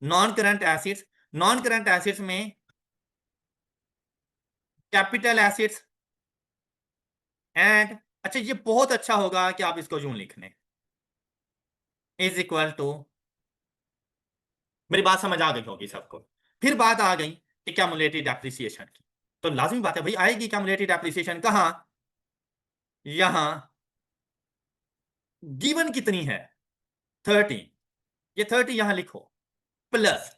non current assets. Non current assets में कैपिटल एसिड्स एंड, अच्छा ये बहुत अच्छा होगा कि आप इसको यूं लिख लें, इज इक्वल टू, मेरी बात समझ आ गई होगी सबको। फिर बात आ गई कि क्यूमुलेटिव डेप्रिसिएशन की, तो लाजमी बात है भाई आएगी क्यूमुलेटिव डेप्रिसिएशन कहां? यहां गिवन कितनी है? 30, ये 30 यहां लिखो, plus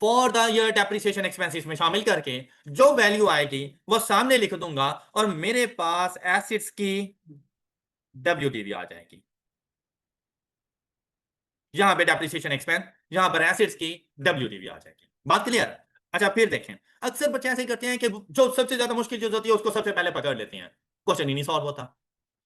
for the year depreciation expenses में शामिल करके जो वैल्यू आएगी वो सामने लिख दूंगा, और मेरे पास एसिड्स की WDV आ जाएगी, यहां पे डेप्रिसिएशन एक्सपेंस, यहां पर एसिड्स की WDV आ जाएगी। बात क्लियर? अच्छा फिर देखें, अक्सर बच्चे ऐसे करते हैं कि जो सबसे ज्यादा मुश्किल चीज होती है उसको सबसे पहले पकड़ लेते हैं, क्वेश्चन ही नहीं सॉल्व होता।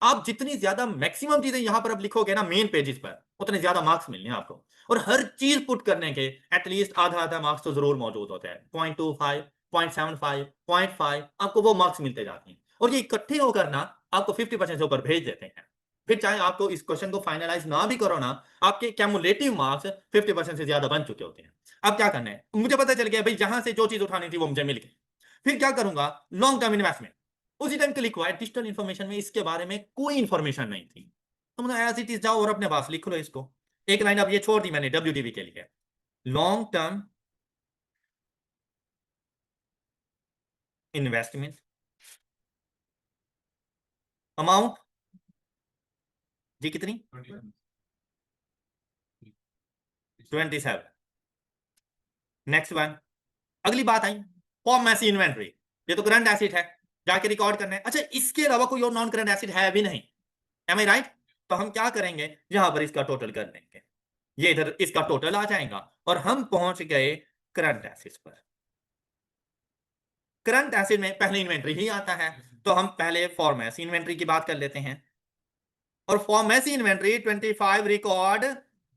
आप जितनी ज्यादा मैक्सिमम चीजें यहां पर अब लिखोगे ना मेन पेजेस पर, उतने ज्यादा मार्क्स मिलने हैं आपको, और हर चीज पुट करने के एटलीस्ट आधा आधा मार्क्स तो जरूर मौजूद होता है, 0.25 0.75 0.5 आपको वो मार्क्स मिलते जाते हैं, और ये इकट्ठे होकर ना आपको 50% से ऊपर भेज देते हैं। फिर चाहे आपको इस क्वेश्चन को फाइनलाइज ना भी करो ना, आपके कैमुलेटिव मार्क्स 50% से ज्यादा बन चुके होते हैं। अब क्या करना है, मुझे पता चल गया भाई जहां से जो चीज उठानी थी वो मुझे मिल गई। फिर क्या करूंगा? Long term investment. उसी टाइम क्लिक हुआ, डिजिटल इन्फॉर्मेशन में इसके बारे में कोई इन्फॉर्मेशन नहीं थी, तो मतलब एज इट इज जाओ और अपने पास लिख लो इसको, एक लाइन अब ये छोड़ दी मैंने WDV के लिए। लॉन्ग टर्म इन्वेस्टमेंट अमाउंट जी कितनी 27। नेक्स्ट वन, अगली बात आई फॉर्म मैसी इन्वेंट्री, ये तो करंट एसिड है, जाके रिकॉर्ड करना है। अच्छा इसके अलावा कोई और नॉन करंट एसिड है भी नहीं, एम आई राइट? तो हम क्या करेंगे, यहां पर इसका टोटल कर देंगे, ये इधर इसका टोटल आ जाएगा और हम पहुंच गए करंट एसिड पर। करंट एसिड में पहले इन्वेंट्री ही आता है, तो हम पहले फॉर्मेसी इन्वेंट्री की बात कर लेते हैं। और फॉर्मेसी इन्वेंट्री 25 रिकॉर्ड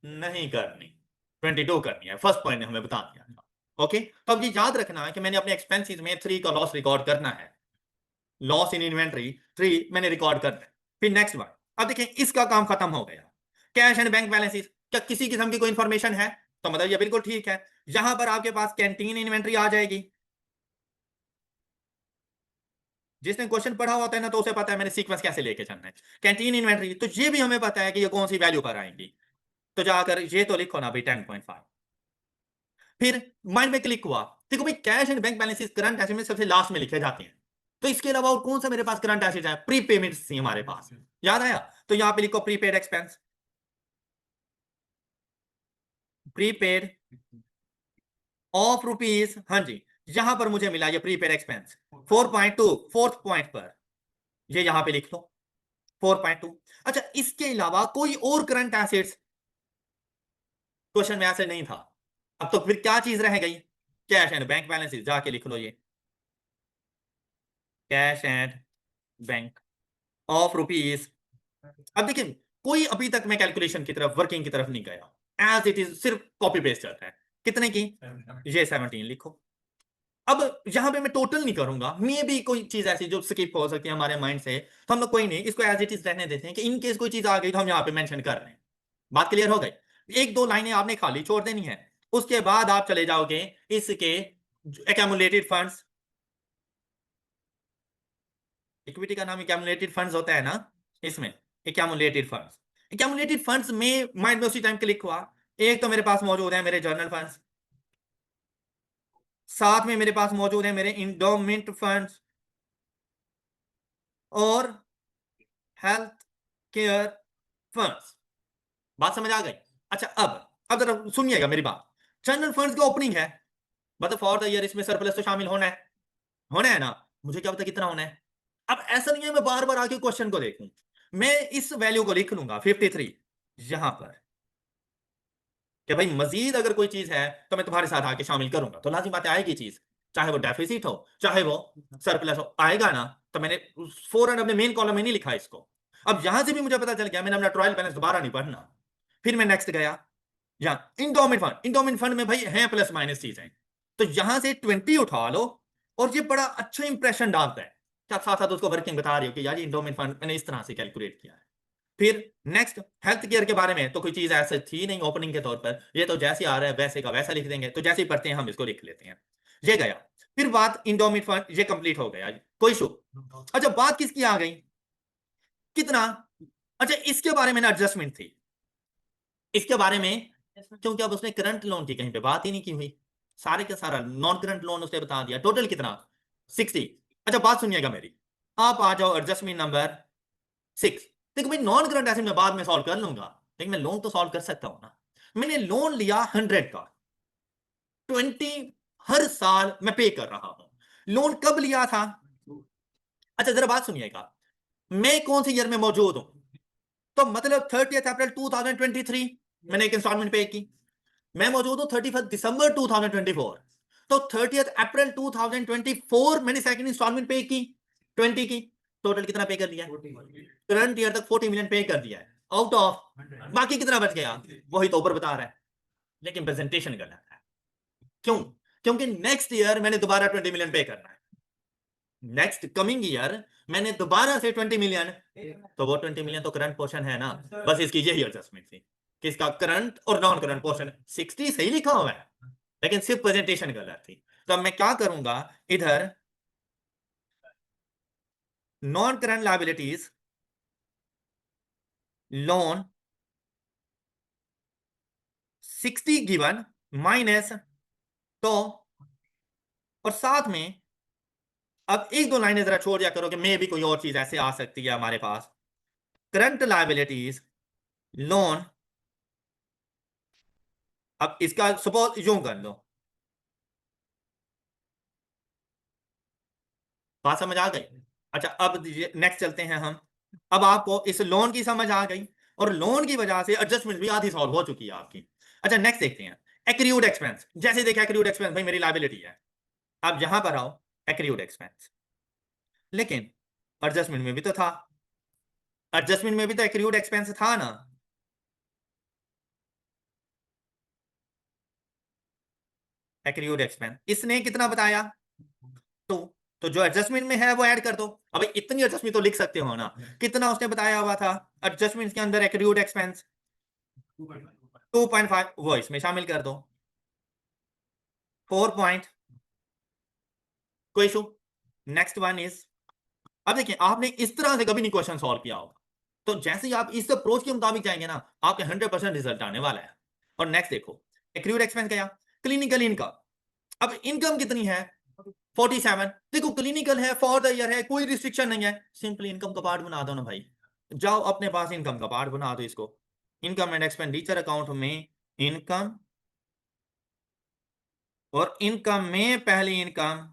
नहीं करनी, 22 करनी है, फर्स्ट पॉइंट ने हमें बता दिया था। ओके, तो अब ये याद रखना है कि मैंने अपने एक्सपेंसेस में 3 का लॉस रिकॉर्ड करना है, लॉस इन इन्वेंट्री 3 मैंने रिकॉर्ड करना है। फिर नेक्स्ट वन, अब देखिए इसका काम खत्म हो गया। कैश एंड बैंक बैलेंसेस, क्या किसी किस्म की कोई इंफॉर्मेशन है? तो मतलब ये बिल्कुल ठीक है, यहां पर आपके पास कैंटीन इन्वेंट्री आ जाएगी। जिसने क्वेश्चन पढ़ा होता है ना, तो उसे पता है मैंने सीक्वेंस कैसे लेके चलना है। कैंटीन इन्वेंट्री, तो ये भी हमें पता है कि ये कौन सी वैल्यू पर आएंगी, तो जाकर ये तो लिखो ना भाई 10.5। फिर माइंड में क्लिक हुआ, देखो भाई cash and bank balances current asset में सबसे लास्ट में लिखे जाते हैं, तो इसके अलावा और कौन सा मेरे पास करंट एसेट है? प्रीपेमेंट्स थी हमारे पास, याद आया? तो यहां पे लिखो prepaid expense, prepaid of rupees, हाँ जी, यहां पर मुझे मिला ये प्रीपेड एक्सपेंस 4.2, फोर्थ पॉइंट पर, ये यहां पे लिख लो 4.2। अच्छा इसके अलावा कोई और करंट एसेट्स क्वेश्चन में ऐसे नहीं था, अब तो फिर क्या चीज रह गई? कैश एंड बैंक बैलेंसेस, जाके लिख लो ये cash and bank of rupees. अब देखिए कोई अभी तक मैं कैलकुलेशन की तरफ, वर्किंग की तरफ नहीं गया, एज इट इज सिर्फ कॉपी पेस्ट चल रहा है। कितने की? ये 17 लिखो। अब यहां पे मैं टोटल नहीं करूंगा, मे भी कोई चीज ऐसी जो स्किप हो सकती है हमारे माइंड से, तो हम लोग कोई नहीं, इसको एज इट इज रहने देते हैं कि इन केस कोई चीज आ गई तो हम यहाँ पे मेंशन कर रहे हैं। बात क्लियर हो गई? एक दो लाइनें आपने खाली छोड़ देनी है, उसके बाद आप चले जाओगे इसके एक्यूमुलेटेड फंड्स। इक्विटी का नाम एक्यूमुलेटेड फंड्स होता है ना, इसमें एक्यूमुलेटेड फंड्स, एक्यूमुलेटेड फंड्स में माइंड में उसी टाइम क्लिक हुआ, एक तो मेरे पास मौजूद है मेरे जर्नल फंड्स, साथ में मेरे पास मौजूद है मेरे इंडोमेंट फंड्स और हेल्थ केयर फंड्स। बात समझ आ गई? अच्छा अब जरा सुनिएगा मेरी बात, जनरल फंड्स की ओपनिंग है, मतलब फॉर द ईयर इसमें सरप्लस तो शामिल होना है, होना है ना, मुझे क्या पता कितना होना है। अब ऐसा नहीं है मैं बार बार आके क्वेश्चन को देखूं, मैं इस वैल्यू को लिख लूंगा 53 यहां पर, कि भाई मजीद अगर कोई चीज है तो मैं तुम्हारे साथ आके शामिल करूंगा, तो लाजिम बात है आएगी चीज, चाहे वो डेफिसिट हो चाहे वो सरप्लस हो, आएगा ना। तो मैंने फौरन अपने मेन कॉलम में नहीं लिखा इसको, अब यहां से भी मुझे पता चल गया मैंने अपना ट्रायल बैलेंस दोबारा नहीं पढ़ना। फिर मैं नेक्स्ट गया, यहाँ इंडोमेंट फंड, इंडोमेंट फंड में भाई है प्लस माइनस चीजें, तो यहां से 20 उठा लो, और ये बड़ा अच्छा इंप्रेशन डालता है कि आप साथ साथ उसको वर्किंग बता रहे हो कि यार ये इंडोमेंट फंड मैंने इस तरह से कैलकुलेट किया है। फिर नेक्स्ट हेल्थ केयर के बारे में तो कोई चीज ऐसा थी नहीं ओपनिंग के तौर पर, ये तो जैसे आ रहा है वैसे का वैसा लिख देंगे, तो जैसे ही पढ़ते हैं हम इसको लिख लेते हैं, ये गया। फिर बात इंडोमिट फंड, ये कंप्लीट हो गया, कोई इशू? अच्छा बात किसकी आ गई, कितना? अच्छा इसके बारे में ना एडजस्टमेंट थी, इसके बारे में, क्योंकि अब उसने करंट लोन की कहीं पे बात ही नहीं की हुई, सारे का सारा नॉन करंट लोन उसने बता दिया, टोटल कितना 60। अच्छा बात सुनिएगा मेरी, आप आ जाओ एडजस्टमेंट नंबर 6। देखो भाई नॉन करंट एसेट मैं बाद में सॉल्व कर लूंगा, लेकिन मैं लोन तो सॉल्व कर सकता हूं ना। मैंने लोन लिया 100 का, 20 हर साल मैं पे कर रहा हूं। लोन कब लिया था? अच्छा जरा बात सुनिएगा, मैं कौन सी ईयर में मौजूद हूं, तो मतलब 30 अप्रैल 2023 मैंने एक इंस्टॉलमेंट पे की, मैं मौजूद हूं 31 दिसंबर 2024, तो 30 अप्रैल 2024 मैंने सेकंड इंस्टॉलमेंट पे की 20 की, टोटल कितना पे कर दिया? करंट ईयर तक 40 मिलियन पे कर दिया है आउट ऑफ, बाकी कितना बच गया वही तो ऊपर बता रहा है, लेकिन प्रेजेंटेशन गलत है। क्यों? क्योंकि नेक्स्ट ईयर मैंने दोबारा 20 मिलियन पे करना है, नेक्स्ट कमिंग ईयर मैंने दोबारा से 20 मिलियन, तो वो 20 मिलियन तो करंट पोर्शन है ना, बस इसकी यही एडजस्टमेंट थी कि इसका करंट और नॉन करंट पोर्शन 60 सही लिखा हुआ है, लेकिन सिर्फ प्रेजेंटेशन गलत थी। तो अब मैं क्या करूंगा, इधर non current liabilities loan 60 given minus, तो और साथ में अब एक दो लाइनें जरा छोड़ दिया करो कि मे भी कोई और चीज ऐसे आ सकती है हमारे पास। Current liabilities, loan. अब इसका सपोज यूं कर लो, बात समझ आ गई? अच्छा, अब नेक्स्ट चलते हैं हम। अब आपको इस लोन की समझ आ गई, और लोन की वजह से एडजस्टमेंट भी आधी सॉल्व हो चुकी है आपकी। अच्छा, नेक्स्ट देखते हैं। एक्रियूड एक्सपेंस, जैसे देखा एक्रियूड एक्सपेंस भाई मेरी लायबिलिटी है। अब यहां पर आओ, एक्रियूड एक्सपेंस, लेकिन एडजस्टमेंट में भी तो था, एडजस्टमेंट में भी तो एक्रियूड एक्सपेंस था ना। एक्रियूड एक्सपेंस इसने कितना बताया? टू। तो जो एडजस्टमेंट में है वो ऐड कर दो। अब इतनी एडजस्टमेंट तो लिख सकते हो ना, कितना उसने बताया हुआ था एडजस्टमेंट के अंदर एक्रियूड एक्सपेंस? 2.5, वो इसमें शामिल कर दो। 4 पॉइंट, कोई इशू। नेक्स्ट वन इज, अब देखिए आपने इस तरह से कभी नहीं क्वेश्चन सॉल्व किया होगा, तो जैसे ही आप इस अप्रोच के मुताबिक जाएंगे ना, आपके 100% रिजल्ट आने वाला है। और नेक्स्ट देखो, एक्रियूड एक्सपेंस गया, क्लिनिकल इनकम। अब इनकम कितनी है? 47। देखो क्लिनिकल है, फॉर द ईयर है, कोई रिस्ट्रिक्शन नहीं है, सिंपल इनकम का पार्ट बना दो ना भाई। जाओ अपने पास इनकम का पार्ट बना दो इसको। इनकम एंड एक्सपेंडिचर अकाउंट में इनकम, और इनकम में पहली इनकम।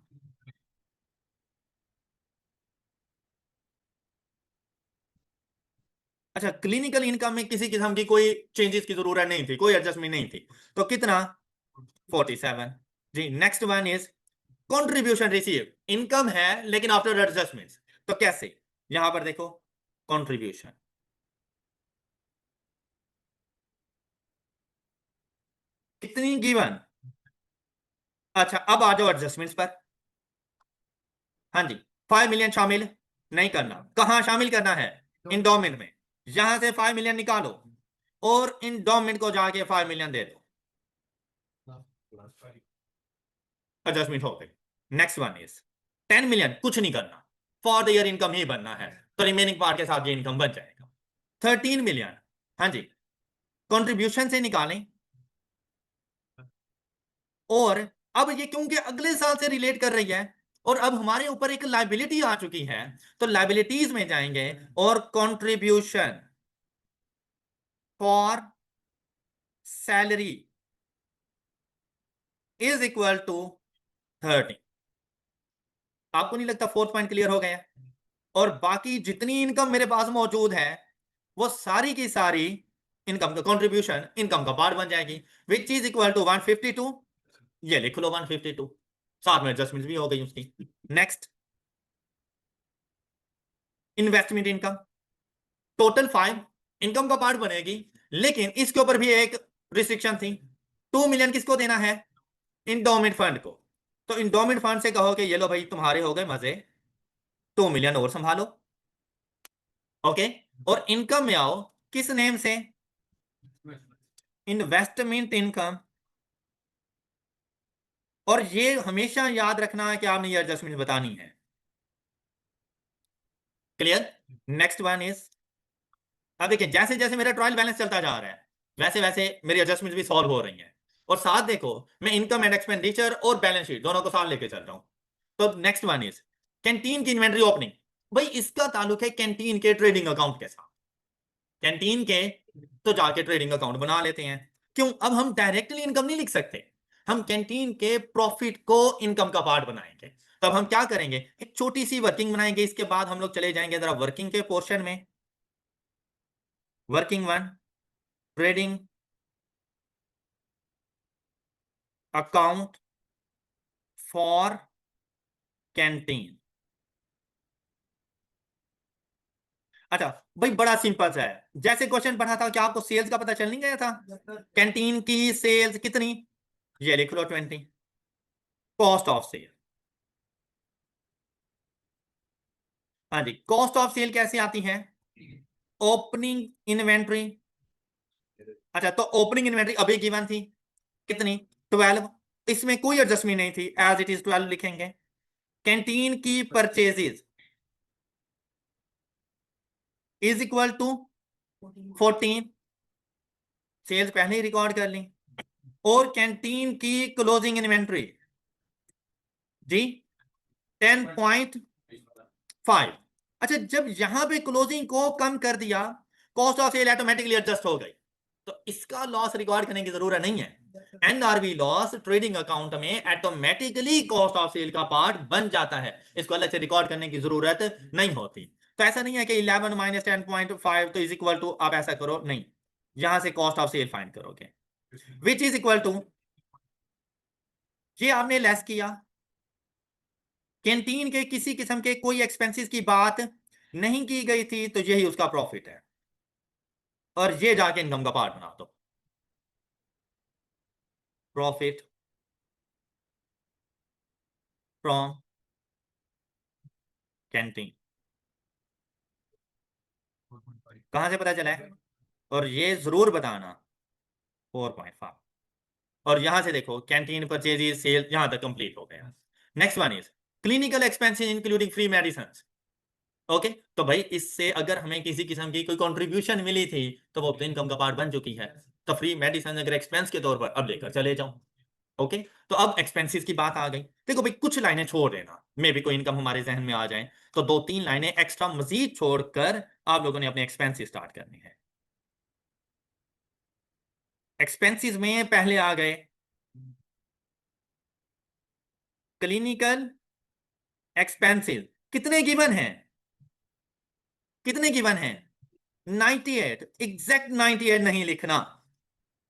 अच्छा, क्लिनिकल इनकम में किसी किस्म की कोई चेंजेस की जरूरत नहीं थी, कोई एडजस्टमेंट नहीं थी, तो कितना? 47। जी, next one is contribution receive, income है लेकिन आफ्टर एडजस्टमेंट्स, तो कैसे? यहां पर देखो, कंट्रीब्यूशन कितनी गिवन। अच्छा, अब आ जाओ एडजस्टमेंट्स पर। हाँ जी, 5 मिलियन शामिल नहीं करना, कहां शामिल करना है? इंडोमेंट में। यहां से 5 मिलियन निकालो, और इंडोमेंट को जाके 5 मिलियन दे दो, एडजस्टमेंट हो गई। नेक्स्ट वन इज 10 मिलियन, कुछ नहीं करना, फॉर द ईयर इनकम ही बनना है, तो रिमेनिंग पार्ट के साथ ये इनकम बन जाएगा। 13 मिलियन, हाँ जी, कंट्रीब्यूशन से निकालें। और अब ये क्योंकि अगले साल से रिलेट कर रही है, और अब हमारे ऊपर एक लाइबिलिटी आ चुकी है, तो लाइबिलिटीज में जाएंगे, और contribution for salary is equal to 30। आपको नहीं लगता फोर्थ पॉइंट क्लियर हो गया? और बाकी जितनी इनकम मेरे पास मौजूद है, वो सारी की सारी इनकम का कंट्रीब्यूशन इनकम का पार्ट बन जाएगी, विच इज इक्वल टू 152। ये लिख लो 152, साथ में एडजस्टमेंट भी हो गई उसकी। Next, investment income, total 5 income का पार्ट बनेगी, लेकिन इसके ऊपर भी एक रिस्ट्रिक्शन थी। 2 मिलियन किसको देना है? इंडोमेंट फंड को। तो इंडोमेंट फंड से कहो कि ये लो भाई तुम्हारे हो गए मजे, 2 मिलियन और संभालो। ओके, और इनकम में आओ, किस नेम से? Investment income. और ये हमेशा याद रखना है कि आपने ये एडजस्टमेंट बतानी है। क्लियर? नेक्स्ट वन इज, अब देखिए जैसे जैसे मेरा ट्रायल बैलेंस चलता जा रहा है, वैसे वैसे मेरी एडजस्टमेंट भी सॉल्व हो रही हैं। और साथ देखो, मैं इनकम एंड एक्सपेंडिचर और बैलेंस शीट दोनों को साथ लेके चल रहा हूं। तो नेक्स्ट वन इज कैंटीन की इन्वेंट्री ओपनिंग। भाई इसका ताल्लुक है कैंटीन के ट्रेडिंग अकाउंट के साथ, कैंटीन के, तो जाके ट्रेडिंग अकाउंट बना लेते हैं। क्यों? अब हम डायरेक्टली इनकम नहीं लिख सकते, हम कैंटीन के प्रॉफिट को इनकम का पार्ट बनाएंगे। तब हम क्या करेंगे, एक छोटी सी वर्किंग बनाएंगे, इसके बाद हम लोग चले जाएंगे जरा वर्किंग के पोर्शन में। Working one, trading account for canteen. अच्छा भाई, बड़ा सिंपल सा है, जैसे क्वेश्चन पढ़ा था, क्या आपको सेल्स का पता चल नहीं गया था? कैंटीन की सेल्स कितनी? ये लिख लो 20, कॉस्ट ऑफ सेल। हाँ जी, कॉस्ट ऑफ सेल कैसे आती है? Opening inventory. अच्छा, तो ओपनिंग इन्वेंट्री अभी गिवन थी, कितनी? 12। इसमें कोई एडजस्टमेंट नहीं थी, एज इट इज 12 लिखेंगे। कैंटीन की purchases is equal to 14, sales पहले ही रिकॉर्ड कर ली। और कैंटीन की क्लोजिंग इन्वेंट्री, जी 10.5। अच्छा, जब यहां पे क्लोजिंग को कम कर दिया, cost of sale automatically adjust हो गई, तो इसका लॉस रिकॉर्ड करने की जरूरत नहीं है। एनआरवी लॉस ट्रेडिंग अकाउंट में ऑटोमेटिकली कॉस्ट ऑफ सेल का पार्ट बन जाता है, इसको अलग से रिकॉर्ड करने की जरूरत नहीं होती। तो ऐसा नहीं है कि 11 माइनस 10.5 तो इज इक्वल टू, आप ऐसा करो नहीं, यहां से कॉस्ट ऑफ सेल फाइंड करोगे विच इज इक्वल टू, ये आपने लेस किया, कैंटीन के किसी किस्म के कोई एक्सपेंसेस की बात नहीं की गई थी, तो यही उसका प्रॉफिट है, और ये जाके इनकम का पार्ट बना दो, प्रॉफिट फ्रॉम कैंटीन। कहां से पता चला है? और ये जरूर बताना 4.5, और यहां से देखो कैंटीन परचेज सेल यहां तक कंप्लीट हो गया। Next one is clinical expenses including free medicine. Okay, तो भाई इससे अगर हमें किसी किस्म की कोई कंट्रीब्यूशन मिली थी तो वो तो इनकम का पार्ट बन चुकी है, तो फ्री मेडिसिन अगर एक्सपेंस के तौर पर अब लेकर चले जाओ। ओके, तो अब एक्सपेंसेस की बात आ गई। देखो भाई, कुछ लाइनें छोड़ देना, मे भी कोई इनकम हमारे जहन में आ जाए, तो 2-3 लाइनें एक्स्ट्रा मजीद छोड़कर आप लोगों ने अपने एक्सपेंसेस स्टार्ट करनी है। एक्सपेंसेस में पहले आ गए क्लिनिकल एक्सपेंसेस, कितने गिवन हैं? कितने गिवन हैं? 98, एग्जैक्ट 98 नहीं लिखना,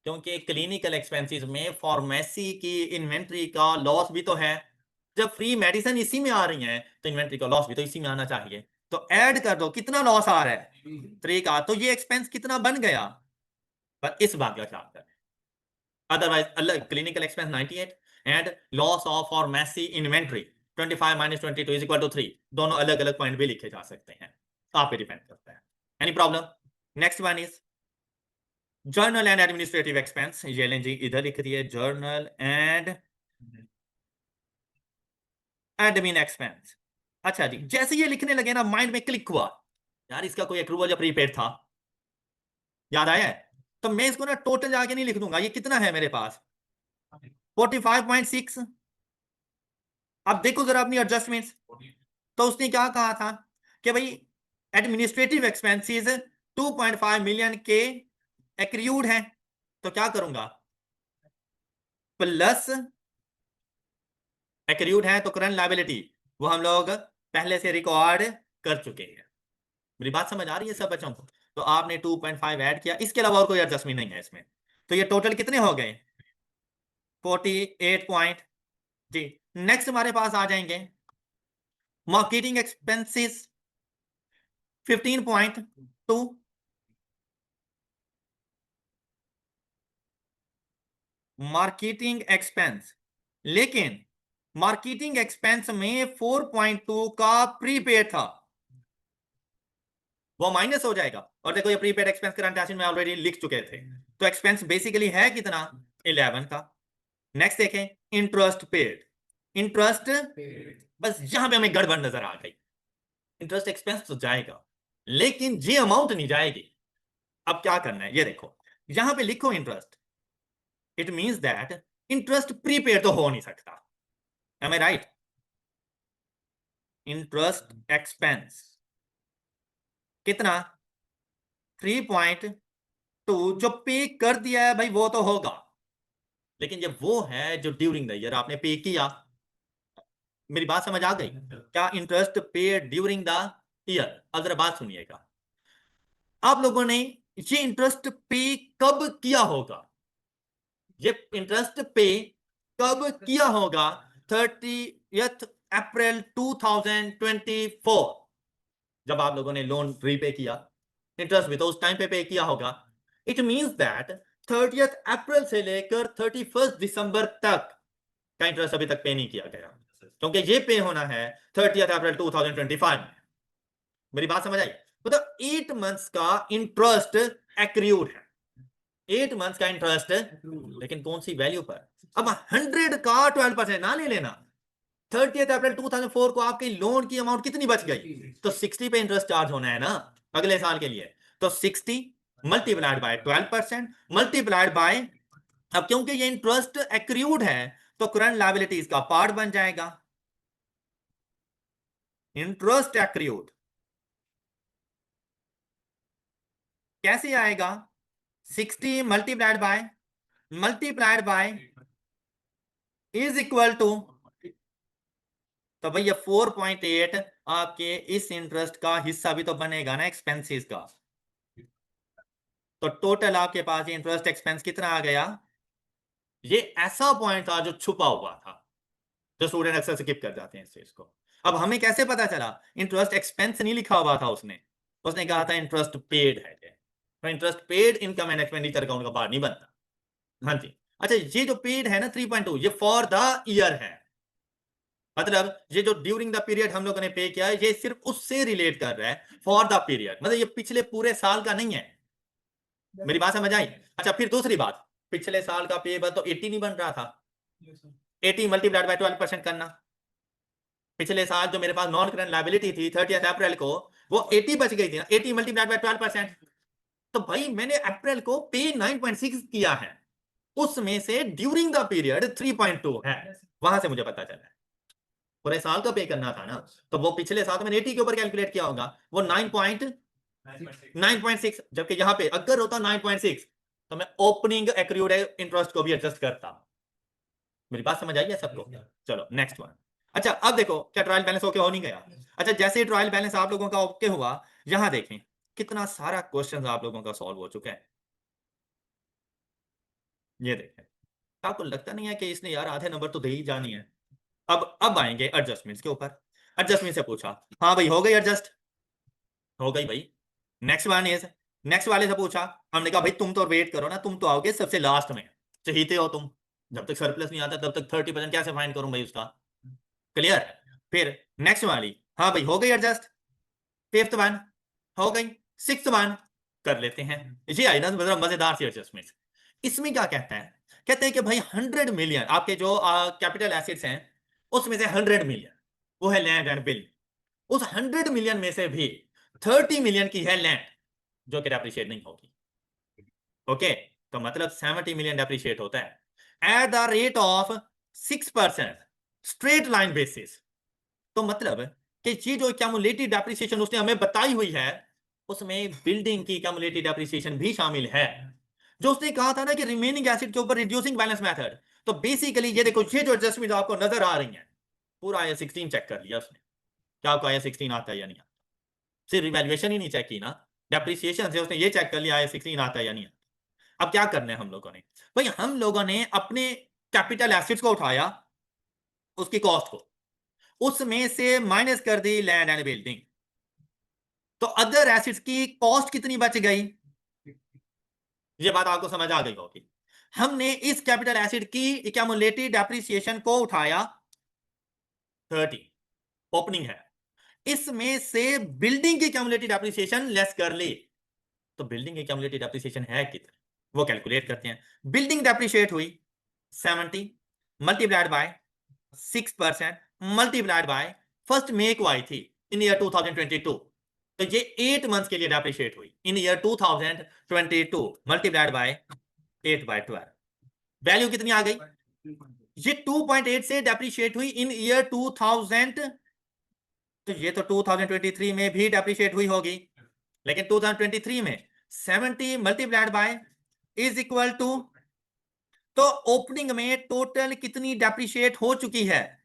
क्योंकि क्लिनिकल एक्सपेंसेस में फार्मेसी की इन्वेंट्री का लॉस भी तो है। जब फ्री मेडिसिन इसी में आ रही है तो इन्वेंट्री का लॉस भी तो इसी में आना चाहिए, तो ऐड कर दो कितना लॉस आ रहा है 3 का, तो ये एक्सपेंस कितना बन गया, पर इस बात का ख्याल करें। अदरवाइज अलग clinical expense 98 and loss of pharmacy inventory 25 minus 22 is equal to 3, दोनों अलग अलग पॉइंट भी लिखे जा सकते हैं, आप पे डिपेंड करता है। Any problem? Next one is journal and administrative expense, ये लें जी, इधर लिख दिए जर्नल एंड एडमिन एक्सपेंस। अच्छा जी, जैसे ये लिखने लगे ना, माइंड में क्लिक हुआ, यार इसका कोई अक्रूवल या प्रीपेड था, याद आया है? तो मैं इसको ना टोटल जाके नहीं लिख दूंगा, ये कितना है मेरे पास 45.6। अब देखो जरा अपनी एडजस्टमेंट्स, तो उसने क्या कहा था कि भाई एडमिनिस्ट्रेटिव एक्सपेंसेस 2.5 मिलियन के एक्रियूड हैं, तो क्या करूंगा, प्लस एक्रियूड है तो करंट लायबिलिटी वो हम लोग पहले से रिकॉर्ड कर चुके हैं। मेरी बात समझ आ रही है सब बच्चों को? तो आपने 2.5 ऐड किया, इसके अलावा और कोई एडजस्टमेंट नहीं है इसमें, तो ये टोटल कितने हो गए 48 पॉइंट। जी, नेक्स्ट हमारे पास आ जाएंगे मार्केटिंग एक्सपेंसेस 15.2, मार्केटिंग एक्सपेंस, लेकिन मार्केटिंग एक्सपेंस में 4.2 का प्रीपेड था, वो माइनस हो जाएगा। और देखो ये प्रीपेड एक्सपेंस करंट एसेट में ऑलरेडी लिख चुके थे, तो एक्सपेंस बेसिकली है कितना 11 का। नेक्स्ट देखें इंटरेस्ट पेड, इंटरेस्ट, बस यहां पे हमें गड़बड़ नजर आ गई, इंटरेस्ट एक्सपेंस तो जाएगा लेकिन ये अमाउंट नहीं जाएगी। अब क्या करना है, ये देखो यहां पे लिखो interest, it means that interest prepaid तो हो नहीं सकता, M I right? Interest expense कितना 3.2, जो पे कर दिया है भाई वो तो होगा, लेकिन ये वो है जो ड्यूरिंग द ईयर आपने पे किया। मेरी बात समझ आ गई? क्या इंटरेस्ट पे ड्यूरिंग द ईयर, अब जरा बात सुनिएगा, आप लोगों ने ये इंटरेस्ट पे कब किया होगा, ये इंटरेस्ट पे कब किया होगा 30 अप्रैल 2024, जब आप लोगों ने लोन रीपे किया, इंटरेस्ट भी तो उस टाइम पे किया होगा। इट मींस दैट 30 अप्रैल से लेकर 31 दिसंबर तक का इंटरेस्ट अभी तक पे नहीं किया गया, क्योंकि ये पे होना है 30 अप्रैल 2025 में। मेरी बात समझ आई? मतलब 8 मंथ्स का इंटरेस्ट एक्रियूड है, 8 मंथ्स का इंटरेस्ट, लेकिन कौन सी वैल्यू पर? अब 100 का 12% ना ले लेना, 30 अप्रैल 2004 को आपके लोन की अमाउंट कितनी बच गई, तो 60 पे इंटरेस्ट चार्ज होना है ना अगले साल के लिए, तो 60 मल्टीप्लाइड बाय 12% मल्टीप्लाइड बाय, अब क्योंकि ये इंटरेस्ट एक्रियूड है तो करंट लायबिलिटीज का पार्ट बन जाएगा। इंटरेस्ट एक्रूड कैसे आएगा? 60 multiplied by is equal to, तो भैया 4.8 आपके इस इंटरेस्ट का हिस्सा भी तो बनेगा ना एक्सपेंसेस का। तो टोटल आपके पास इंटरेस्ट एक्सपेंस कितना आ गया? ये ऐसा पॉइंट था जो छुपा हुआ था, जो स्टूडेंट अक्सर स्किप कर जाते हैं इस चीज को। अब हमें कैसे पता चला? इंटरेस्ट एक्सपेंस नहीं लिखा हुआ था उसने, उसने कहा था इंटरेस्ट पेड है। तो interest paid income and expenditure account का पार्ट नहीं बनता। हाँ जी। अच्छा, ये जो पेड है ना 3.2, ये फॉर द ईयर है, मतलब ये जो ड्यूरिंग द पीरियड हम लोगों ने पे किया है ये सिर्फ उससे रिलेट कर रहा है, फॉर द पीरियड, मतलब ये पिछले पूरे साल का नहीं है। मेरी बात समझ आई? अच्छा, फिर दूसरी बात, पिछले साल का पेबल तो 80 नहीं बन रहा था, 80 मल्टीप्लाइड बाय 12% करना। पिछले साल जो मेरे पास नॉन करंट लायबिलिटी थी 30 अप्रैल को, वो 80 बच गई थी ना, 80 मल्टीप्लाइड बाय 12%। तो भाई मैंने अप्रैल को पे 9.6 किया है, उसमें से ड्यूरिंग द पीरियड 3.2 है, वहां से मुझे पता चला है पूरे साल का पे करना था ना। तो वो पिछले साल तो मैंने 80 के ऊपर कैलकुलेट किया होगा, वो 9.6, जबकि यहां पे अगर होता 9.6 तो मैं ओपनिंग एक्रूड इंटरेस्ट को भी एडजस्ट करता। मेरी बात समझ आई है सबको? चलो नेक्स्ट वन। अच्छा, अब देखो क्या ट्रायल बैलेंस ओके हो नहीं गया? अच्छा, जैसे ही ट्रायल बैलेंस आप लोगों का ओके हुआ, यहां देखें कितना सारा क्वेश्चन आप लोगों का सॉल्व हो चुका है। ये देखें, आपको लगता नहीं है कि इसने यार आधे नंबर तो दे ही जानी है? अब आएंगे एडजस्टमेंट्स के ऊपर। एडजस्टमेंट से पूछा, हाँ भाई हो गई एडजस्ट, हो गई भाई। नेक्स्ट वन इज, नेक्स्ट वाले से पूछा, हमने कहा भाई तुम तो वेट करो ना, तुम तो आओगे सबसे लास्ट में, चहीते हो तुम, जब तक सरप्लस नहीं आता तब तक 30% कैसे फाइंड करूं भाई उसका? क्लियर? फिर नेक्स्ट वाली, हाँ भाई हो गई एडजस्ट। फिफ्थ वन हो गई। सिक्स्थ वन कर लेते हैं। ये आई ना मतलब मजेदार सी एडजस्टमेंट। इसमें क्या कहता है? कहते हैं कि भाई 100 मिलियन आपके जो कैपिटल एसेट्स हैं, उसमें से 100 मिलियन वो है लैंड एंड बिल्डिंग। उस 100 मिलियन में से भी 30 मिलियन की है लैंड जो कि डेप्रिशिएट नहीं होगी। ओके, तो मतलब 70 मिलियन डेप्रिशिएट होता है at the rate of 6% straight line basis. तो मतलब कि ये जो क्यूमुलेटिव डेप्रिसिएशन उसने हमें बताई हुई है, उसमें बिल्डिंग की क्यूमुलेटिव डेप्रिसिएशन भी शामिल है। जो उसने कहा था ना कि रिमेनिंग एसिड के ऊपर रिड्यूसिंग बैलेंस मेथड, तो बेसिकली ये देखो, ये जो एडजस्टमेंट आपको नजर आ रही है, पूरा आया 16 चेक कर लिया उसने, क्या आपको आया 16 आता है या नहीं आता? सिर्फ इवैल्यूएशन ही नहीं चेक की ना, डेप्रिसिएशन से उसने ये चेक कर लिया आया 16 आता है या नहीं आता। अब क्या करना है हम लोगों ने? भाई हम लोगों ने अपने कैपिटल एसिड्स को उठाया, उसकी कॉस्ट को, उसमें से माइनस कर दी लैंड एंड बिल्डिंग, तो अदर एसिड्स की कॉस्ट कितनी बच गई? ये बात आपको समझ आ गई होगी। हमने इस कैपिटल एसिड की एक्यूमुलेटेड डेप्रिसिएशन को उठाया 30, ओपनिंग है, इसमें से बिल्डिंग की एक्यूमुलेटेड डेप्रिसिएशन लेस कर ली, तो बिल्डिंग की एक्यूमुलेटेड डेप्रिसिएशन है कितनी, वो कैलकुलेट करते हैं। बिल्डिंग डेप्रिशिएट हुई 70 multiplied bye 6% multiplied by first मे को आई थी इन ईयर 2022, तो ये 8 मंथ्स के लिए डेप्रिशिएट हुई इन ईयर 2022 मल्टीप्लाइड बाय 8/12। वैल्यू कितनी आ गई? ये 2.8 से डेप्रिशिएट हुई इन ईयर 2000, तो ये तो 2023 में भी डेप्रिशिएट हुई होगी, लेकिन 2023 में 70 multiplied by is equal to, तो ओपनिंग में टोटल कितनी डेप्रिशिएट हो चुकी है?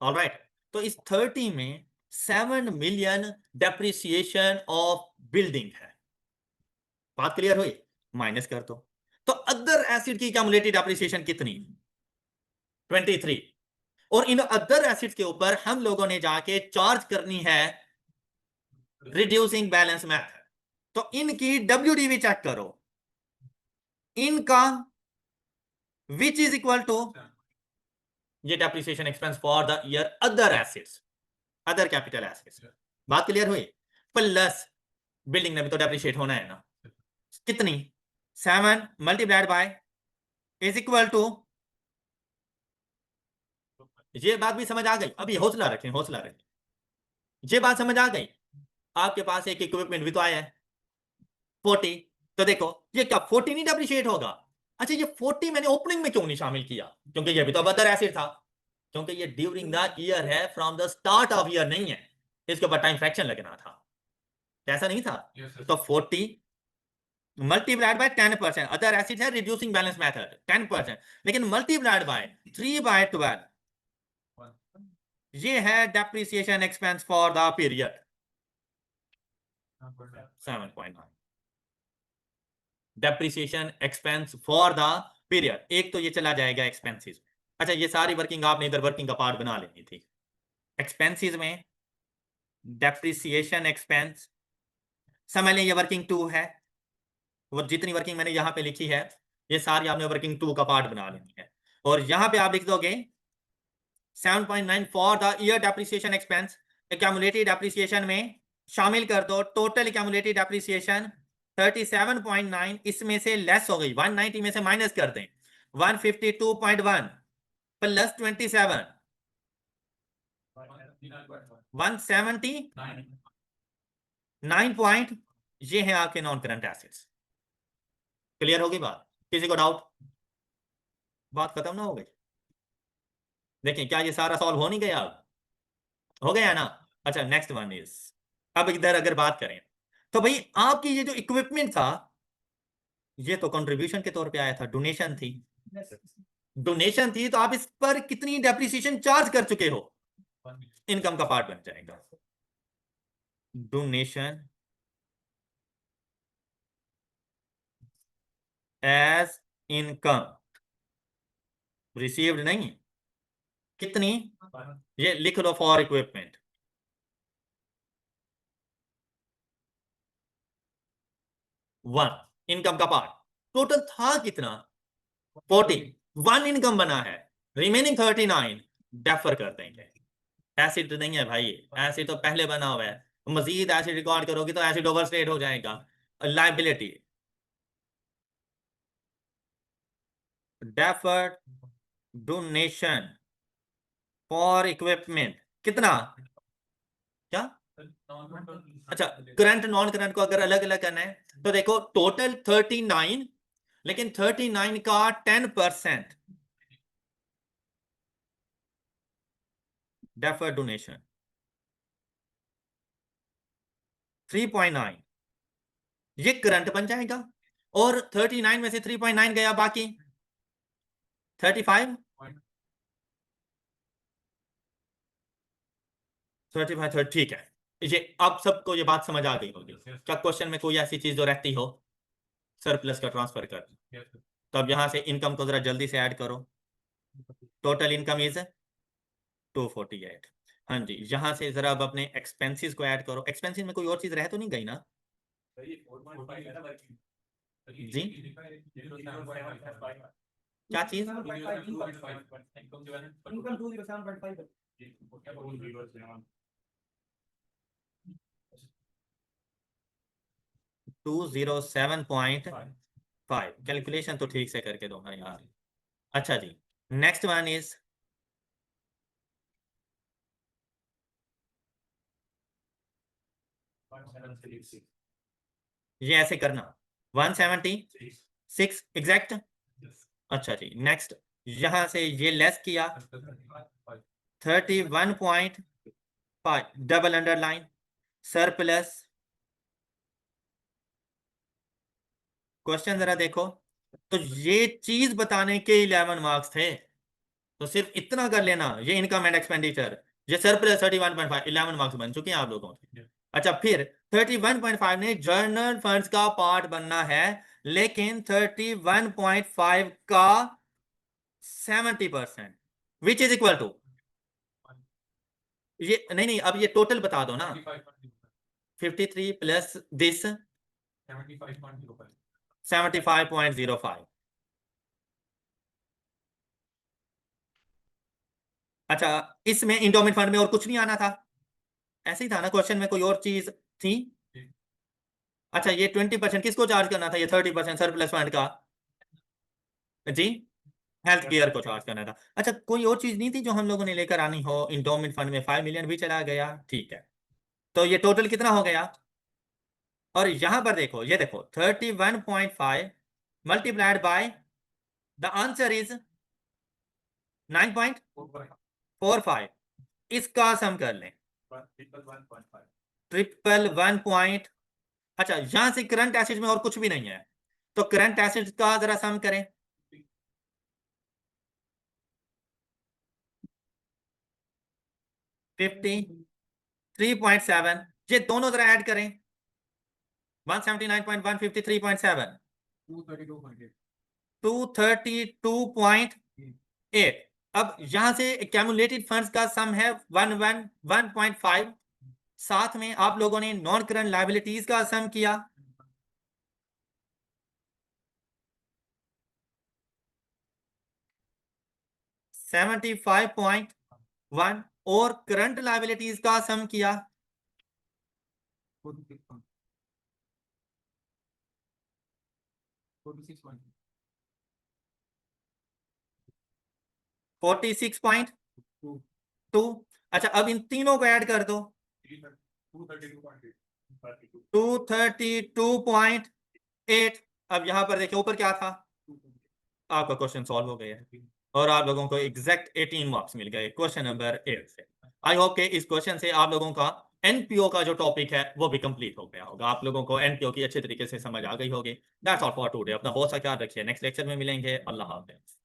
ऑलराइट, तो इस 30 में 7 मिलियन डेप्रिसिएशन ऑफ बिल्डिंग है। बात क्लियर हुई? माइनस कर दो, तो अदर एसिड की एक्यूमुलेटेड डेप्रिसिएशन कितनी? 23। और इन अदर एसिड के ऊपर हम लोगों ने जाके चार्ज करनी है रिड्यूसिंग बैलेंस मेथड, तो इनकी WDV चेक करो, इनका विच इज इक्वल टू ये depreciation expense for the year other assets, other capital assets. बात क्लियर हुई? प्लस बिल्डिंग ने भी तो डेप्रिशिएट होना है ना, कितनी? 7 multiplied by is equal to, ये बात भी समझ आ गई? अभी हौसला रखें, हौसला रखें, ये बात समझ आ गई? आपके पास एक इक्विपमेंट भी तो आया है 40, तो देखो ये क्या 40 नहीं डेप्रिशिएट होगा? अच्छा, ये 40 मैंने ओपनिंग में क्यों नहीं शामिल किया? क्योंकि ये भी तो अदर एसिड था, क्योंकि ये ड्यूरिंग द ईयर है, from the start of year नहीं है, इसके ऊपर टाइम फ्रैक्शन लगना था, ऐसा नहीं था। तो 40 मल्टीप्लाइड बाय 10%, अदर एसिड है रिड्यूसिंग बैलेंस मेथड 10%, लेकिन मल्टीप्लाइड बाय 3/12, ये है depreciation expense for the period 7.9, depreciation expense for the period. एक तो ये चला जाएगा एक्सपेंसेस। अच्छा, ये सारी वर्किंग आपने इधर वर्किंग का पार्ट बना लेनी थी। एक्सपेंसेस में डेप्रिसिएशन एक्सपेंस, समझ लें ये वर्किंग 2 है, वो जितनी वर्किंग मैंने यहां पे लिखी है ये सारी आपने वर्किंग 2 का पार्ट बना लेनी है, और यहां पे आप लिख दोगे 7.9 for the year depreciation expense. Accumulated depreciation में शामिल कर दो टोटल एक्यूमुलेटेड डेप्रिसिएशन 37.9, इसमें से लेस हो गई 190 में से माइनस कर दें 152.1 प्लस 27 179 पॉइंट, ये है आपके नॉन करंट एसेट्स। क्लियर होगी बात? किसी को डाउट? बात खत्म ना हो गई? देखिए क्या ये सारा सॉल्व हो नहीं गया? अब हो गया ना? अच्छा, नेक्स्ट वन इज, अब इधर अगर बात करें तो भाई आपकी ये जो इक्विपमेंट था ये तो कंट्रीब्यूशन के तौर पे आया था, डोनेशन थी, डोनेशन थी, तो आप इस पर कितनी डेप्रिसिएशन चार्ज कर चुके हो, इनकम का पार्ट बन जाएगा। डोनेशन एज इनकम रिसीव्ड नहीं, कितनी, ये लिख लो फॉर इक्विपमेंट, 1 इनकम का पार्ट, टोटल था कितना, 40, 1 इनकम बना है, रिमेनिंग 39 डेफर कर देंगे। एसिड नहीं है भाई, एसिड तो पहले बना हुआ है, मजीद एसिड रिकॉर्ड करोगे तो एसिड ओवरस्टेट हो जाएगा, liability deferred donation for equipment कितना, क्या, अच्छा करंट नॉन करंट को अगर अलग अलग करना है तो देखो टोटल 39, लेकिन 39 का 10% डेफर्ड डोनेशन 3.9, ये करंट बन जाएगा, और 39 में से 3.9 गया, बाकी 35, 35, ठीक है। ये अब सबको ये बात समझ आ गई होगी। क्या क्वेश्चन में कोई ऐसी चीज जो रहती हो सरप्लस का ट्रांसफर कर, तो अब यहां से इनकम को जरा जल्दी से ऐड करो, टोटल इनकम इज 248। हाँ जी, यहां से जरा अब अपने एक्सपेंसेस को ऐड करो, एक्सपेंसेस में कोई और चीज रह तो नहीं गई ना जी, क्या चीज, 207.5, कैलकुलेशन तो ठीक से करके दो ना यार। अच्छा जी, नेक्स्ट वन इज, ये ऐसे करना 176 एग्जैक्ट। अच्छा जी, नेक्स्ट, यहां से ये लेस किया 31.5, डबल अंडरलाइन सरप्लस, क्वेश्चन जरा देखो, तो ये चीज बताने के 11 मार्क्स थे, तो सिर्फ इतना कर लेना, ये इनकम एंड एक्सपेंडिचर, ये सरप्लस 31.5, 11 मार्क्स बन चुके हैं आप लोगों के। अच्छा, फिर 31.5 ने जर्नल फंड्स का पार्ट बनना है, लेकिन 31.5 का 70% विच इज इक्वल टू, ये नहीं नहीं, अब ये टोटल बता दो ना, 53 प्लस दिस 75.05। अच्छा, इसमें इंडोमेंट फंड में और कुछ नहीं आना था, ऐसे ही था ना क्वेश्चन में, कोई और चीज थी? अच्छा, ये 20% किसको चार्ज करना था, ये 30% सरप्लस फंड का जी, हेल्थ केयर को चार्ज करना था। अच्छा, कोई और चीज नहीं थी जो हम लोगों ने लेकर आनी हो, इंडोमेंट फंड में 5 मिलियन भी चला गया, ठीक है, तो ये टोटल कितना हो गया, और यहां पर देखो, ये देखो 31.5 multiplied by, the answer is 9. 45, इसका सम कर लें 111.5। अच्छा, यहां से करंट एसिड में और कुछ भी नहीं है, तो करंट एसिड का जरा सम करें। 53.7, ये दोनों जरा ऐड करें। 179.153.7, 232.8। अब यहां से एक्यूमुलेटेड फंड्स का सम है 111.5। साथ में आप लोगों ने नॉन करंट लायबिलिटीज का सम किया 75.1 और करंट लायबिलिटीज का सम किया 46.2। अच्छा, अब इन तीनों को ऐड कर दो 232.8। अब यहां पर देखिए ऊपर क्या था, आपका क्वेश्चन सॉल्व हो गया है और आप लोगों को एग्जैक्ट 18 मार्क्स मिल गए क्वेश्चन नंबर 8 से। आई होप कि इस क्वेश्चन से आप लोगों का एनपीओ का जो टॉपिक है वो भी कंप्लीट हो गया होगा, आप लोगों को एनपीओ की अच्छे तरीके से समझ आ गई होगी। That's all for today. अपना बहुत सा ख्याल रखिए, नेक्स्ट लेक्चर में मिलेंगे। अल्लाह हाफिज़।